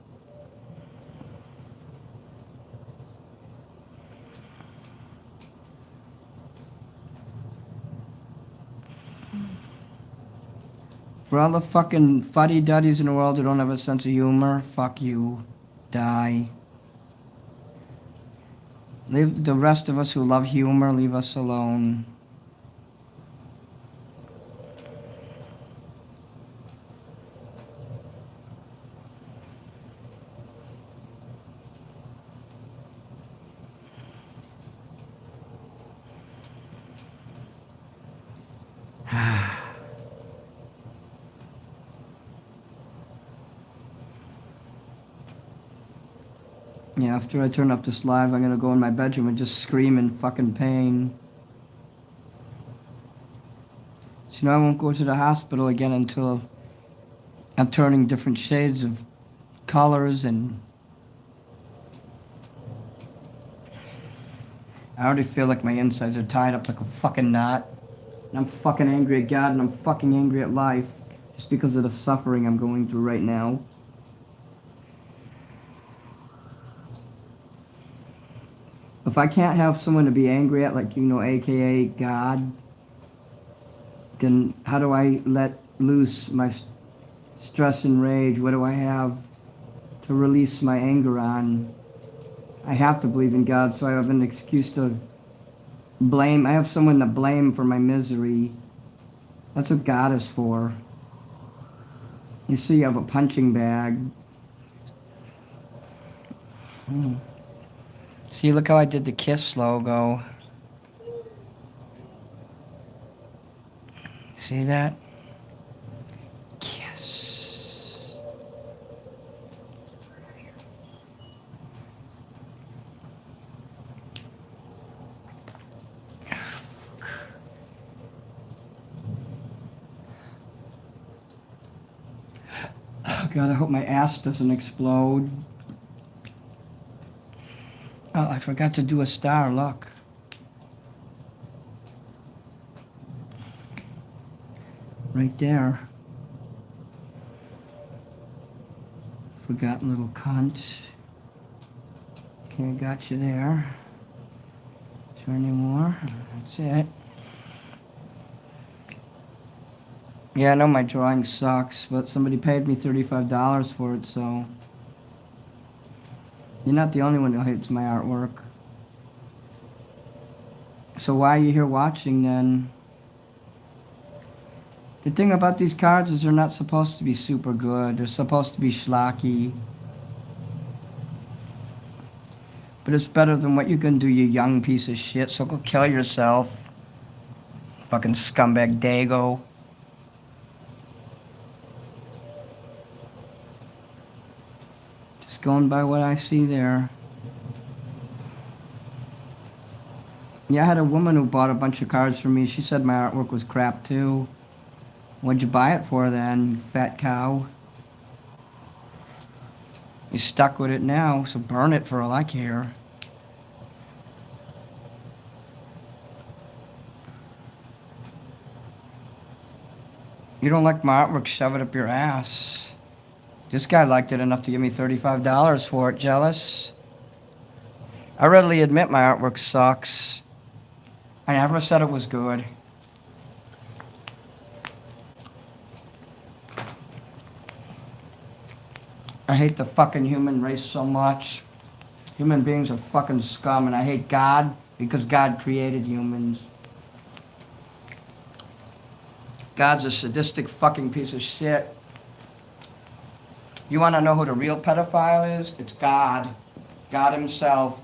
For all the fucking fuddy-duddies in the world who don't have a sense of humor, fuck you. Die. Leave the rest of us who love humor, leave us alone. Yeah, after I turn off this live, I'm gonna go in my bedroom and just scream in fucking pain. So, you know, I won't go to the hospital again until I'm turning different shades of colors, and I already feel like my insides are tied up like a fucking knot. And I'm fucking angry at God, and I'm fucking angry at life. Just because of the suffering I'm going through right now. If I can't have someone to be angry at, like, you know, aka God, then how do I let loose my stress and rage? What do I have to release my anger on? I have to believe in God, so I have an excuse to blame. I have someone to blame for my misery. That's what God is for. You see, you have a punching bag. See, look how I did the KISS logo. See that? KISS. Oh God, I hope my ass doesn't explode. Oh, I forgot to do a star, look. Right there. Forgotten little cunt. Okay, I got you there. Is there any more? That's it. Yeah, I know my drawing sucks, but somebody paid me $35 for it, so... You're not the only one who hates my artwork. So why are you here watching, then? The thing about these cards is they're not supposed to be super good. They're supposed to be schlocky. But it's better than what you can do, you young piece of shit. So go kill yourself. Fucking scumbag Dago. Just going by what I see there. Yeah, I had a woman who bought a bunch of cards from me. She said my artwork was crap, too. What'd you buy it for, then, you fat cow? You're stuck with it now, so burn it for all I care. You don't like my artwork, shove it up your ass. This guy liked it enough to give me $35 for it. Jealous? I readily admit my artwork sucks. I never said it was good. I hate the fucking human race so much. Human beings are fucking scum, and I hate God because God created humans. God's a sadistic fucking piece of shit. You want to know who the real pedophile is? It's God. God himself.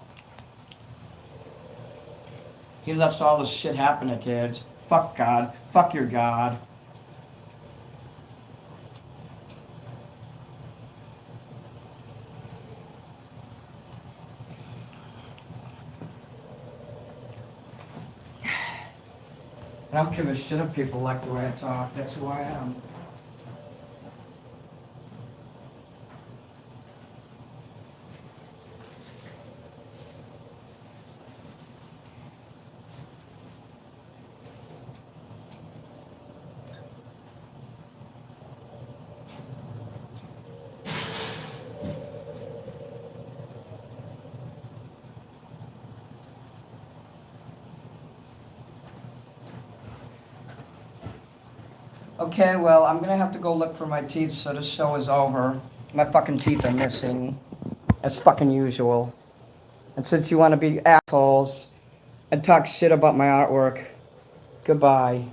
He lets all this shit happen to kids. Fuck God. Fuck your God. I don't give a shit if people like the way I talk. That's who I am. Okay, well, I'm gonna have to go look for my teeth, so this show is over. My fucking teeth are missing. As fucking usual. And since you want to be assholes and talk shit about my artwork, goodbye.